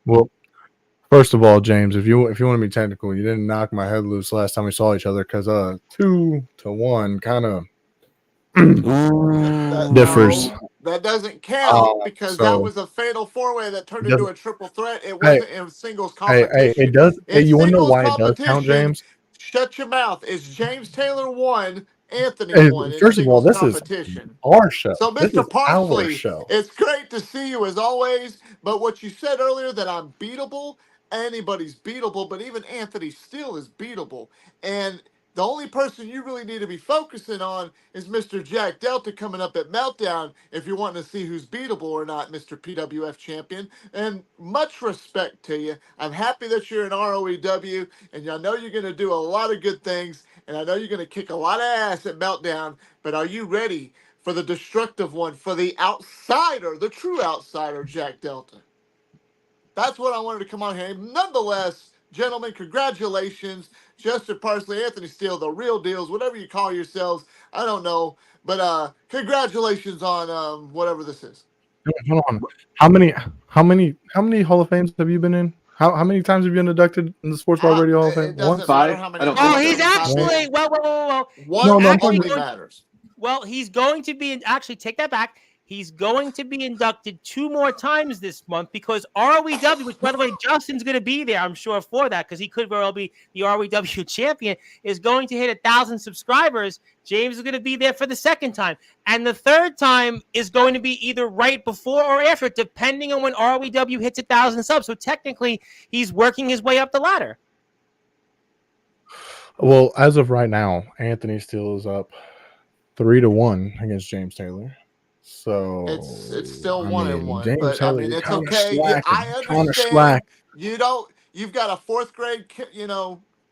Well, first of all, James, if you want to be technical, you didn't knock my head loose last time we saw each other because 2-1 kind of differs. That doesn't count because that was a fatal four-way that turned into a triple threat. It wasn't in singles competition. It does. You want to know why it does count, James? Shut your mouth. It's James Taylor 1, Anthony 1. First of all, this is our show. So, Mr. Parsley, it's great to see you as always. But what you said earlier that I'm beatable, anybody's beatable, but even Anthony Steele is beatable. And the only person you really need to be focusing on is Mr. Jack Delta coming up at Meltdown if you're wanting to see who's beatable or not, Mr. PWF champion. And much respect to you. I'm happy that you're in ROEW, and I know you're going to do a lot of good things, and I know you're going to kick a lot of ass at Meltdown, but are you ready for the destructive one, for the outsider, the true outsider, Jack Delta? That's what I wanted to come on here. Nonetheless, Gentlemen, congratulations. Justin Parsley, Anthony Steele, the real deals, whatever you call yourselves. I don't know. But congratulations on whatever this is. Hold on. How many Hall of Fames have you been in? How many times have you been inducted in the Sportswire Radio Hall of Fame? It doesn't Five? matter how many. I don't Oh, think he's so. actually well. One No, I'm only talking- matters. Well, he's going to be actually take that back. He's going to be inducted 2 more times this month because ROEW, which by the way, Justin's going to be there, I'm sure, for that because he could very well be the ROEW champion, is going to hit 1,000 subscribers. James is going to be there for the second time. And the third time is going to be either right before or after, depending on when ROEW hits 1,000 subs. So technically, he's working his way up the ladder. Well, as of right now, Anthony Steele is up 3-1 against James Taylor. So it's still 1-1, James but Taylor, I mean it's kinda okay. I understand. You've got a 4th grade,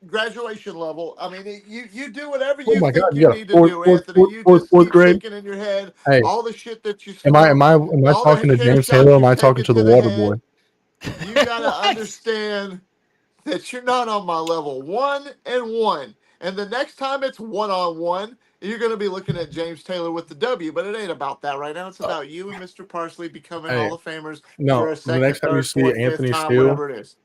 graduation level. I mean, you do whatever you think you need to do, Anthony. You just keep thinking in your head all the shit that you. Am I talking to James Taylor? Or am I talking to the Water Boy? You gotta understand that you're not on my level. 1-1, and the next time it's 1-on-1. You're going to be looking at James Taylor with the W, but it ain't about that right now. It's about you and Mr. Parsley becoming Hall of Famers for a second, the next time you third, see fourth, Anthony fifth time, Steele, whatever it is.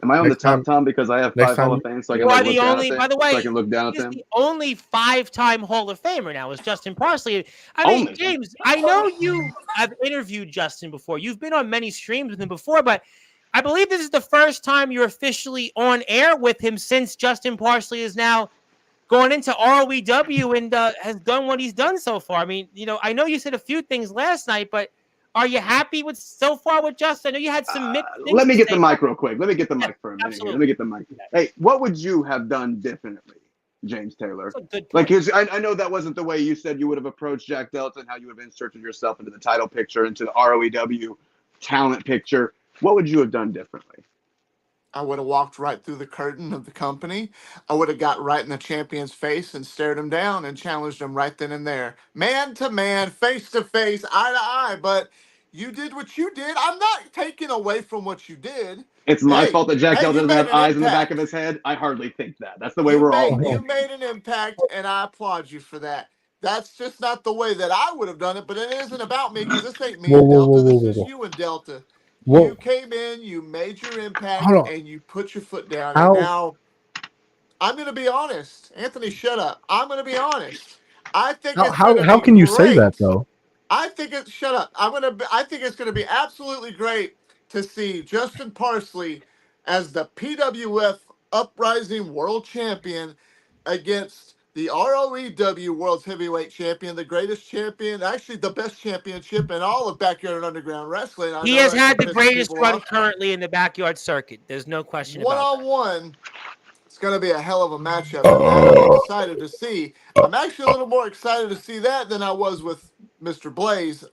Am I on the Next time- top, Tom, because I have next 5 Hall time- of Fame, so I You can are like, the look down only, at by the them, so I way, can look down at he's them? the only 5-time Hall of Famer now is Justin Parsley. I mean, Only. James, I know you have interviewed Justin before. You've been on many streams with him before, but I believe this is the first time you're officially on air with him since Justin Parsley is now going into ROEW and has done what he's done so far. I mean, I know you said a few things last night, but are you happy with so far with Justin? I know you had some mixed things. Let me to get say. the mic real quick. Let me get the mic for a minute. Here. Absolutely. Let me get the mic. Hey, what would you have done differently, James Taylor? That's a good Like, point. I know that wasn't the way you said you would have approached Jack Delta and how you would have inserted yourself into the title picture, into the ROEW talent picture. What would you have done differently? I would have walked right through the curtain of the company. I would have got right in the champion's face and stared him down and challenged him right then and there. Man to man, face to face, eye to eye. But you did what you did. I'm not taking away from what you did. It's my fault that Jack Delta you doesn't have made an eyes in the back impact. of his head. I hardly think that. That's the way we're all. You made an impact, and I applaud you for that. That's just not the way that I would have done it, but it isn't about me because this ain't me and Delta. This is you and Delta. You came in, you made your impact, and you put your foot down. And now, I'm going to be honest. Anthony, shut up. I'm going to be honest. I think how can you say that though? I think it's shut up. I think it's going to be absolutely great to see Justin Parsley as the PWF Uprising World Champion against the ROEW World's Heavyweight Champion, the greatest champion, actually the best championship in all of Backyard and Underground Wrestling. He has had the greatest run currently in the backyard circuit. There's no question about that. 1-on-1. It's going to be a hell of a matchup, and that I'm excited to see. I'm actually a little more excited to see that than I was with Mr. Blaze.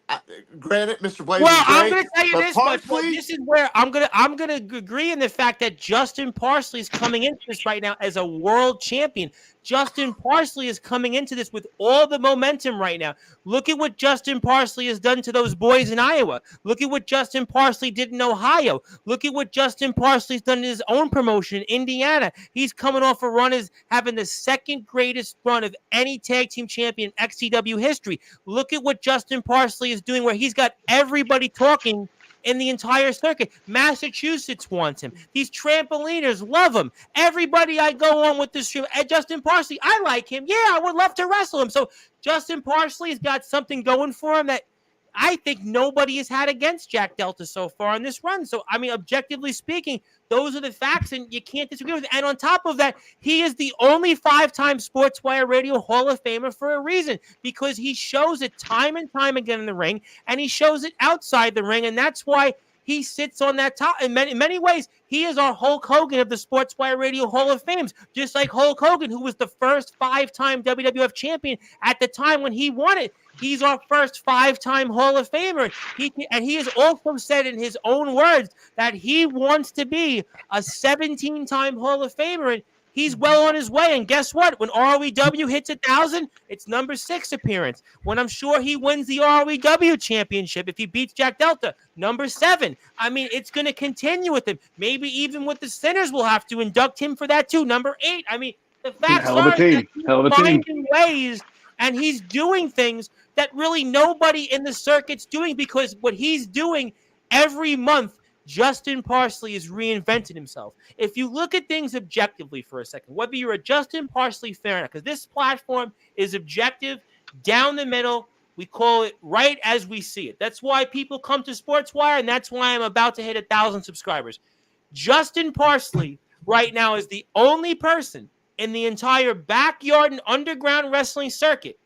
Granted, Mr. Blaze is great, I'm going to tell you but this much. Parsley, This is where I'm gonna agree in the fact that Justin Parsley is coming into this right now as a world champion. Justin Parsley is coming into this with all the momentum right now. Look at what Justin Parsley has done to those boys in Iowa. Look at what Justin Parsley did in Ohio. Look at what Justin Parsley's done in his own promotion in Indiana. He's coming off a run as having the second greatest run of any tag team champion in XCW history. Look at what Justin Parsley is doing where he's got everybody talking in the entire circuit. Massachusetts wants him. These trampoliners love him. Everybody I go on with this stream, Justin Parsley, I like him. Yeah, I would love to wrestle him. So Justin Parsley's got something going for him that I think nobody has had against Jack Delta so far in this run. So, I mean, objectively speaking, those are the facts, and you can't disagree with it. And on top of that, he is the only 5-time Sportswire Radio Hall of Famer for a reason, because he shows it time and time again in the ring, and he shows it outside the ring, and that's why he sits on that top. In many ways, he is our Hulk Hogan of the Sportswire Radio Hall of Fames, just like Hulk Hogan, who was the first 5-time WWF champion at the time when he won it. He's our first 5-time Hall of Famer. And he has also said in his own words that he wants to be a 17-time Hall of Famer. And He's well on his way. And guess what? When ROEW hits 1,000, it's number 6 appearance. When I'm sure he wins the ROEW championship, if he beats Jack Delta, number 7. I mean, it's going to continue with him. Maybe even with the Sinners, we'll have to induct him for that too. Number 8. I mean, the facts are that he's finding ways and he's doing things that really nobody in the circuit's doing, because what he's doing every month, Justin Parsley is reinventing himself. If you look at things objectively for a second, whether you're a Justin Parsley fan, because this platform is objective, down the middle, we call it right as we see it. That's why people come to Sportswire, and that's why I'm about to hit 1,000 subscribers. Justin Parsley right now is the only person in the entire backyard and underground wrestling circuit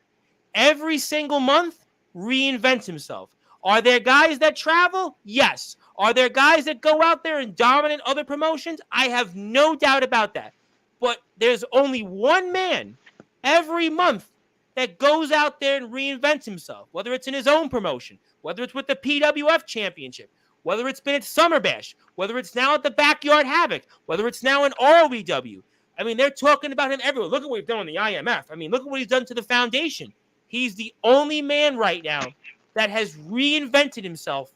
every single month reinvents himself. Are there guys that travel? Yes. Are there guys that go out there and dominate other promotions? I have no doubt about that. But there's only one man every month that goes out there and reinvents himself, whether it's in his own promotion, whether it's with the PWF Championship, whether it's been at Summer Bash, whether it's now at the Backyard Havoc, whether it's now in ROEW. I mean, they're talking about him everywhere. Look at what he's done on the IMF. I mean, look at what he's done to the foundation. He's the only man right now that has reinvented himself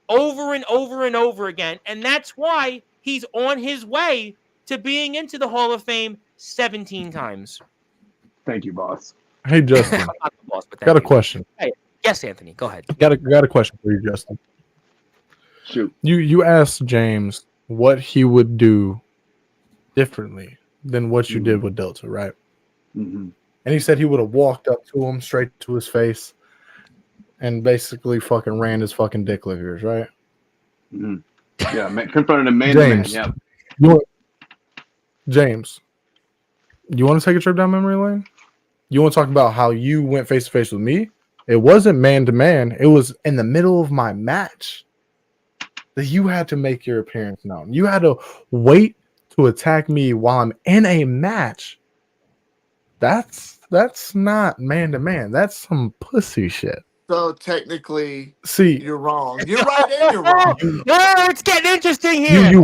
over and over and over again. And that's why he's on his way to being into the Hall of Fame 17 times. Thank you, boss. Hey, Justin. Boss, got a question. Hey, yes, Anthony. Go ahead. Got a question for you, Justin. Shoot. You asked James what he would do differently than what you did with Delta, right? Mm-hmm. And he said he would have walked up to him straight to his face and basically fucking ran his fucking dick lickers, right? Mm-hmm. Yeah, confronted a man James, to man. Yeah. James, you want to take a trip down memory lane? You want to talk about how you went face to face with me? It wasn't man to man. It was in the middle of my match that you had to make your appearance known. You had to wait to attack me while I'm in a match. That's not man to man. That's some pussy shit. So technically, see, you're wrong. You're right and you're wrong. Oh, it's getting interesting here. You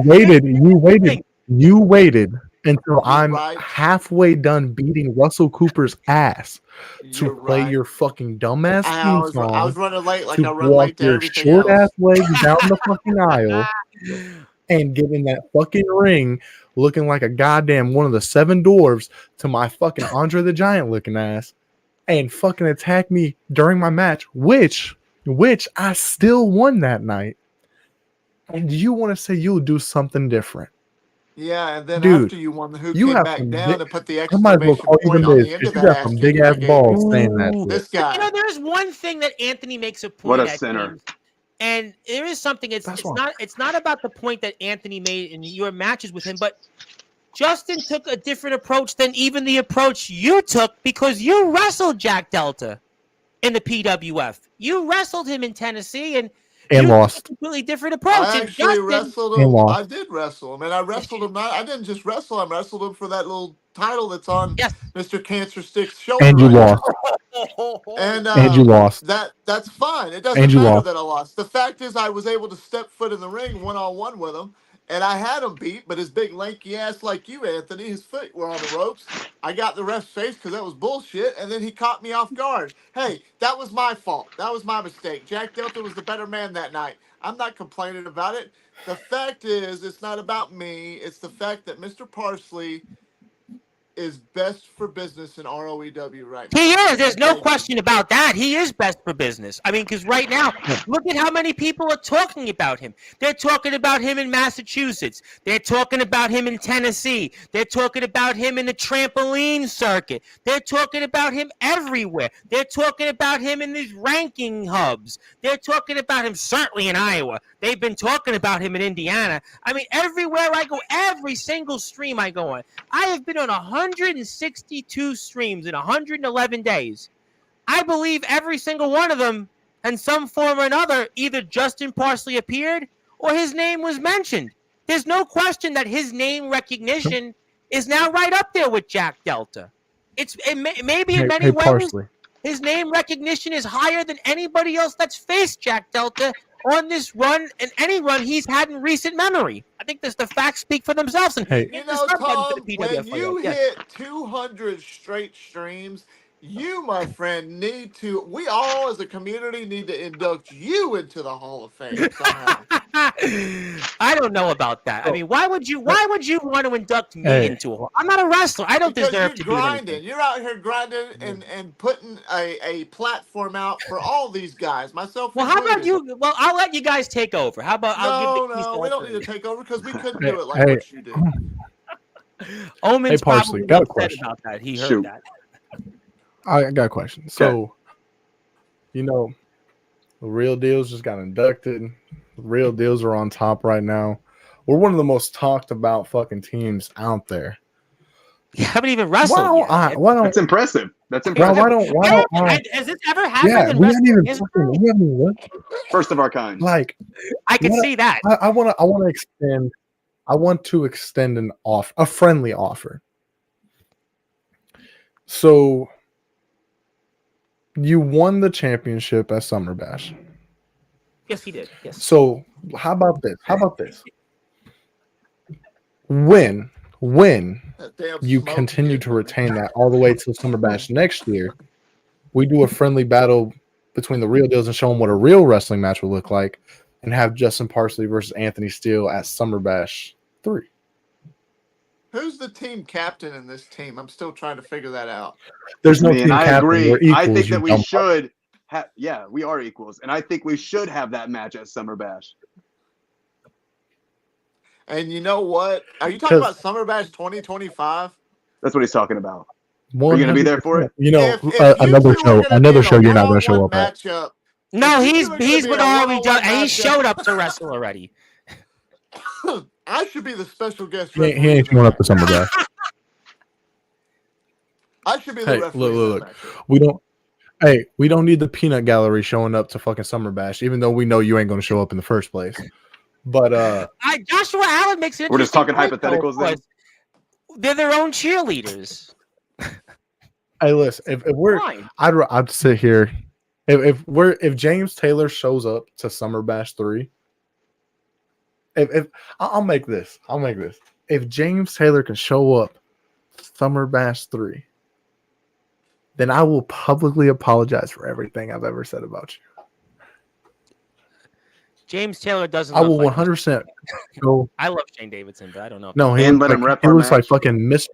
waited until I'm halfway done beating Russell Cooper's ass to play your fucking dumbass theme song. I was running late, like to I run late to your everything short else. ass legs down the fucking aisle and get in that fucking ring looking like a goddamn one of the 7 dwarves to my fucking Andre the Giant looking ass and fucking attack me during my match, which I still won that night. And you want to say you'll do something different? Yeah, and then Dude, after you won, who you came have back some down big- to put the I might as well exclamation call you point the on Miz, the end 'cause of you that got some ass big kicking ass I gave balls you. saying that shit. This guy. You know, there's one thing that Anthony makes a point. What a at, sinner. James, and there is something. It's not about the point that Anthony made in your matches with him, but Justin took a different approach than even the approach you took, because you wrestled Jack Delta in the PWF. You wrestled him in Tennessee and you lost. took a completely different approach. I And actually Justin, wrestled And him. lost. I did wrestle him, and I wrestled him. I didn't just wrestle him. I wrestled him for that little title that's on Yes. Mr. Cancer Stick's shoulder. And you right lost. And You lost. That's fine. It And doesn't you matter lost. that I lost. The fact is, I was able to step foot in the ring 1-on-1 with him, and I had him beat. But his big lanky ass, like you, Anthony, his feet were on the ropes. I got the ref's face because that was bullshit, and then he caught me off guard. Hey, that was my fault. That was my mistake. Jack Delta was the better man that night. I'm not complaining about it. The fact is, it's not about me. It's the fact that Mr. Parsley is best for business in ROEW right now. he is. There's no Thank you. question about that. He is best for business. I mean, because right now, look at how many people are talking about him. They're talking about him in Massachusetts. They're talking about him in Tennessee. They're talking about him in the trampoline circuit. They're talking about him everywhere. They're talking about him in these ranking hubs. They're talking about him certainly in Iowa. They've been talking about him in Indiana. I mean, everywhere I go, every single stream I go on. I have been on 162 streams in 111 days. I believe every single one of them, in some form or another, either Justin Parsley appeared or his name was mentioned. There's no question that his name recognition is now right up there with Jack Delta. Maybe in many ways, Parsley. his name recognition is higher than anybody else that's faced Jack Delta on this run and any run he's had in recent memory. I think the facts speak for themselves. And Hey, You know, Tom, when you hit 200 straight streams, you, my friend, we all as a community need to induct you into the Hall of Fame somehow. I don't know about that. I mean, why would you want to induct me into a hall? I'm not a wrestler. I don't deserve to grinding. You're out here grinding and putting a platform out for all these guys, myself. Well, how about you? Well, I'll let you guys take over. How about No, we don't need to take over because we couldn't do it like what you do. Omen's Parsley, got a question about that. He heard that. I got a question. So, the Real Deals just got inducted. The Real Deals are on top right now. We're one of the most talked about fucking teams out there. You haven't even wrestled yet. That's impressive. That's impressive. Why don't has this ever happened? Yeah, in we haven't even wrestling? First of our kind. Like, I can see that. I want to extend a friendly offer. So you won the championship at Summer Bash. Yes, he did. Yes. So how about this? When you continue to retain that all the way to Summer Bash next year, we do a friendly battle between the Real Deals and show them what a real wrestling match would look like, and have Justin Parsley versus Anthony Steele at Summer Bash 3. Who's the team captain in this team? I'm still trying to figure that out. There's no team captain. I agree. We're equals, I think that we should have. Yeah, we are equals, and I think we should have that match at Summer Bash. And you know what? Are you talking about Summer Bash 2025? That's what he's talking about. Are you going to be there for it? Another show you're not going to show up at. No, he's been already done. He showed up to wrestle already. I should be the special guest. He ain't showing up to Summer Bash. I should be the referee. Look. We don't need the peanut gallery showing up to fucking Summer Bash, even though we know you ain't going to show up in the first place. But Joshua Allen makes it. We're just talking hypotheticals then. They're their own cheerleaders. Hey, listen. If we're, I'd sit here. If James Taylor shows up to Summer Bash 3, if I'll make this. If James Taylor can show up Summer Bash 3, then I will publicly apologize for everything I've ever said about you. James Taylor doesn't. I will 100% go. I love Shane Davidson, but I don't know. No, he looks like fucking Mr.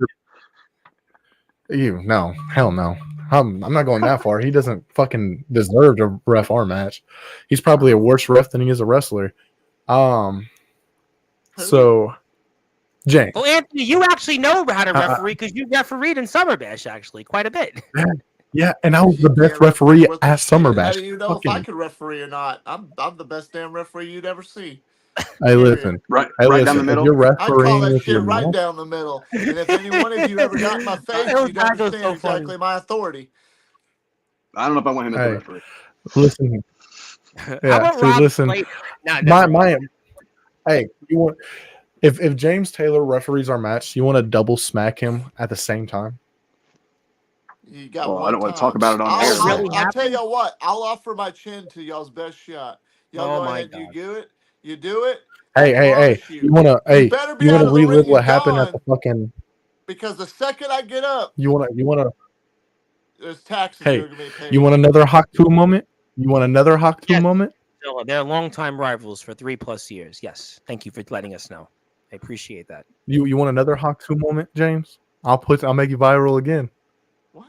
No, hell no. I'm not going that far. He doesn't fucking deserve to ref our match. He's probably a worse ref than he is a wrestler. So, James. Well, Anthony, you actually know how to referee because you refereed in Summer Bash actually quite a bit. Yeah, and I was the best referee at Summer Bash. How do you know if I could referee or not? I'm the best damn referee you'd ever see. Hey, listen. Right down the middle. You're I call refereeing that shit right down the middle. And if any one of you ever got in my face, you'd understand exactly my authority. I don't know if I want him as a referee. Listen. Yeah, listen. Hey, you want if James Taylor referees our match, you want to double smack him at the same time? You got I don't want to talk about it on air. I'll tell you what. I'll offer my chin to y'all's best shot. Y'all go ahead and you do it. You do it. Hey. You want to relive what happened at the fucking? Because the second I get up, you want to. There's taxes. Hey, you want another Hawk 2 moment? moment? They're longtime rivals for 3+ years. Yes, thank you for letting us know. I appreciate that. You want another Hawk 2 moment, James? I'll make you viral again. What?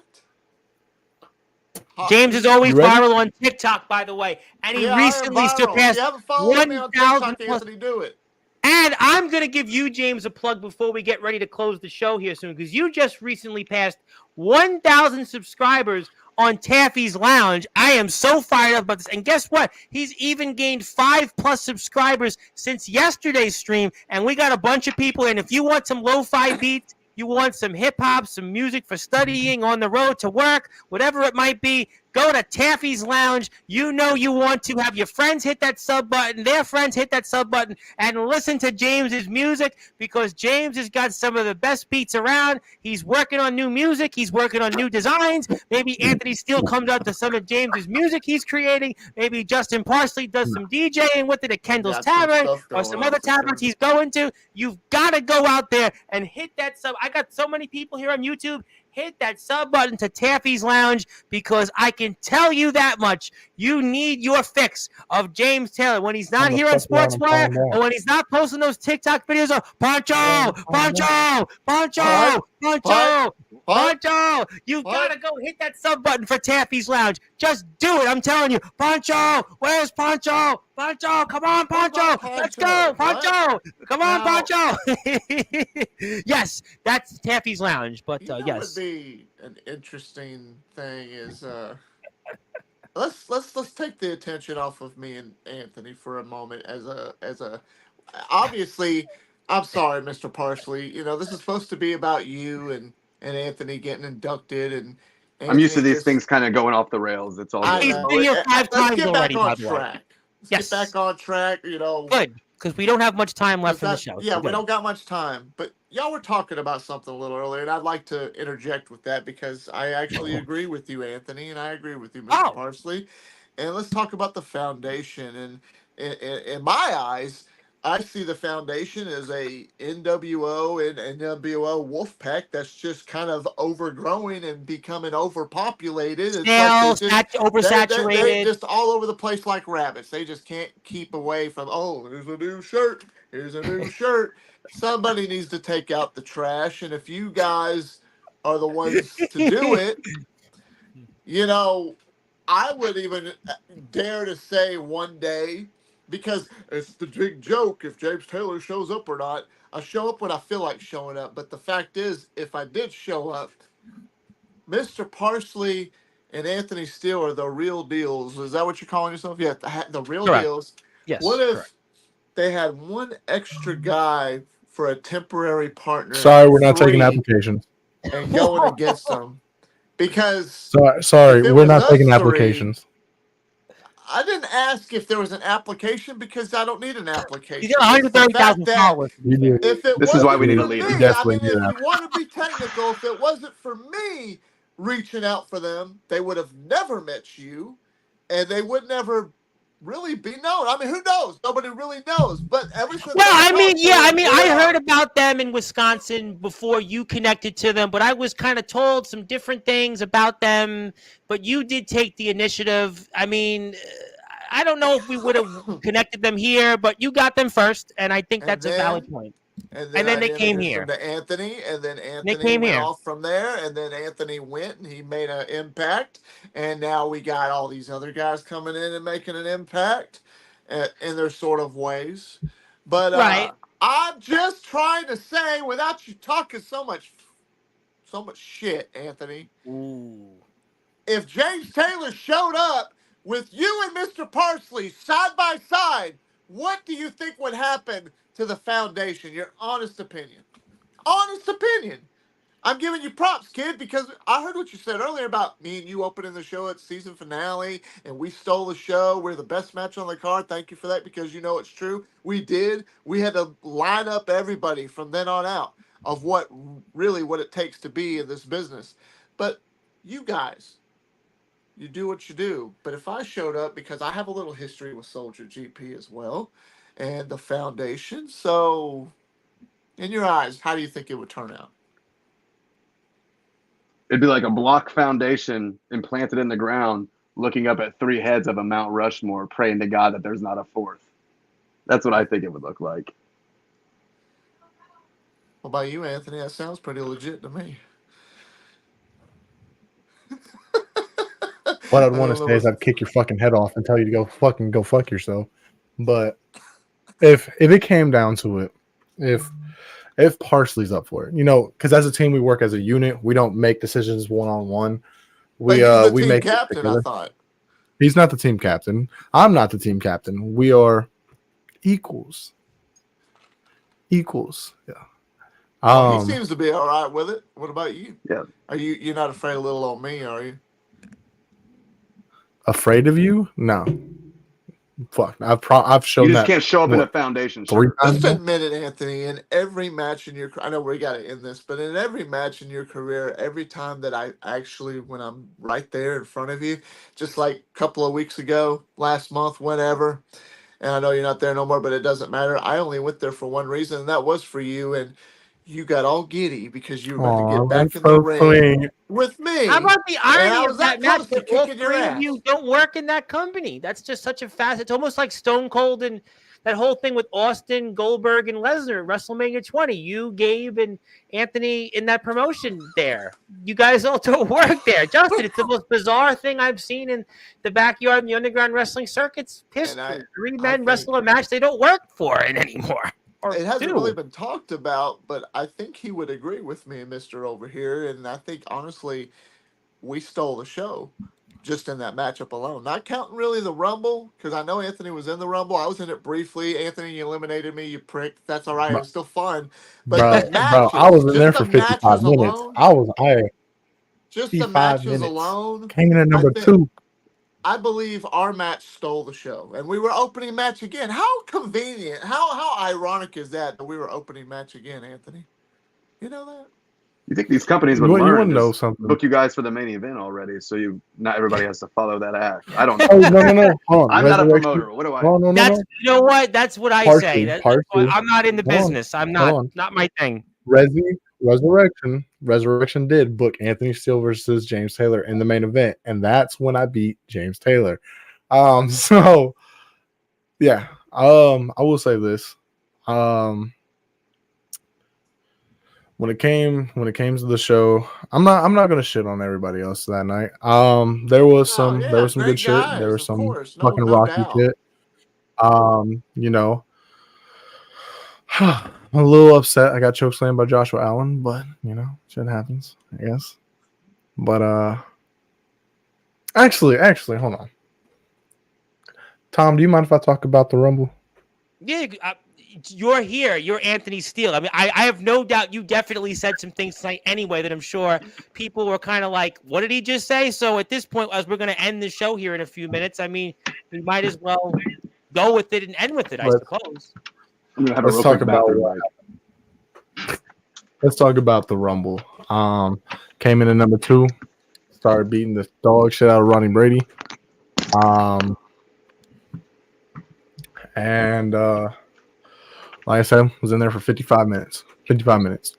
James is always viral on TikTok, by the way, and he recently surpassed 1,000. Anthony, do it. And I'm going to give you, James, a plug before we get ready to close the show here soon, because you just recently passed 1,000 subscribers on Taffy's Lounge. I am so fired up about this. And guess what? He's even gained 5+ subscribers since yesterday's stream, and we got a bunch of people. And if you want some lo-fi beats, you want some hip-hop, some music for studying on the road to work, whatever it might be, Go to Taffy's Lounge. You know you want to have your friends hit that sub button, their friends hit that sub button, and listen to James's music because James has got some of the best beats around. He's working on new music. He's working on new designs. Maybe Anthony Steele comes out to some of James's music he's creating. Maybe Justin Parsley does some DJing with it at Kendall's Tavern or some other taverns he's going to. You've got to go out there and hit that sub. I got so many people here on YouTube. Hit that sub button to Taffy's Lounge because I can tell you that much. You need your fix of James Taylor when he's not here on Sportswire or when he's not posting those TikTok videos of Poncho. You gotta go hit that sub button for Taffy's Lounge. Just do it. I'm telling you. Poncho, where's Poncho? Poncho, come on, Poncho. Let's go, Poncho. Come on, Poncho. Yes, that's Taffy's Lounge. But yes. Would be an interesting thing is let's take the attention off of me and Anthony for a moment as a obviously I'm sorry, Mr. Parsley. This is supposed to be about you and Anthony getting inducted and Anthony I'm used to these things kind of going off the rails. It's all He's been here 5 times already, by the way. Let's get back on track, Good, because we don't have much time left in the show. Yeah, we don't got much time. But y'all were talking about something a little earlier, and I'd like to interject with that because I actually agree with you, Anthony, and I agree with you, Mr. Parsley. And let's talk about the foundation. And in my eyes, I see the foundation as a NWO and NWO wolf pack that's just kind of overgrowing and becoming overpopulated. It's oversaturated. They're just all over the place like rabbits. They just can't keep away from, here's a new shirt. Here's a new shirt. Somebody needs to take out the trash. And if you guys are the ones to do it, I would even dare to say one day, because it's the big joke if James Taylor shows up or not. I show up when I feel like showing up. But the fact is, if I did show up, Mr. Parsley and Anthony Steele are the real deals. Is that what you're calling yourself? Yeah, the real deals. Yes. What if they had one extra guy for a temporary partner? Sorry, we're not taking applications. And going against them. Because sorry, we're not taking applications. I didn't ask if there was an application because I don't need an application. You got 130,000 followers. This is why we need a leader. If you want to be technical, if it wasn't for me reaching out for them, they would have never met you, and they would never really be known. I mean, who knows? Nobody really knows. But ever since I heard about them in Wisconsin before you connected to them, but I was kind of told some different things about them. But you did take the initiative. I mean, I don't know if we would have connected them here, but you got them first, and I think that's a valid point. And then they came here. To Anthony, and then Anthony went off from there, and then Anthony went and he made an impact, and now we got all these other guys coming in and making an impact in their sort of ways. But I'm just trying to say, without you talking so much shit, Anthony. Ooh. If James Taylor showed up with you and Mr. Parsley side by side, what do you think would happen to the foundation? Your honest opinion. Honest opinion. I'm giving you props, kid, because I heard what you said earlier about me and you opening the show at season finale, and we stole the show. We're the best match on the card. Thank you for that, because it's true. We did. We had to line up everybody from then on out of what it takes to be in this business. But you guys, you do what you do. But if I showed up, because I have a little history with Soldier GP as well, and the foundation. So, in your eyes, how do you think it would turn out? It'd be like a block foundation implanted in the ground, looking up at 3 heads of a Mount Rushmore, praying to God that there's not a 4th. That's what I think it would look like. What about you, Anthony? That sounds pretty legit to me. What I'd want to say is I'd kick your fucking head off and tell you to go fuck yourself. But if it came down to it, if Parsley's up for it, because as a team we work as a unit. We don't make decisions one-on-one. We make captain. I thought he's not the team captain. I'm not the team captain. We are equals. Yeah. He seems to be all right with it. What about you? Yeah. You're not afraid of little old me, are you? afraid of you? No. Fuck. I've shown You just that. can't show up in a what, foundation 3 shirt. times Just now? admit it, Anthony. In every match in your, I know we got to end this, but in every match in your career, every time that I actually, when I'm right there in front of you, just like a couple of weeks ago, last month, whenever, and I know you're not there no more, but it doesn't matter. I only went there for one reason, and that was for you. And you got all giddy because you were about to get Oh, back that's in the so ring sweet. with How me, about the and irony I of was that that match close to that all kicking your 3 of ass. you don't work in that company? That's just such a fast. It's almost like Stone Cold and that whole thing with Austin, Goldberg, and Lesnar, WrestleMania 20. You, Gabe, and Anthony in that promotion there. You guys all don't work there. Justin, it's the most bizarre thing I've seen in the backyard in the underground wrestling circuit's And history. 3 I men think wrestle a match they don't work for it anymore. Or it hasn't really 2. been talked about, but I think he would agree with me, Mister Over Here. And I think honestly, we stole the show just in that matchup alone. Not counting really the Rumble, because I know Anthony was in the Rumble. I was in it briefly. Anthony, you eliminated me, you prick. That's all right. It Bro, was still fun. But the bro, I matches, was in just there the for 55 matches minutes. alone, I just the 55 matches minutes. alone, Came in at I number think 2. I believe our match stole the show. And we were opening match again. How convenient, how ironic is that we were opening match again, Anthony? You know that? You think these companies would You learn want and to know just something? book you guys for the main event already, so not everybody has to follow that act. I don't Oh, know. no. Hold on. I'm not a Resurrection. promoter. What do I No, know? no, no, That's no. you know what? That's what I say. That's why Parsley. I'm not in the Hold on. business. I'm Hold not on. not my thing. Resurrection did book Anthony Steele versus James Taylor in the main event, and that's when I beat James Taylor. So yeah. I will say this. When it came to the show, I'm not gonna shit on everybody else that night. There was Oh some yeah, good great shit. There guys, was of some course. No, fucking no rocky doubt. shit. You know, I'm a little upset. I got chokeslammed by Joshua Allen, but you know, shit happens, I guess. But actually, hold on. Tom, do you mind if I talk about the Rumble? Yeah, you're here. You're Anthony Steele. I mean, I have no doubt you definitely said some things tonight anyway that I'm sure people were kind of like, what did he just say? So at this point, as we're going to end the show here in a few minutes, I mean, we might as well go with it and end with it, I suppose. I'm gonna have a Let's real talk quick about bathroom break. Let's talk about the Rumble. Came in at number 2, started beating the dog shit out of Ronnie Brady. And like I said, was in there for 55 minutes. 55 minutes.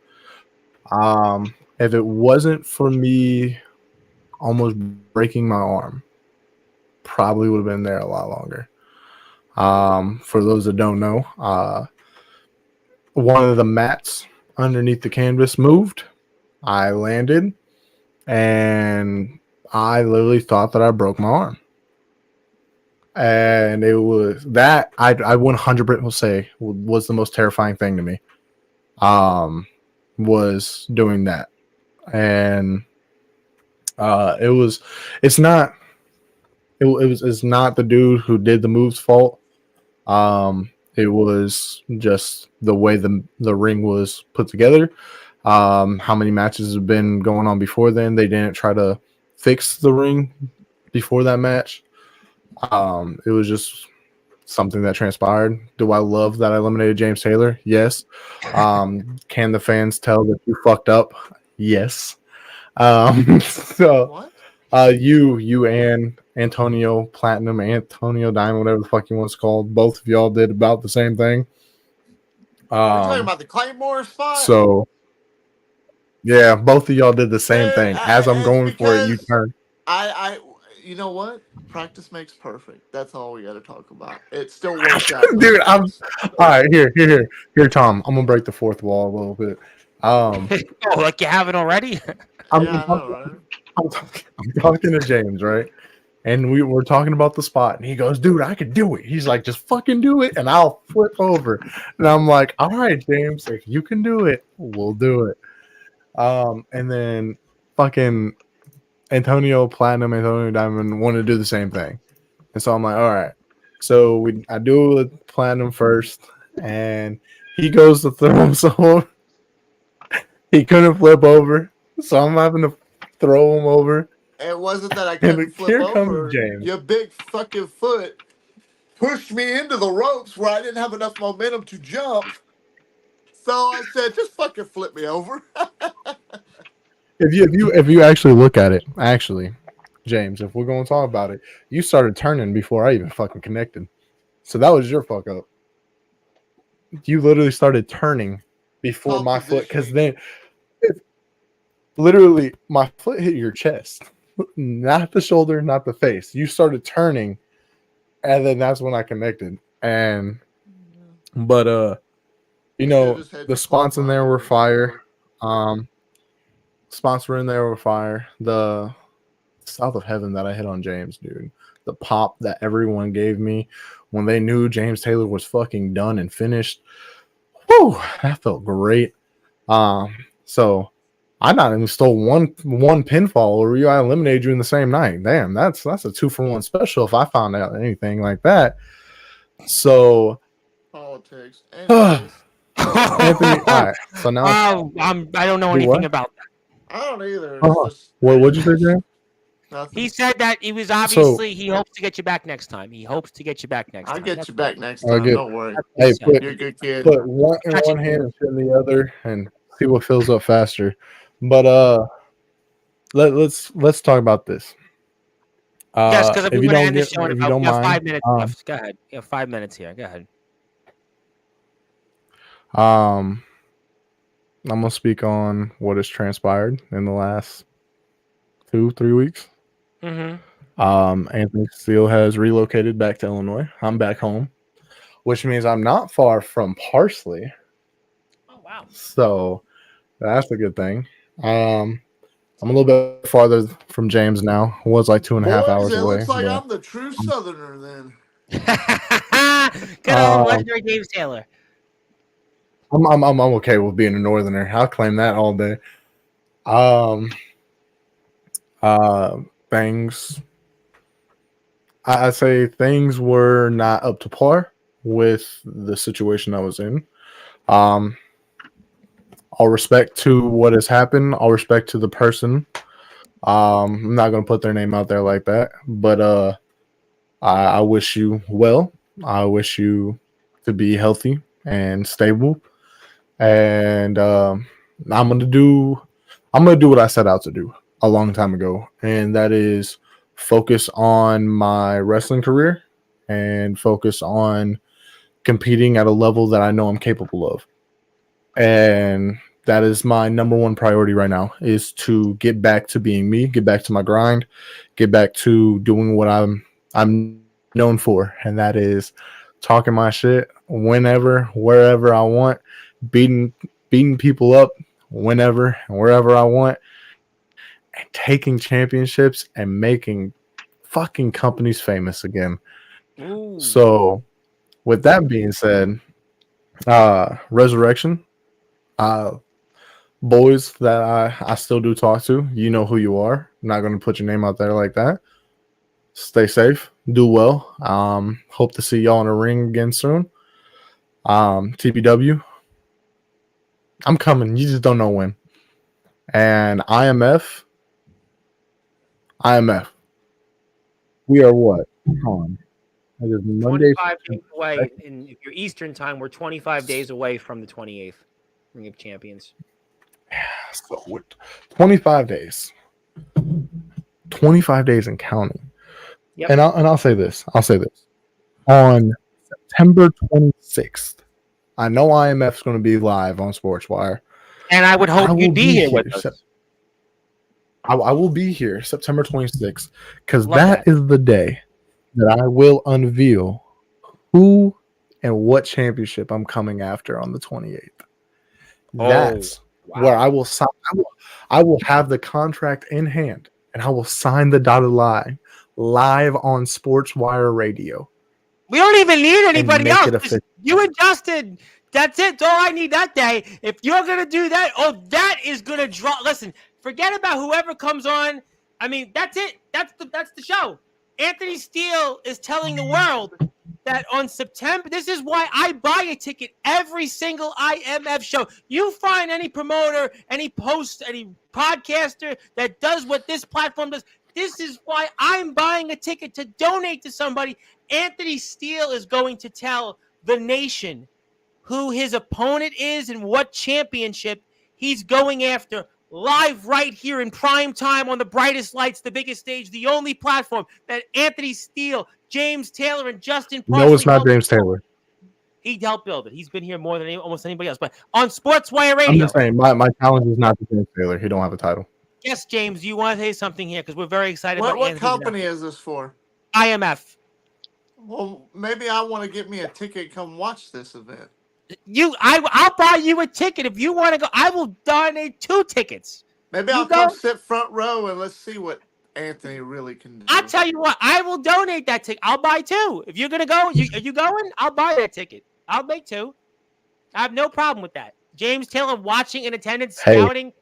If it wasn't for me almost breaking my arm, probably would have been there a lot longer. For those that don't know, one of the mats underneath the canvas moved. I landed, and I literally thought that I broke my arm. And it was that I 100% will say was the most terrifying thing to me. Was doing that, and it's not the dude who did the move's fault. It was just the way the ring was put together. How many matches have been going on before then? They didn't try to fix the ring before that match. It was just something that transpired. Do I love that I eliminated James Taylor? Yes. Can the fans tell that you fucked up? Yes. So What? you and Antonio Platinum, Antonio Diamond, whatever the fuck you want to call, both of y'all did about the same thing. Are you talking about the Claymore spot? So yeah, both of y'all did the same Dude, thing. As I'm it's going for it, you because turn. you know what? Practice makes perfect. That's all we got to talk about. It still worked out. Dude, I'm all right. Here, Tom. I'm gonna break the fourth wall a little bit. Oh, like you haven't already? I'm Yeah, I know, right? I'm talking to James, right? And we were talking about the spot, and he goes, "Dude, I could do it." He's like, "Just fucking do it, and I'll flip over." And I'm like, "All right, James, if you can do it, we'll do it." And then fucking Antonio Platinum, Antonio Diamond wanted to do the same thing, and so I'm like, "All right." So I do it with Platinum first, and he goes to throw himself. He couldn't flip over, so I'm having to throw him over. It wasn't that I And couldn't flip here comes over. James. Your big fucking foot pushed me into the ropes where I didn't have enough momentum to jump. So I said, just fucking flip me over. If you actually look at it, actually, James, if we're going to talk about it, you started turning before I even fucking connected. So that was your fuck up. You literally started turning before my foot, because then literally my foot hit your chest, not the shoulder, not the face. You started turning, and then that's when I connected. But you know, the spots in there were fire. Spots were in there were fire. The South of Heaven that I hit on James, dude. The pop that everyone gave me when they knew James Taylor was fucking done and finished. Whew, that felt great. So I not even stole one pinfall over you. I eliminated you in the same night. Damn, that's a 2-for-1 special if I found out anything like that. So politics. Anthony, all right. So now I don't know anything about that. I don't either. Well, what'd you say, James? Nothing. He said that he was obviously he hopes to get you back next time. He hopes to get you back next time. I'll get you back next time. Don't worry. Hey, you're a good kid. Put one in one hand and shit in the other, and see what fills up faster. But let's talk about this. Yes, because if we're you going to don't end this show in if you about don't mind, 5 minutes left. Go ahead. You have 5 minutes here. Go ahead. I'm gonna speak on what has transpired in the last 2-3 weeks. Anthony Steele has relocated back to Illinois. I'm back home, which means I'm not far from Parsley. Oh wow! So that's a good thing. I'm a little bit farther from James now. I was like 2.5 hours away. Looks like I'm the true Southerner then. Good old legendary James Taylor. I'm okay with being a Northerner. I'll claim that all day. Things. I say things were not up to par with the situation I was in. All respect to what has happened. All respect to the person. I'm not gonna put their name out there like that, but I wish you well. I wish you to be healthy and stable. And I'm gonna do what I set out to do a long time ago, and that is focus on my wrestling career and focus on competing at a level that I know I'm capable of. And that is my number one priority right now, is to get back to being me, get back to my grind, get back to doing what I'm known for, and that is talking my shit whenever, wherever I want, beating people up whenever and wherever I want, and taking championships and making fucking companies famous again. Ooh. So with that being said, Resurrection, boys that I still do talk to, you know who you are. I'm not going to put your name out there like that. Stay safe, do well. Hope to see y'all in a ring again soon. TBW, I'm coming. You just don't know when. And IMF. We are what? On. It is Monday. 25 days away. If you're Eastern time, we're 25 days away from the 28th Ring of Champions. Yeah, so 25 days. 25 days and counting. Yep. And I'll say this. On September 26th, I know IMF is going to be live on Sportswire. And I would hope you'd be here with us. I will be here September 26th, because that is the day that I will unveil who and what championship I'm coming after on the 28th. That's where I will sign. I will have the contract in hand, and I will sign the dotted line live on Sportswire Radio. We don't even need anybody else. You and Justin. That's it. That's all I need that day. If you're gonna do that, that is gonna draw. Listen, forget about whoever comes on. I mean, that's it. That's the show. Anthony Steele is telling the world that on September. This is why I buy a ticket every single IMF show. You find any promoter, any post, any podcaster that does what this platform does. This is why I'm buying a ticket to donate to somebody. Anthony Steele is going to tell the nation who his opponent is and what championship he's going after live right here in prime time on the brightest lights, the biggest stage, the only platform that Anthony Steele, James Taylor, and Justin Parsley. No, it's not James Taylor. He helped build it. He's been here more than almost anybody else. But on Sportswire Radio. I'm just saying, my challenge is not to James Taylor. He don't have a title. Yes, James, you want to say something here because we're very excited about What company is this for? IMF. Well, maybe I want to get me a ticket. Come watch this event. I'll buy you a ticket if you want to go. I will donate 2 tickets. Maybe I'll come sit front row and let's see what Anthony really can do. I'll tell you what, I will donate that ticket. I'll buy 2. If you're gonna go, are you going? I'll buy that ticket. I'll make 2. I have no problem with that. James Taylor watching in attendance, scouting.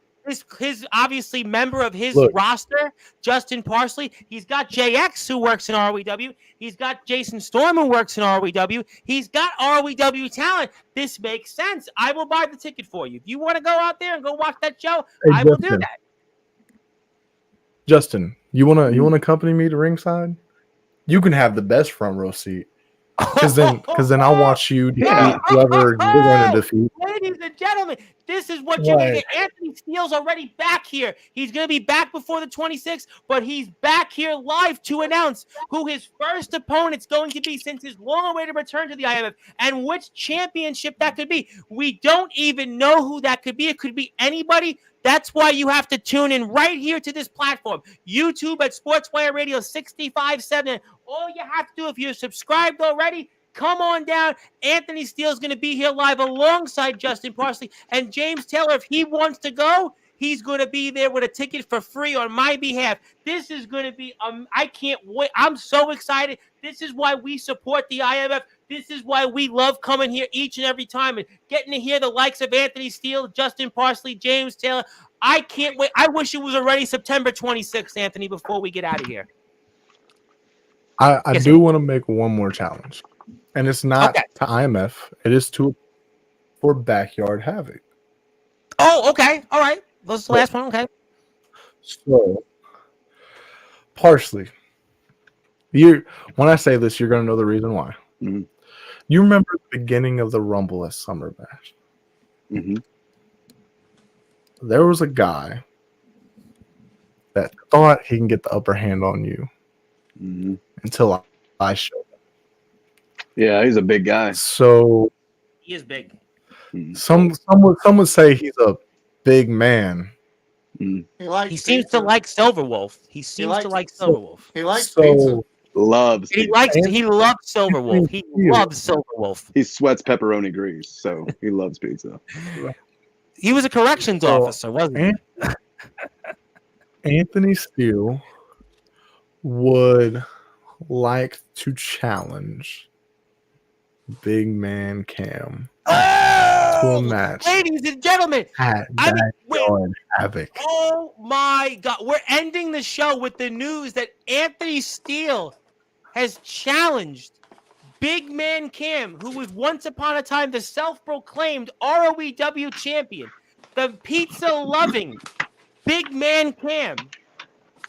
His obviously member of his roster, Justin Parsley. He's got JX who works in ROEW. He's got Jason Storm who works in ROEW. He's got ROEW talent. This makes sense. I will buy the ticket for you. If you want to go out there and go watch that show, I will do that. Justin, you wanna accompany me to ringside? You can have the best front row seat. Because then I'll watch you defeat whoever you're going to defeat. Ladies and gentlemen, this is what you're going to get. Anthony Steele's already back here. He's going to be back before the 26th, but he's back here live to announce who his first opponent's going to be since his long-awaited return to the IMF and which championship that could be. We don't even know who that could be. It could be anybody. That's why you have to tune in right here to this platform. YouTube at Sportswire Radio 65.7. All you have to do, if you're subscribed already, come on down. Anthony Steele's going to be here live alongside Justin Parsley. And James Taylor, if he wants to go, he's going to be there with a ticket for free on my behalf. This is going to be, I can't wait. I'm so excited. This is why we support the IMF. This is why we love coming here each and every time and getting to hear the likes of Anthony Steele, Justin Parsley, James Taylor. I can't wait. I wish it was already September 26th, Anthony, before we get out of here. I do want to make one more challenge. And it's not to IMF. It is for Backyard Havoc. Oh, okay. All right. That's the last one. Okay. So, Parsley. When I say this, you're going to know the reason why. Mm-hmm. You remember the beginning of the Rumble at Summer Bash? Mm-hmm. There was a guy that thought he can get the upper hand on you until I showed up. Yeah, he's a big guy. So he is big. Some would say he's a big man. He seems to like Silverwolf. He likes pizza. Loves. He loves Silverwolf. He loves Silverwolf. He sweats pepperoni grease, so he loves pizza. He was a corrections officer, wasn't he? Anthony Steele would like to challenge Big Man Cam to a match. Ladies and gentlemen, Havoc. Oh my God. We're ending the show with the news that Anthony Steele has challenged Big Man Cam, who was once upon a time the self-proclaimed ROEW champion, the pizza-loving Big Man Cam,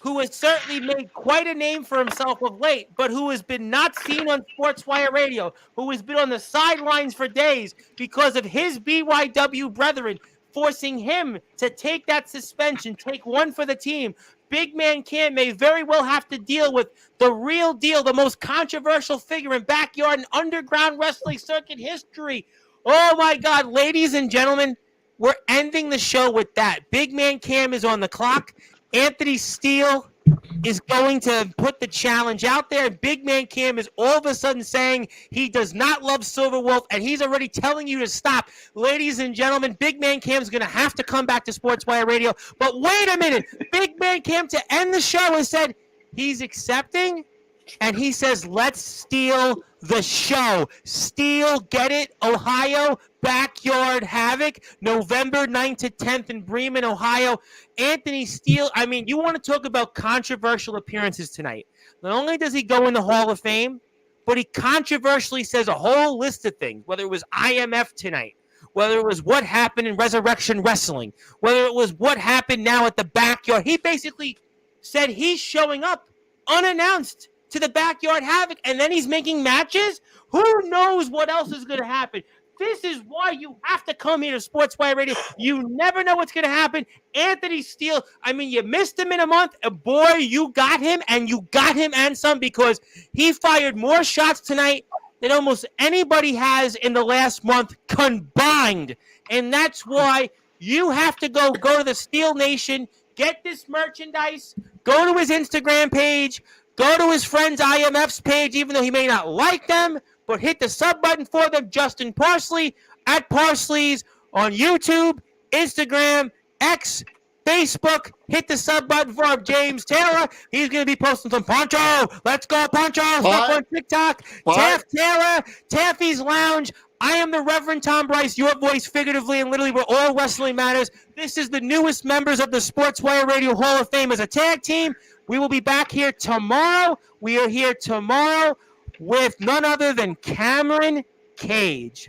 who has certainly made quite a name for himself of late, but who has been not seen on Sportswire Radio, who has been on the sidelines for days because of his BYW brethren forcing him to take that suspension, take one for the team. Big Man Cam may very well have to deal with the real deal, the most controversial figure in backyard and underground wrestling circuit history. Oh my God, ladies and gentlemen, we're ending the show with that. Big Man Cam is on the clock. Anthony Steele is going to put the challenge out there. Big Man Cam is all of a sudden saying he does not love Silverwolf, and he's already telling you to stop. Ladies and gentlemen, Big Man Cam is going to have to come back to Sportswire Radio. But wait a minute. Big Man Cam, to end the show, has said he's accepting, and he says, let's steal the show. Steele, get it? Ohio, Backyard Havoc, November 9th to 10th in Bremen, Ohio. Anthony Steele, I mean, you want to talk about controversial appearances tonight. Not only does he go in the Hall of Fame, but he controversially says a whole list of things, whether it was IMF tonight, whether it was what happened in Resurrection Wrestling, whether it was what happened now at the Backyard. He basically said he's showing up unannounced to the Backyard Havoc, and then he's making matches? Who knows what else is going to happen? This is why you have to come here to Sportswire Radio. You never know what's going to happen. Anthony Steele, I mean, you missed him in a month. Boy, you got him, and you got him and some, because he fired more shots tonight than almost anybody has in the last month combined. And that's why you have to go to the Steele Nation, get this merchandise, go to his Instagram page, go to his friend's IMF's page, even though he may not like them, but hit the sub button for them, Justin Parsley, at Parsley's on YouTube, Instagram, X, Facebook. Hit the sub button for James Taylor. He's going to be posting some Poncho. Let's go, Poncho. Stuff on TikTok. Taff Taylor, Taffy's Lounge. I am the Reverend Tom Bryce, your voice figuratively and literally where all wrestling matters. This is the newest members of the Sportswire Radio Hall of Fame as a tag team. We will be back here tomorrow. We are here tomorrow with none other than Cameron Cage.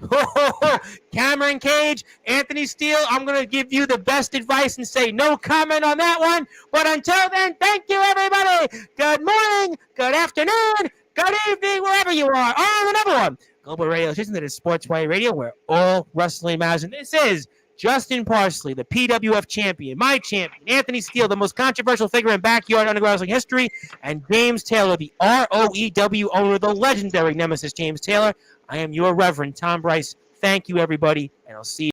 Cameron Cage, Anthony Steele, I'm going to give you the best advice and say no comment on that one. But until then, thank you, everybody. Good morning, good afternoon, good evening, wherever you are. Oh, another one. Global Radio Station that is Sportswire Radio, where all wrestling matters. And this is Justin Parsley, the PWF champion, my champion, Anthony Steele, the most controversial figure in backyard underground wrestling history, and James Taylor, the ROEW owner, the legendary Nemesis James Taylor. I am your Reverend Tom Bryce. Thank you, everybody, and I'll see you.